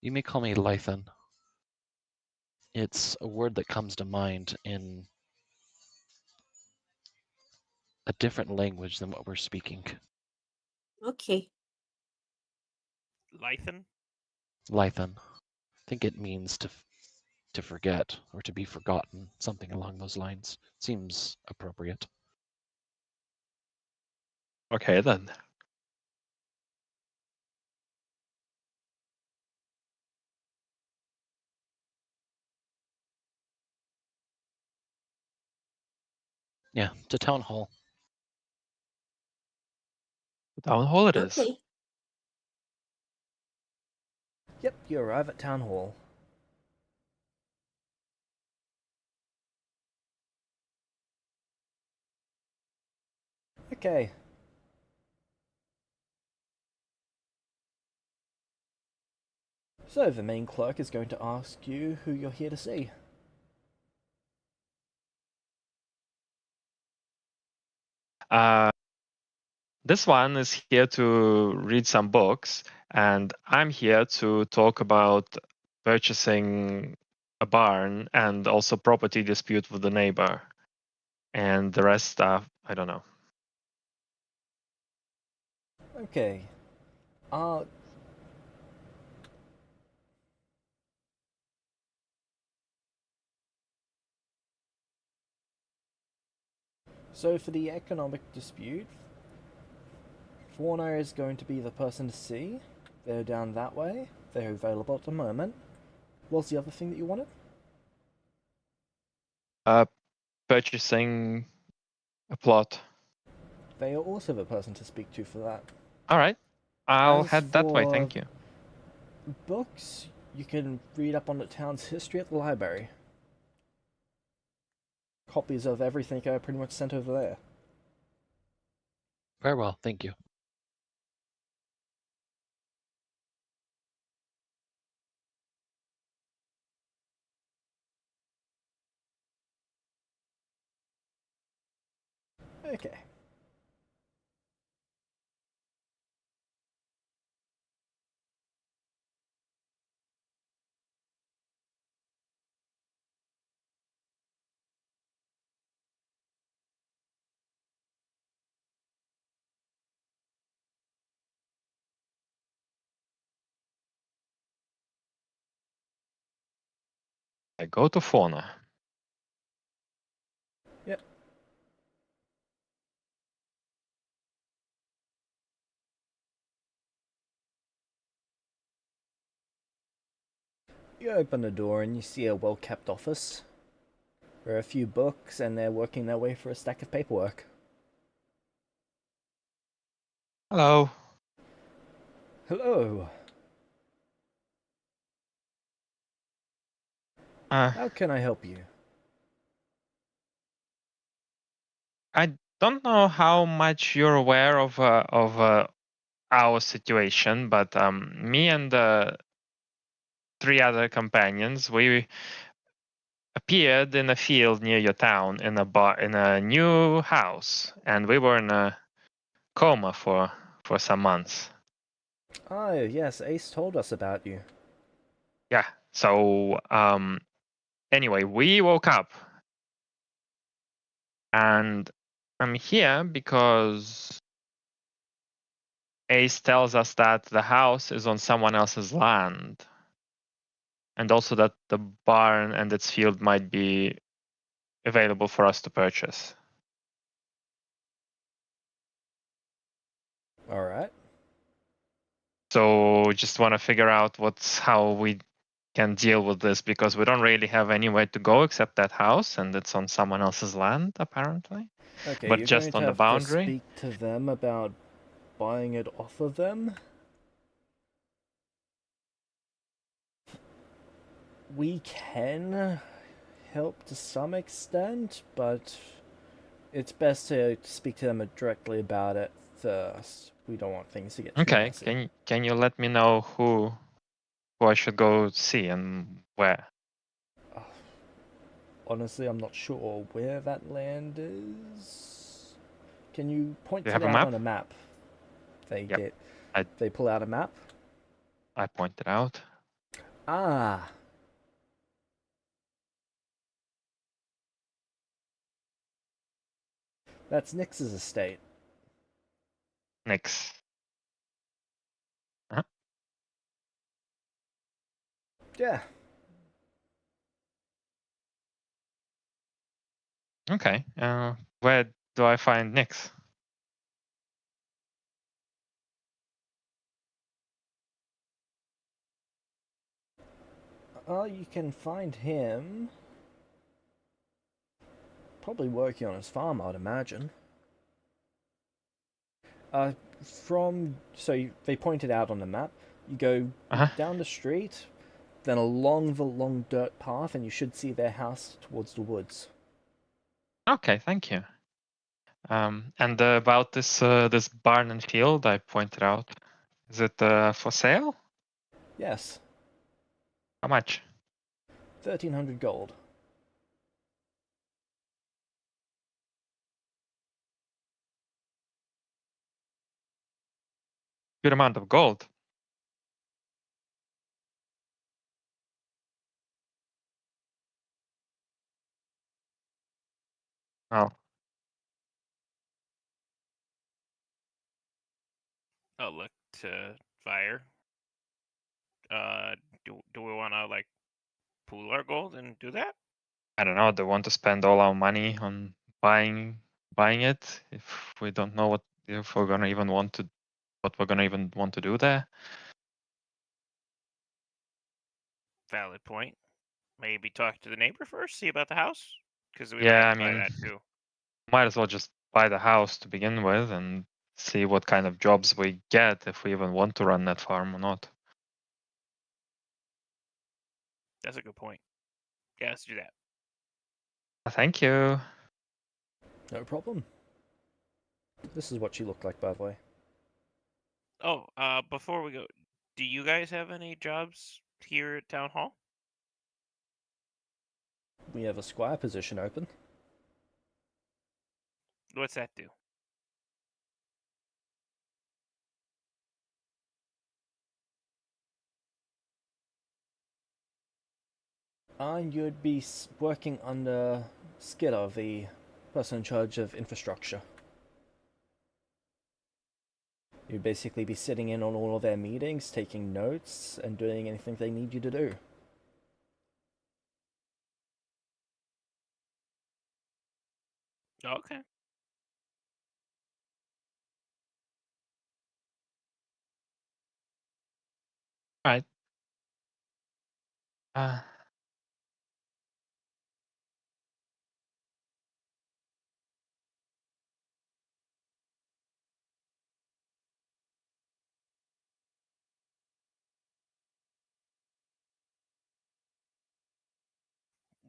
You may call me Lythan. It's a word that comes to mind in a different language than what we're speaking. Okay. Lythan? Lythan. I think it means to forget or to be forgotten, something along those lines. Seems appropriate. Okay then. Yeah, to town hall. Town hall it is. Okay. Yep, you arrive at town hall. Okay. So the main clerk is going to ask you who you're here to see. This one is here to read some books, and I'm here to talk about purchasing a barn and also property dispute with the neighbor. And the rest stuff, I don't know. Okay. So for the economic dispute, Fauna is going to be the person to see. They're down that way. They're available at the moment. What's the other thing that you wanted? Purchasing a plot. They are also the person to speak to for that. All right. I'll As head that way, for thank you. Books, you can read up on the town's history at the library. Copies of everything are pretty much sent over there. Very well, thank you. Okay. I go to Fauna. Yep. You open the door and you see a well-kept office. There are a few books and they're working their way through a stack of paperwork. Hello. Hello. How can I help you? I don't know how much you're aware of our situation, but me and the 3 other companions, we appeared in a field near your town in a new house, and we were in a coma for some months. Oh, yes, Ace told us about you. Yeah. So anyway, we woke up, and I'm here because Ace tells us that the house is on someone else's land, and also that the barn and its field might be available for us to purchase. Alright. So just want to figure out how we can deal with this, because we don't really have anywhere to go except that house, and it's on someone else's land apparently. Okay, But you're just going on to the have to boundary. speak to them about buying it off of them. We can help to some extent, but it's best to speak to them directly about it first. We don't want things to get too Okay, messy. can you let me know who I should go see and where? Honestly, I'm not sure where that land is. Can you point Do you it have a out map? on a map? Yep. They pull out a map. I pointed out. Ah. That's Nix's estate. Nix. Yeah. Okay. Where do I find Nix? You can find him probably working on his farm, I'd imagine. They pointed out on the map. You go down the street, then along the long dirt path, and you should see their house towards the woods. Okay, thank you. And about this barn and field I pointed out, is it for sale? Yes. How much? 1,300 gold. good amount of gold. Oh, I'll look to Fire. Do we want to like pool our gold and do that? I don't know. Do we want to spend all our money on buying it if we don't know if we're gonna even want to do there? Valid point. Maybe talk to the neighbor first, see about the house, because we might Yeah, have I to buy mean, that too. might as well just buy the house to begin with and see what kind of jobs we get if we even want to run that farm or not. That's a good point. Yeah, let's do that. Thank you. No problem. This is what she looked like, by the way. Oh, before we go, do you guys have any jobs here at Town Hall? We have a squire position open. What's that do? You'd be working under Skidder, the person in charge of infrastructure. You'd basically be sitting in on all of their meetings, taking notes, and doing anything they need you to do. Okay. All right.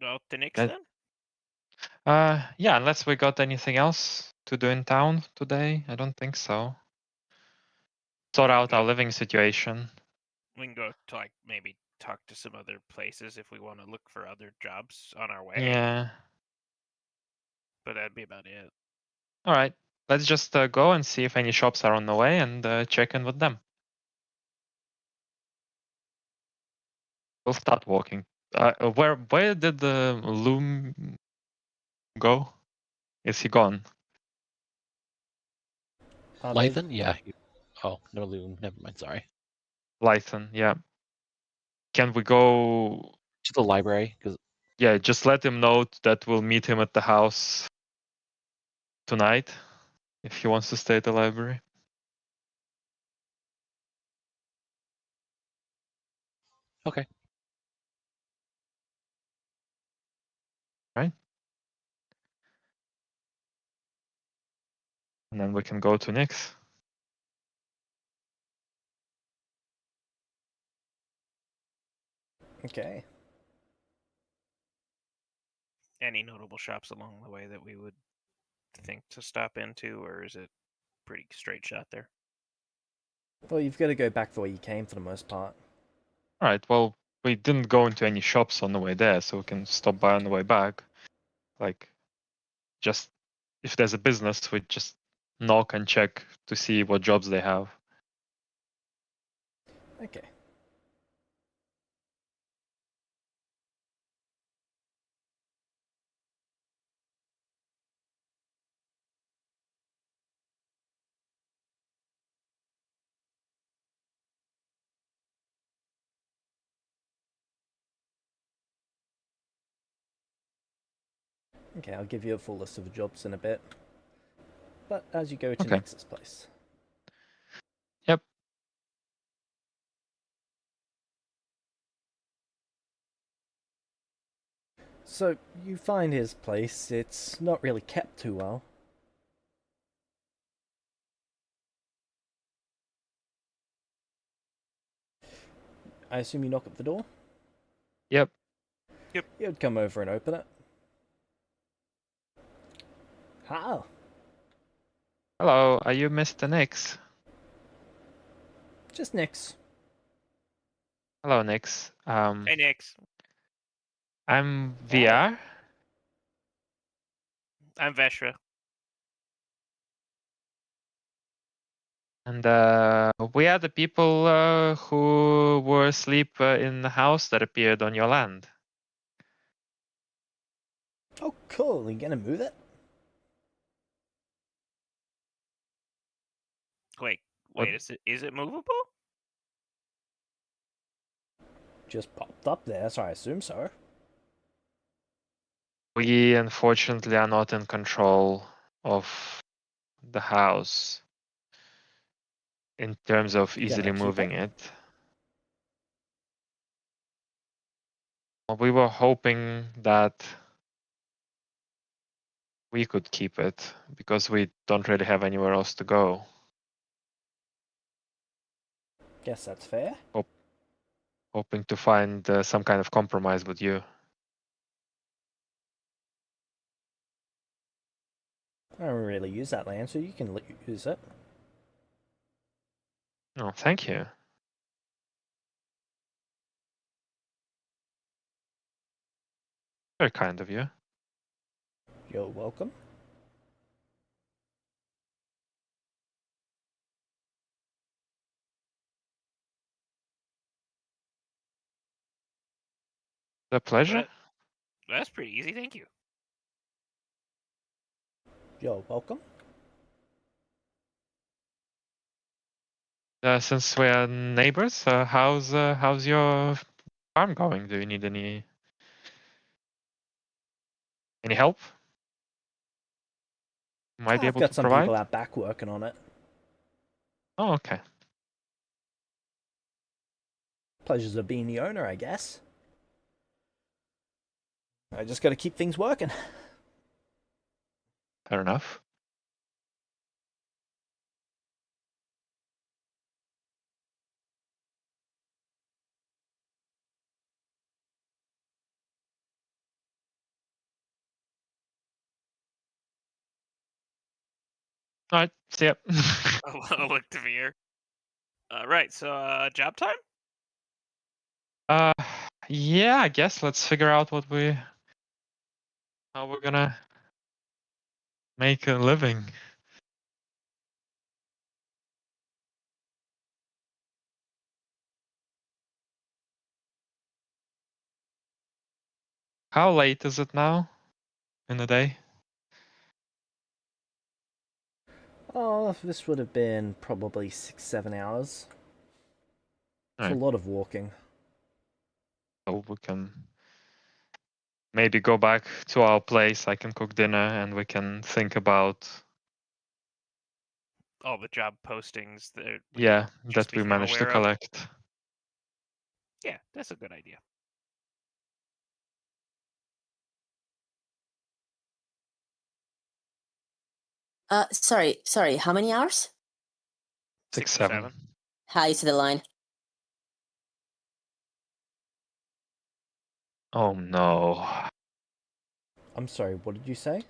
Well, to Nick's That- then? Yeah, unless we got anything else to do in town today, I don't think so. Sort We can out our go- living situation. We can go to like maybe talk to some other places if we want to look for other jobs on our way. Yeah. But that'd be about it. All right. Let's just go and see if any shops are on the way and check in with them. We'll start walking. Where did the loom go? Is he gone? Lythan? Yeah. Oh, no loom. Never mind. Sorry. Lythan, yeah. Can we go? To the library, because Yeah, just let him know that we'll meet him at the house tonight if he wants to stay at the library. okay. Right. And then we can go to Nick's. Okay. Any notable shops along the way that we would think to stop into, or is it pretty straight shot there? Well, you've got to go back the way you came for the most part. All right. Well, we didn't go into any shops on the way there, so we can stop by on the way back. Like, just if there's a business, we just knock and check to see what jobs they have. Okay. Okay, I'll give you a full list of the jobs in a bit. But as you go to Okay. Nix's place. Yep. So, you find his place. It's not really kept too well. I assume you knock at the door? Yep. You'd come over and open it. How? Hello, are you Mr. Nix? Just Nix. Hello, Nix. Hey, Nix. I'm Hey. VR. I'm Veshra. And we are the people who were asleep in the house that appeared on your land. Oh, cool. You gonna move it? Wait, What? is it movable? Just popped up there, so I assume so. We unfortunately are not in control of the house in terms of You gonna easily keep moving it? it. Well, we were hoping that we could keep it because we don't really have anywhere else to go. Guess that's fair. Hoping to find some kind of compromise with you. I don't really use that land, so you can use it. Oh, thank you. Very kind of you. You're welcome. The pleasure. That's pretty easy, thank you. You're welcome. Since we're neighbors, how's your farm going? Do you need any help? Might be I've able got to some provide. people out back working on it. Oh, okay. Pleasures of being the owner, I guess. I just gotta keep things working. Fair enough. All right. See ya. I'll look to Veer. Right, so job time? Yeah, I guess let's figure out how we're gonna make a living. How late is it now in the day? Oh, this would have been probably 6-7 hours. It's a Alright. lot of walking. So we can maybe go back to our place. I can cook dinner and we can think about All the job postings that that just we became managed to aware of. collect. Yeah, that's a good idea. Sorry. How many hours? 6, or 7. Hi to the line. Oh no. I'm sorry, what did you say?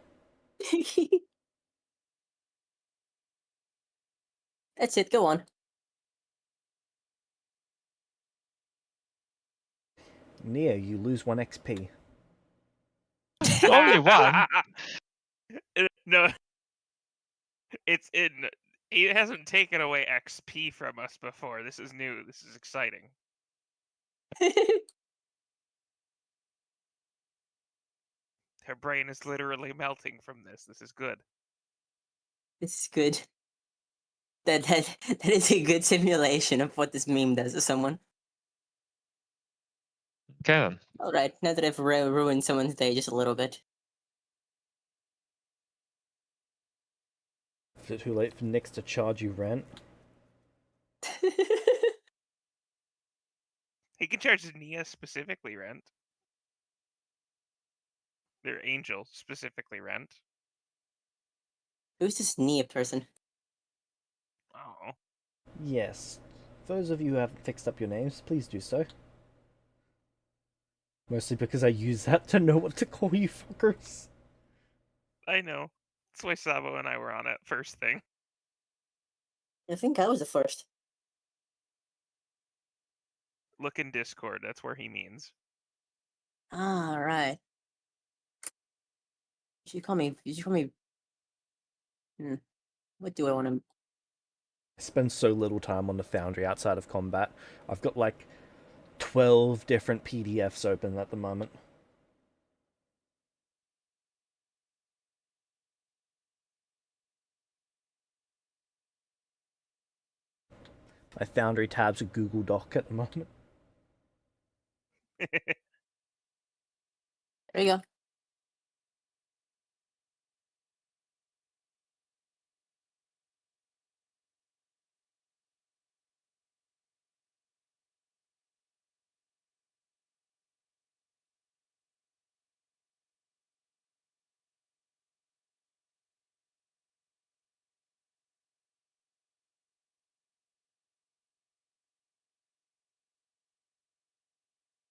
That's it. Go on. Nia, you lose 1 XP. Only one? No, it's in. He hasn't taken away XP from us before. This is new. This is exciting. Her brain is literally melting from this. This is good. This is good. That is a good simulation of what this meme does to someone. Okay then. All right, now that I've ruined someone's day just a little bit. Is it too late for Nix to charge you rent? He can charge Nia specifically rent. Their angel specifically rent. Who's this Nia person? Oh. Yes. Those of you who haven't fixed up your names, please do so. Mostly because I use that to know what to call you fuckers. I know. That's why Sabo and I were on it first thing. I think I was the first. Look in Discord. That's where he means. Ah, right. You should call me. You should call me. What do I want to? I spend so little time on the foundry outside of combat. I've got like 12 different PDFs open at the moment. My foundry tab's a Google Doc at the moment. There you go.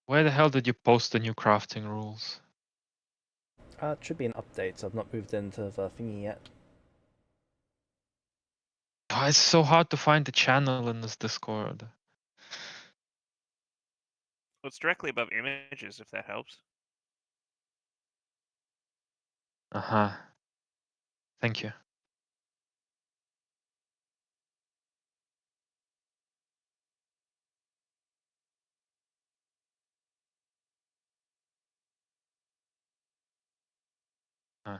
Where the hell did you post the new crafting rules? It should be an update, so I've not moved into the thingy yet. Oh, it's so hard to find the channel in this Discord. Well, it's directly above images, if that helps. Uh-huh. Thank you. Uh,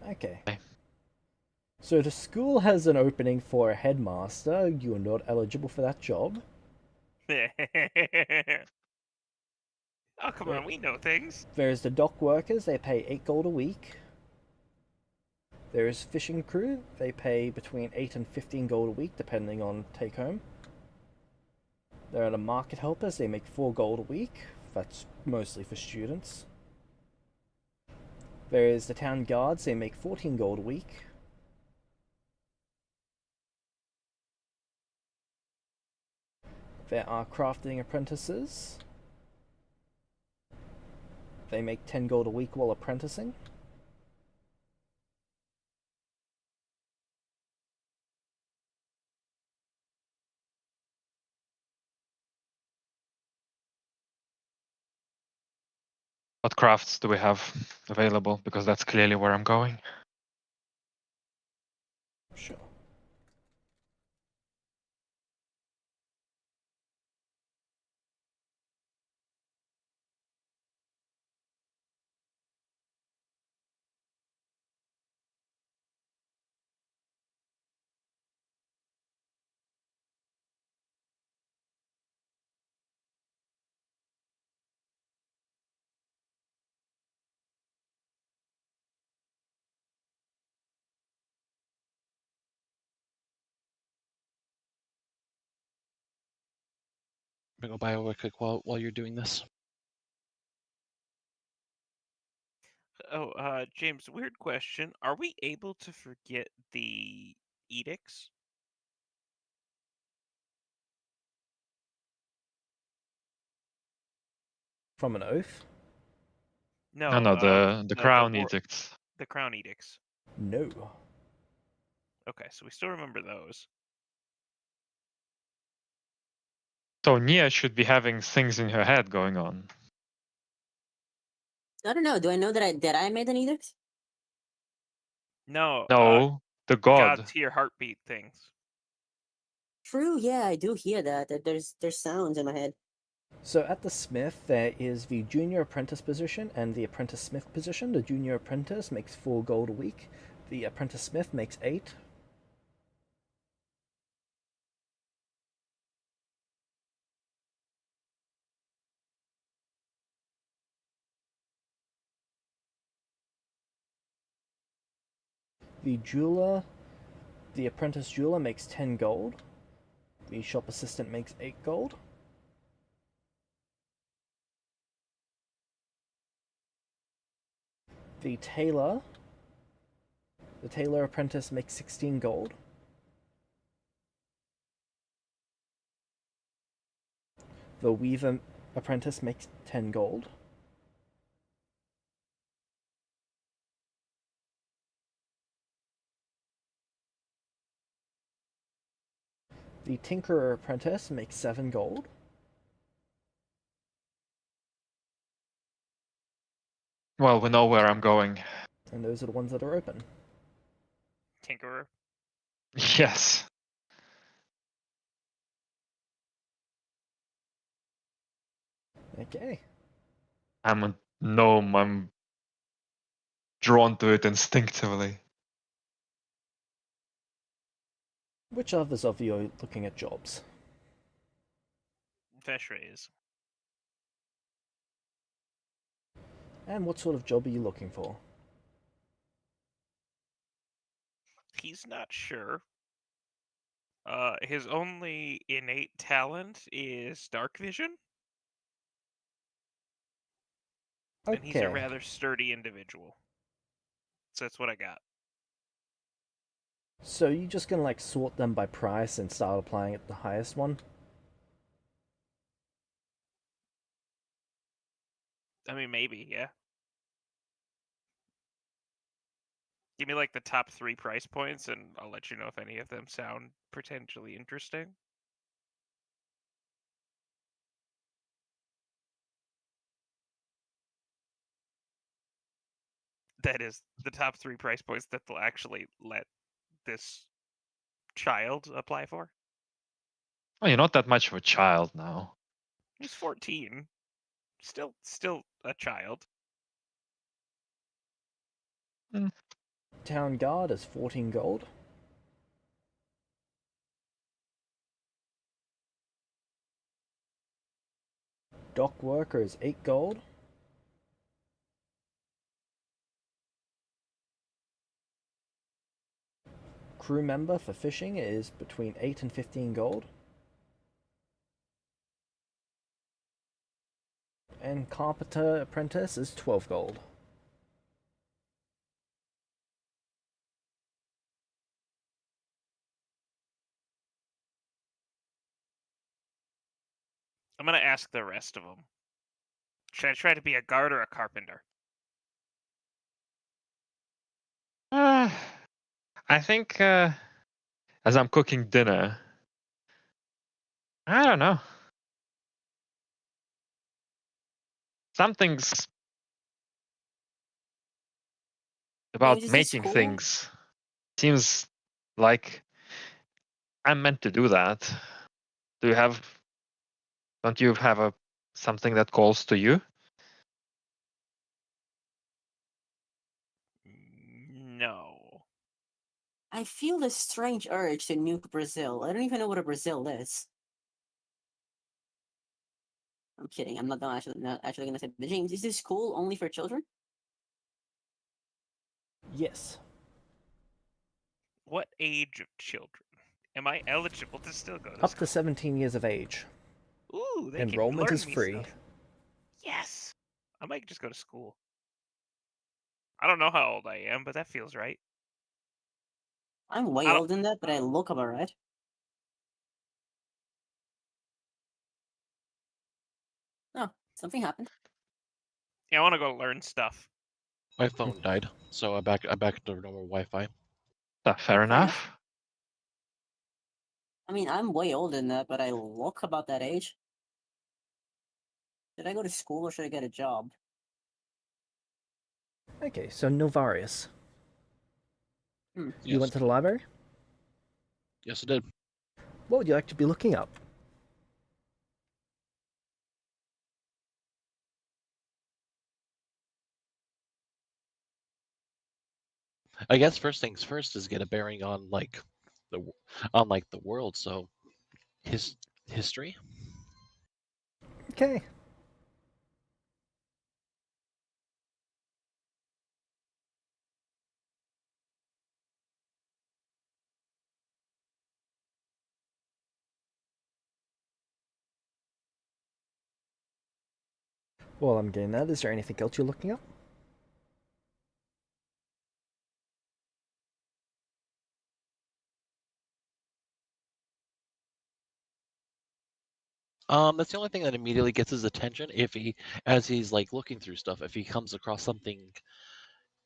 Okay. Okay. So the school has an opening for a headmaster. You are not eligible for that job. Oh, come on, we know things. There's the dock workers, they pay 8 gold a week. There is fishing crew, they pay between 8 and 15 gold a week depending on take home. There are the market helpers, they make 4 gold a week. That's mostly for students. There is the town guards, they make 14 gold a week. There are crafting apprentices. They make 10 gold a week while apprenticing. What crafts do we have available? Because that's clearly where I'm going. Sure. I'm gonna go bio real quick while you're doing this. Oh, James, weird question. Are we able to forget the edicts? From an oath? No, No, the crown edicts. the crown edicts. No. Okay, so we still remember those. So Nia should be having things in her head going on. I don't know. Do I know that I made an edict? No, No, the god. God's hear heartbeat things. True. Yeah, I do hear that. There's sounds in my head. So at the smith, there is the junior apprentice position and the apprentice smith position. The junior apprentice makes 4 gold a week. The apprentice smith makes 8. The jeweler, the apprentice jeweler makes 10 gold. The shop assistant makes 8 gold. The tailor apprentice makes 16 gold. The weaver apprentice makes 10 gold. The tinkerer apprentice makes 7 gold. Well, we know where I'm going. And those are the ones that are open. Tinkerer. Yes. Okay. I'm a gnome. I'm drawn to it instinctively. Which others of you are looking at jobs? Feshrays. And what sort of job are you looking for? He's not sure. His only innate talent is dark vision, and he's a Okay. rather sturdy individual. So that's what I got. So you just gonna like sort them by price and start applying at the highest one? I mean, maybe, yeah. Give me like the top 3 price points, and I'll let you know if any of them sound potentially interesting. That is the top 3 price points that they'll actually let this child apply for. Oh, you're not that much of a child now. He's 14. Still a child. Town guard is 14 gold. Dock worker is 8 gold. Crew member for fishing is between 8 and 15 gold. And carpenter apprentice is 12 gold. I'm gonna ask the rest of them. Should I try to be a guard or a carpenter? I think as I'm cooking dinner, I don't know. Something's about is this making school? things. Seems like I'm meant to do that. Do you have? Don't you have a something that calls to you? No. I feel this strange urge to nuke Brazil. I don't even know what a Brazil is. I'm kidding. I'm not actually gonna say. But James, is this school only for children? Yes. What age of children? Am I eligible to still go to Up school? to 17 years of age. Ooh, they Enrollment can learn is me free. stuff. Yes. I might just go to school. I don't know how old I am, but that feels right. I'm way I don't- older than that, but I look about right. Oh, something happened. Yeah, I want to go learn stuff. My phone died, so I back to normal Wi-Fi. Fair Fair enough. enough. I mean, I'm way older than that, but I look about that age. Should I go to school or should I get a job? Okay, so Novarius. Hmm. You Yes. went to the library? Yes, it did. What would you like to be looking up? I guess first things first is get a bearing on the world. So, his history. Okay. Well, I'm getting that. Is there anything else you're looking up? That's the only thing that immediately gets his attention. If he, as he's like looking through stuff, if he comes across something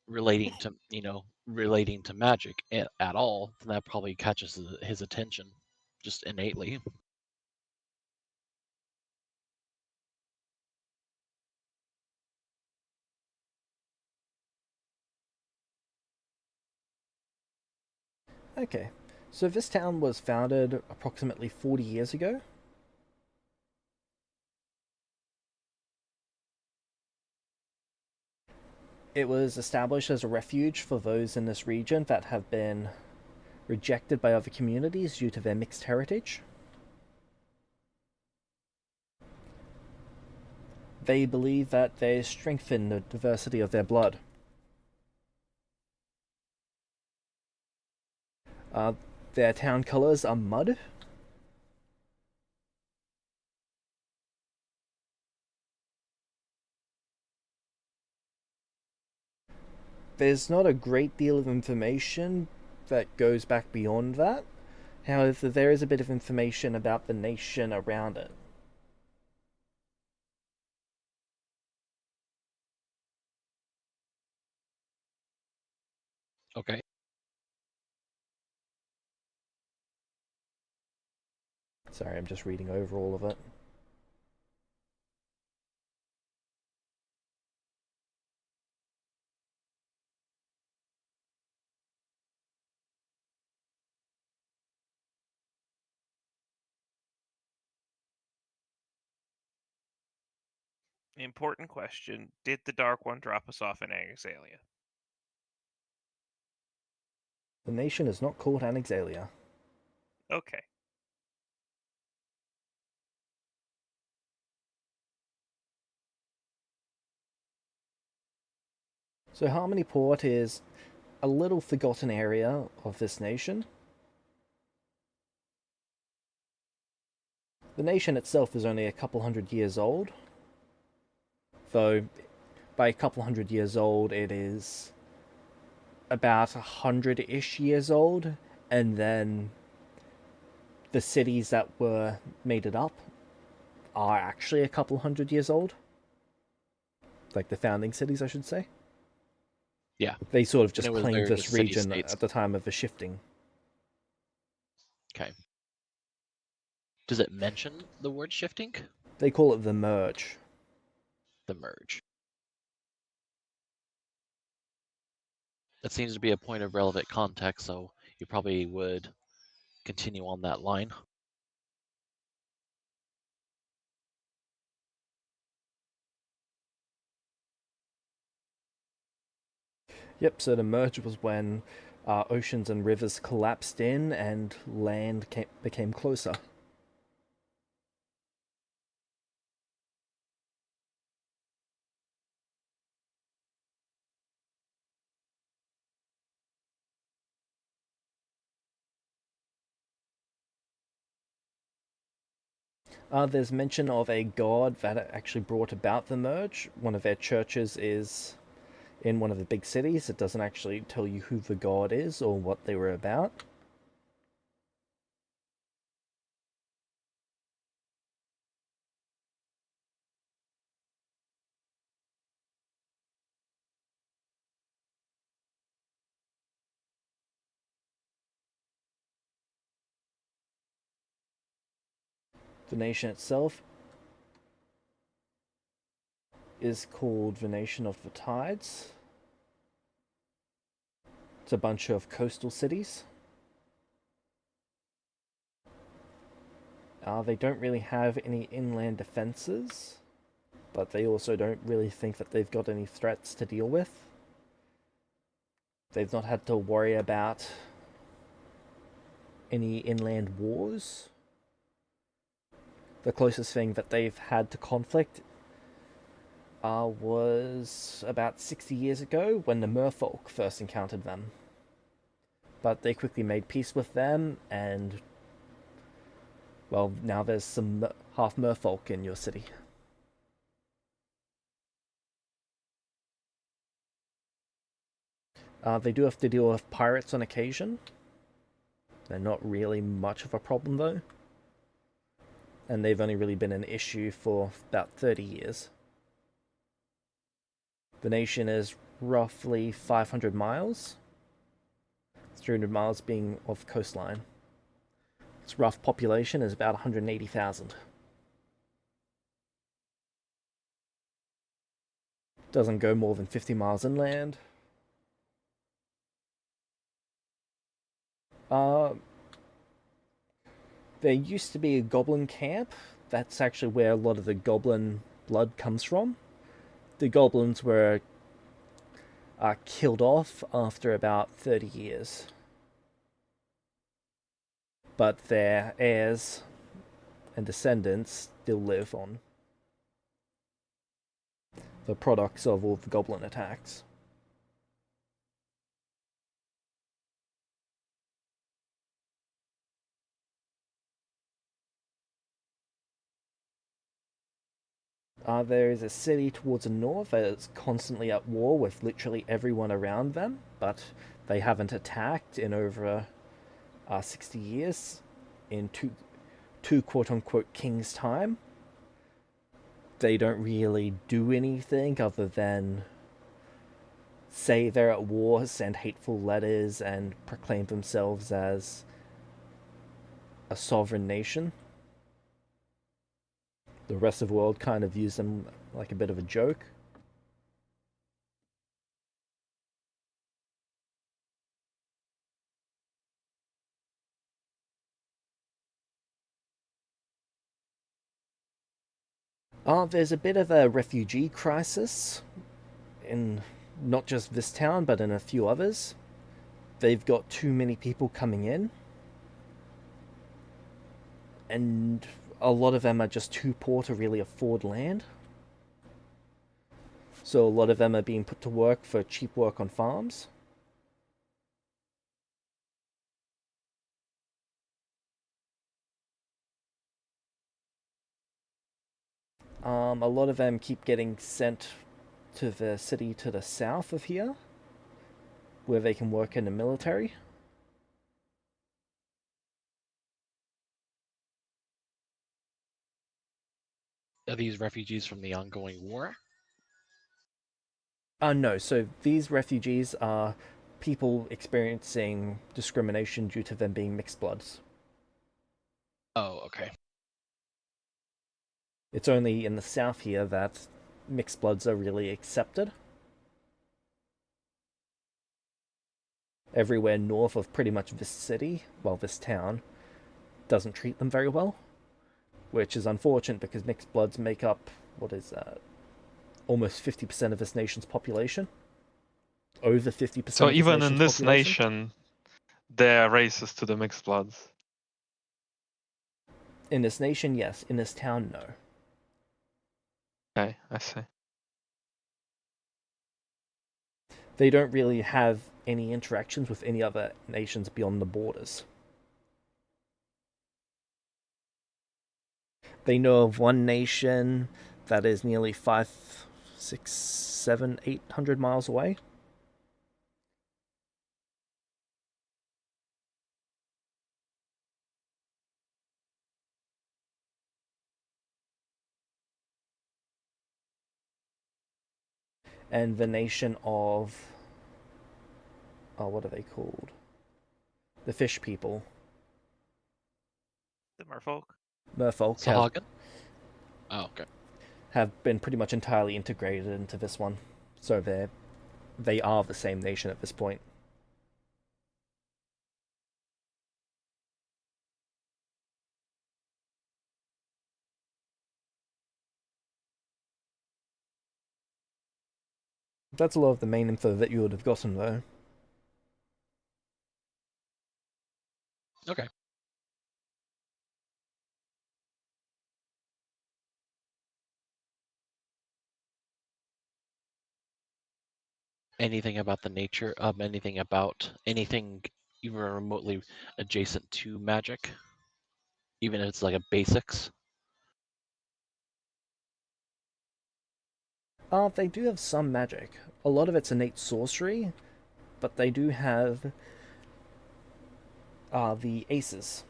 relating to magic at all, then that probably catches his attention, just innately. Okay, so this town was founded approximately 40 years ago. It was established as a refuge for those in this region that have been rejected by other communities due to their mixed heritage. They believe that they strengthen the diversity of their blood. Uh, their town colors are mud. There's not a great deal of information that goes back beyond that. However, there is a bit of information about the nation around it. Okay. Sorry, I'm just reading over all of it. Important question. Did the Dark One drop us off in Exalia? The nation is not called Anexalia. Okay. So Harmony Port is a little forgotten area of this nation. The nation itself is only a couple hundred years old, though by a couple hundred years old it is about 100-ish years old, and then the cities that were made it up are actually a couple hundred years old. Like the founding cities, I should say. Yeah. They sort of And just it was claimed their this region city-states. at the time of the shifting. Okay. Does it mention the word shifting? They call it the merge. The merge. That seems to be a point of relevant context, so you probably would continue on that line. Yep, so the merge was when oceans and rivers collapsed in and land became closer. There's mention of a god that actually brought about the merge. One of their churches is in one of the big cities. It doesn't actually tell you who the god is or what they were about. The nation itself is called the Nation of the Tides. It's a bunch of coastal cities. They don't really have any inland defenses, but they also don't really think that they've got any threats to deal with. They've not had to worry about any inland wars. The closest thing that they've had to conflict was about 60 years ago when the merfolk first encountered them. But they quickly made peace with them, and well, now there's some half merfolk in your city. They do have to deal with pirates on occasion. They're not really much of a problem though. And they've only really been an issue for about 30 years. The nation is roughly 500 miles, 300 miles being of coastline. Its rough population is about 180,000. Doesn't go more than 50 miles inland. Uh, there used to be a goblin camp. That's actually where a lot of the goblin blood comes from. The goblins were killed off after about 30 years. But their heirs and descendants still live on. The products of all the goblin attacks. There is a city towards the north that is constantly at war with literally everyone around them, but they haven't attacked in over 60 years, in two quote-unquote kings' time. They don't really do anything other than say they're at war, send hateful letters, and proclaim themselves as a sovereign nation. The rest of the world kind of views them like a bit of a joke. There's a bit of a refugee crisis in not just this town, but in a few others. They've got too many people coming in, and a lot of them are just too poor to really afford land. So a lot of them are being put to work for cheap work on farms. A lot of them keep getting sent to the city to the south of here, where they can work in the military. Are these refugees from the ongoing war? No, so these refugees are people experiencing discrimination due to them being mixed bloods. Oh, okay. It's only in the south here that mixed bloods are really accepted. Everywhere north of pretty much this city, well, this town, doesn't treat them very well. Which is unfortunate because mixed bloods make up, what is that, almost 50% of this nation's population. Over 50%. So of this even nation's in this population. nation, there are racist to the mixed bloods. In this nation, yes. In this town, no. Okay, I see. They don't really have any interactions with any other nations beyond the borders. They know of one nation that is nearly 5, 6, 7, 800 miles away. And the nation of... what are they called? The fish people. The merfolk. Merfolk Sahagin? Oh, okay. have been pretty much entirely integrated into this one. So they are the same nation at this point. That's a lot of the main info that you would have gotten, though. Okay. Anything about the nature of anything about anything even remotely adjacent to magic? Even if it's like a basics? They do have some magic. A lot of it's innate sorcery, but they do have the aces.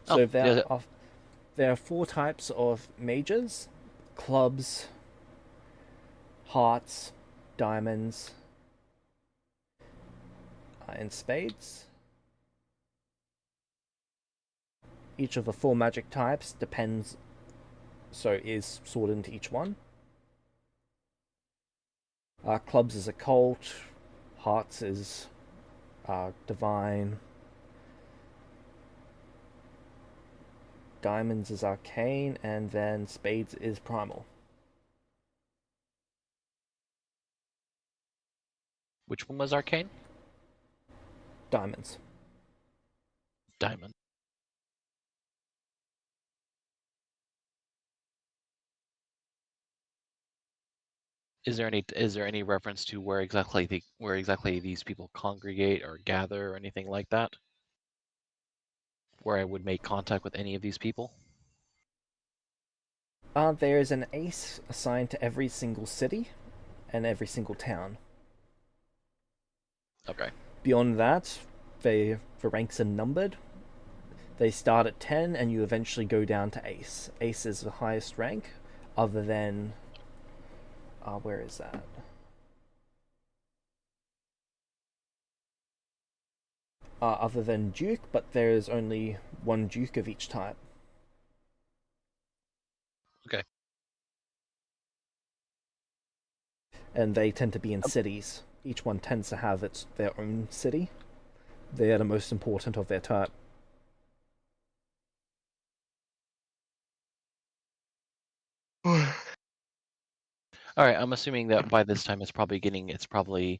So there are 4 types of mages: clubs, hearts, diamonds, and spades. Each of the 4 magic types is sorted into each one. Clubs is occult, hearts is Divine. Diamonds is arcane, and then spades is primal. Which one was arcane? Diamonds. Diamond. Is there any reference to where exactly these people congregate or gather or anything like that? Where I would make contact with any of these people? There is an ace assigned to every single city and every single town. Okay. Beyond that, the ranks are numbered. They start at 10 and you eventually go down to ace. Ace is the highest rank, other than... where is that? Other than Duke, but there is only one Duke of each type. Okay. And they tend to be in cities. Each one tends to have their own city. They are the most important of their type. All right. I'm assuming that by this time it's probably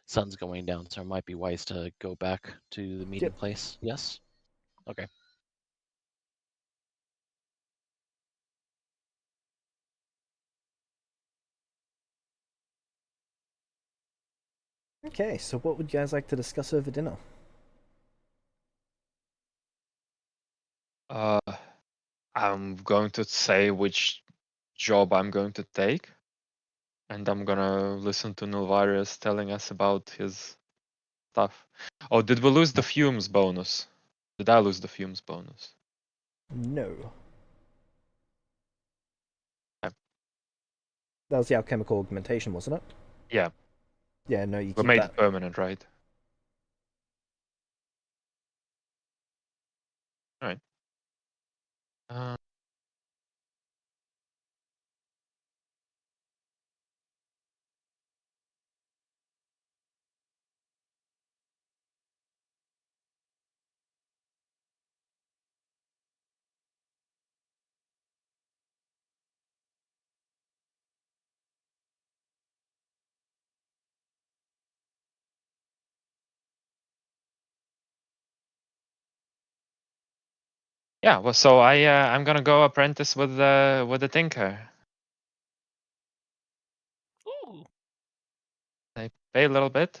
sun's going down, so it might be wise to go back to the meeting place. Yes. Okay. Okay, so what would you guys like to discuss over dinner? I'm going to say which job I'm going to take, and I'm gonna listen to Nulvarius telling us about his stuff. Oh, did we lose the fumes bonus? Did I lose the fumes bonus? No. Okay. That was the alchemical augmentation, wasn't it? Yeah. Yeah, no, you We keep made that. it permanent, right? Alright. Yeah, well, so I'm gonna go apprentice with the tinker. Ooh. I pay a little bit.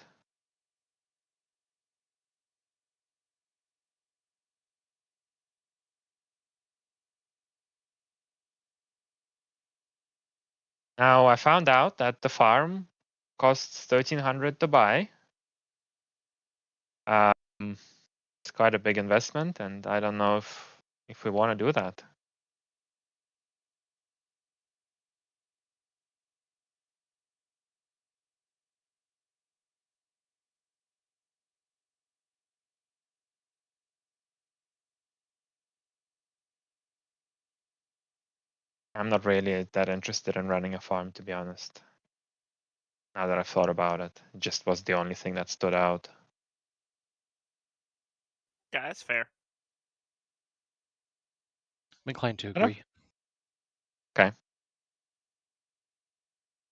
Now I found out that the farm costs 1,300 to buy. It's quite a big investment, and I don't know if we want to do that. I'm not really that interested in running a farm, to be honest. Now that I've thought about it, it just was the only thing that stood out. Yeah, that's fair. I'm inclined to I don't- agree. Okay.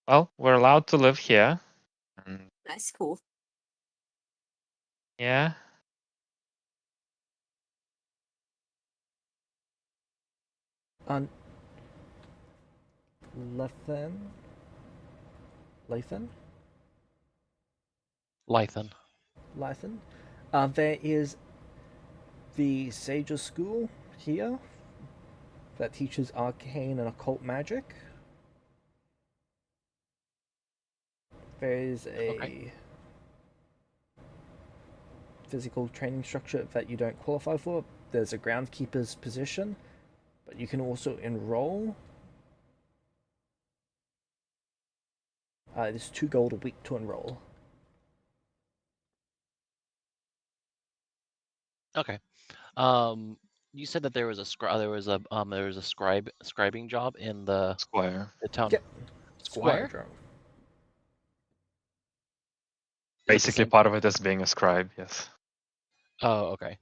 Well, we're allowed to live here. And That's cool. yeah. Lathan? Lathan? Lythan. Lythan? There is the Sage's School here that teaches arcane and occult magic. There is a physical training structure that you don't qualify for. There's a groundskeeper's position, but you can also enroll. There's 2 gold a week to enroll. Okay. You said that there was a scribing job in the Squire. town. Yep. Squire? Job. Basically, part of it is being a scribe. Yes. Oh, okay.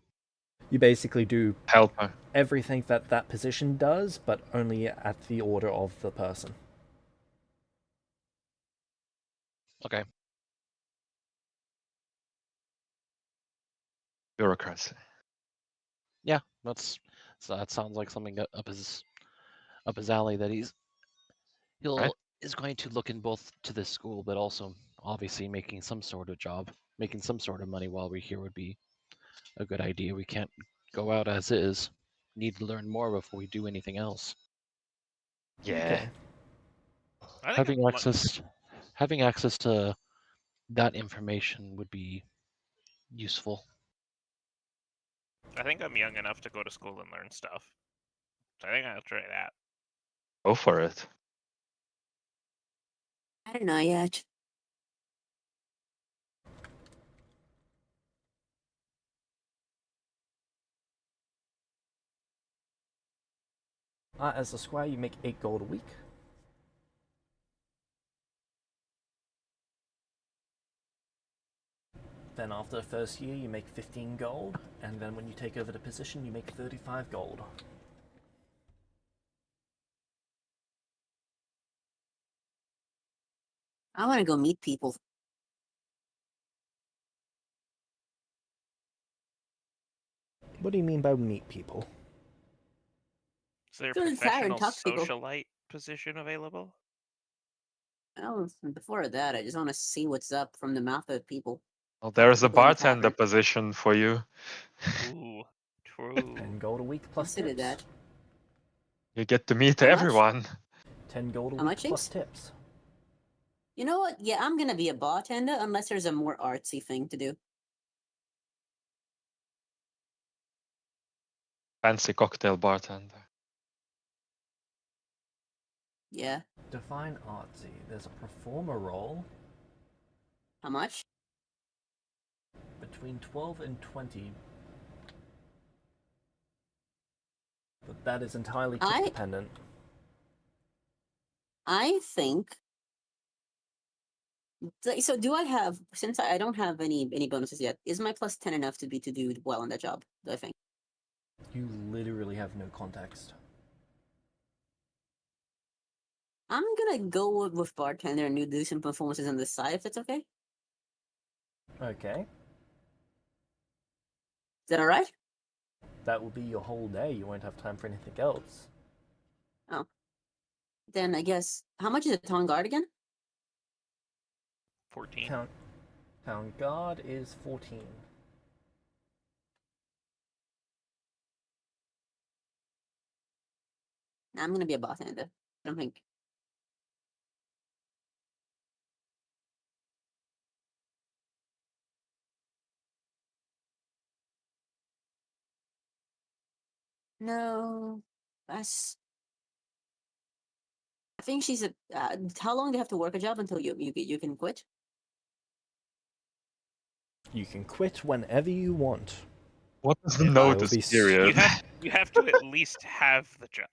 You basically do Helper. everything that that position does, but only at the order of the person. Okay. Bureaucracy. Yeah, that sounds like something up his alley that Right. is going to look in both to this school, but also obviously making some sort of job, making some sort of money while we're here would be a good idea. We can't go out as is. Need to learn more before we do anything else. Yeah. Okay. I think Having access to that information would be useful. I think I'm young enough to go to school and learn stuff. So I think I'll try that. Go for it. I don't know yet. As a squire, you make 8 gold a week. Then after the first year, you make 15 gold, and then when you take over the position, you make 35 gold. I want to go meet people. What do you mean by meet people? Is there a Go to the tavern, professional talk to people. socialite position available? Well, before that, I just want to see what's up from the mouth of people. Well, Talk to there's a people in the bartender tavern. position for you. Ooh, true. 10 gold a week plus Consider tips. that. You get to meet How much? everyone. 10 gold a How week much, plus James? tips. You know what? Yeah, I'm gonna be a bartender unless there's a more artsy thing to do. Fancy cocktail bartender. Yeah. Define artsy. There's a performer role How much? between 12 and 20. But that is entirely tip dependent. I think. So do I have? Since I don't have any bonuses yet, is my plus 10 enough to do well on that job? Do I think? You literally have no context. I'm gonna go with bartender and do some performances on the side if that's okay. Is Okay. that all right? That will be your whole day. You won't have time for anything else. Oh. Then I guess how much is a town guard again? 14. Town guard is 14. I'm gonna be a bartender. I don't think. No, that's. I think she's a. How long do you have to work a job until you can quit? You can quit whenever you want. What is the Yeah, I will notice be period? You have to at least have the job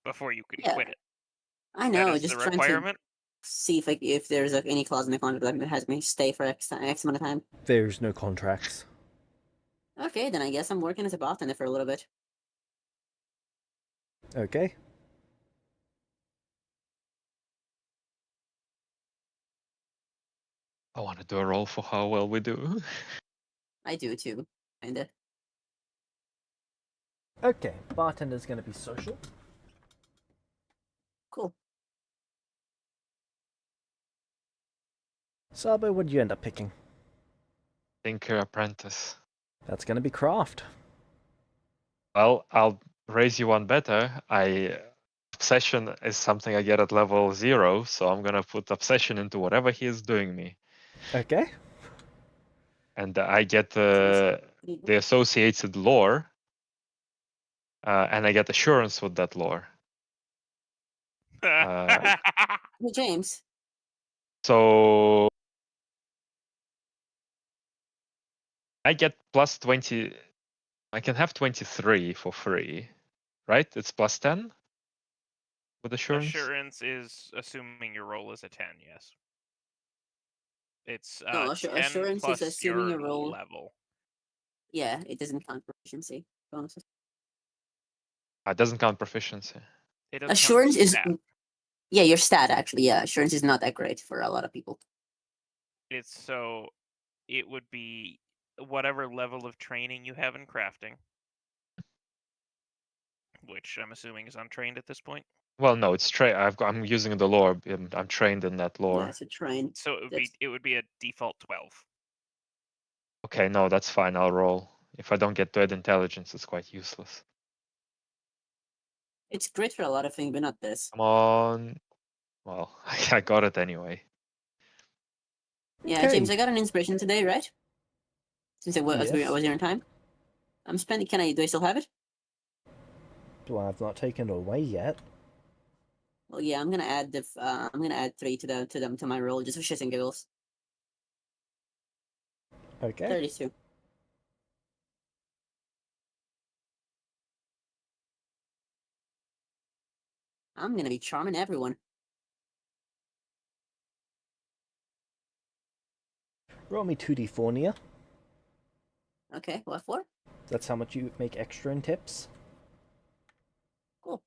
before you can Yeah. quit it. I That know. is Just the trying to requirement. see if there's any clause in the contract that has me stay for X amount of time. There's no contracts. Okay, then I guess I'm working as a bartender for a little bit. Okay. I want to do a roll for how well we do. I do too, kinda. Okay. Bartender's going to be social. Cool. Sabo, what did you end up picking? Tinker apprentice. That's going to be craft. Well, I'll raise you one better. Obsession is something I get at level 0, so I'm gonna put obsession into whatever he is doing me, Okay. and I get What do you the associated lore, and I get assurance with that lore. Hey, James. So I get plus 20. I can have 23 for free, right? It's plus 10 with assurance. Assurance is assuming your roll is a 10, yes. It's No, 10 assurance is plus assuming your you roll. level. Yeah, it doesn't count proficiency bonuses. It doesn't count proficiency. It doesn't count Assurance your is stat. yeah, your stat actually. Yeah, assurance is not that great for a lot of people. It would be whatever level of training you have in crafting, which I'm assuming is untrained at this point. Well, no, it's I'm using the lore. I'm trained in that lore. Yeah, it's a train. So it would be a default 12. Okay, no, that's fine. I'll roll. If I don't get to add intelligence, it's quite useless. It's great for a lot of things, but not this. Come on. Well, I got it anyway. Yeah, James, I got an inspiration today, right? Since I was Yes. here in time. I'm spending. Do I still have it? Well, I've not taken it away yet. Well, yeah, I'm gonna add I'm gonna add 3 to my roll just for shits and giggles. Okay. 32. I'm gonna be charming everyone. Roll me 2d4, Nia. Okay, what for? That's how much you make extra in tips. Cool.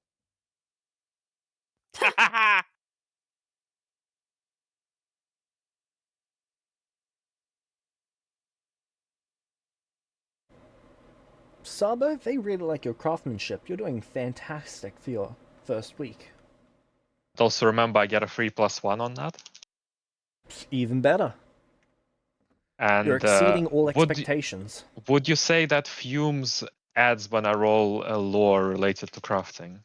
Sabo, they really like your craftsmanship. You're doing fantastic for your first week. Also, remember, I get a free +1 on that. Even better. And You're exceeding all expectations. Would you say that fumes adds when I roll a lore related to crafting?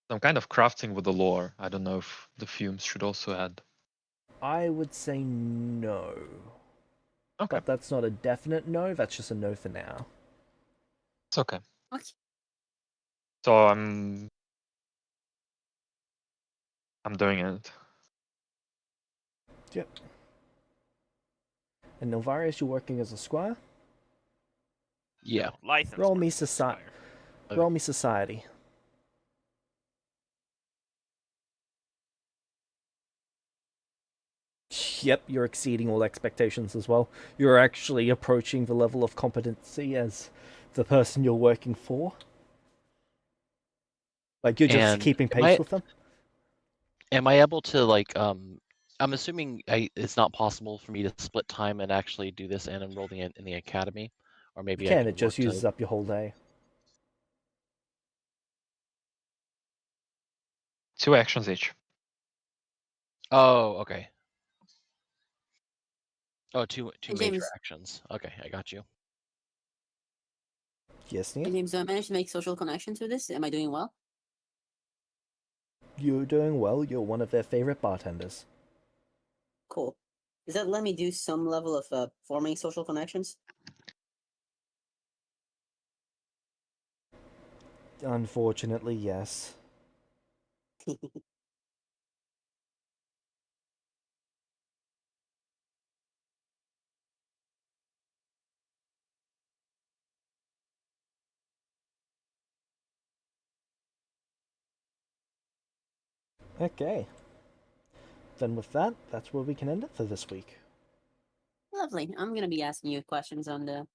I'm kind of crafting with the lore. I don't know if the fumes should also add. I would say no. Okay, But that's not a definite no, that's just a no for now. it's okay. Okay. So I'm doing it. Yep. And Nilvarius, you're working as a squire? Yeah. No, Lythan's Roll me working as a society. squire. Roll me society. Yep, you're exceeding all expectations as well. You're actually approaching the level of competency as the person you're working for. Like, you're just And keeping am pace with them. Am I able to I'm assuming it's not possible for me to split time and actually do this and enroll in the academy, or maybe You I can, can it just work uses up your whole day. 2 actions each. Oh, okay. Oh, two Hey, major James. actions. Okay, I got you. Yes, Hey, Nia? James, do I manage to make social connections with this? Am I doing well? You're doing well. You're one of their favorite bartenders. Cool. Does that let me do some level of forming social connections? Unfortunately, yes. Okay. Then with that, that's where we can end it for this week. Lovely. I'm gonna be asking you questions on the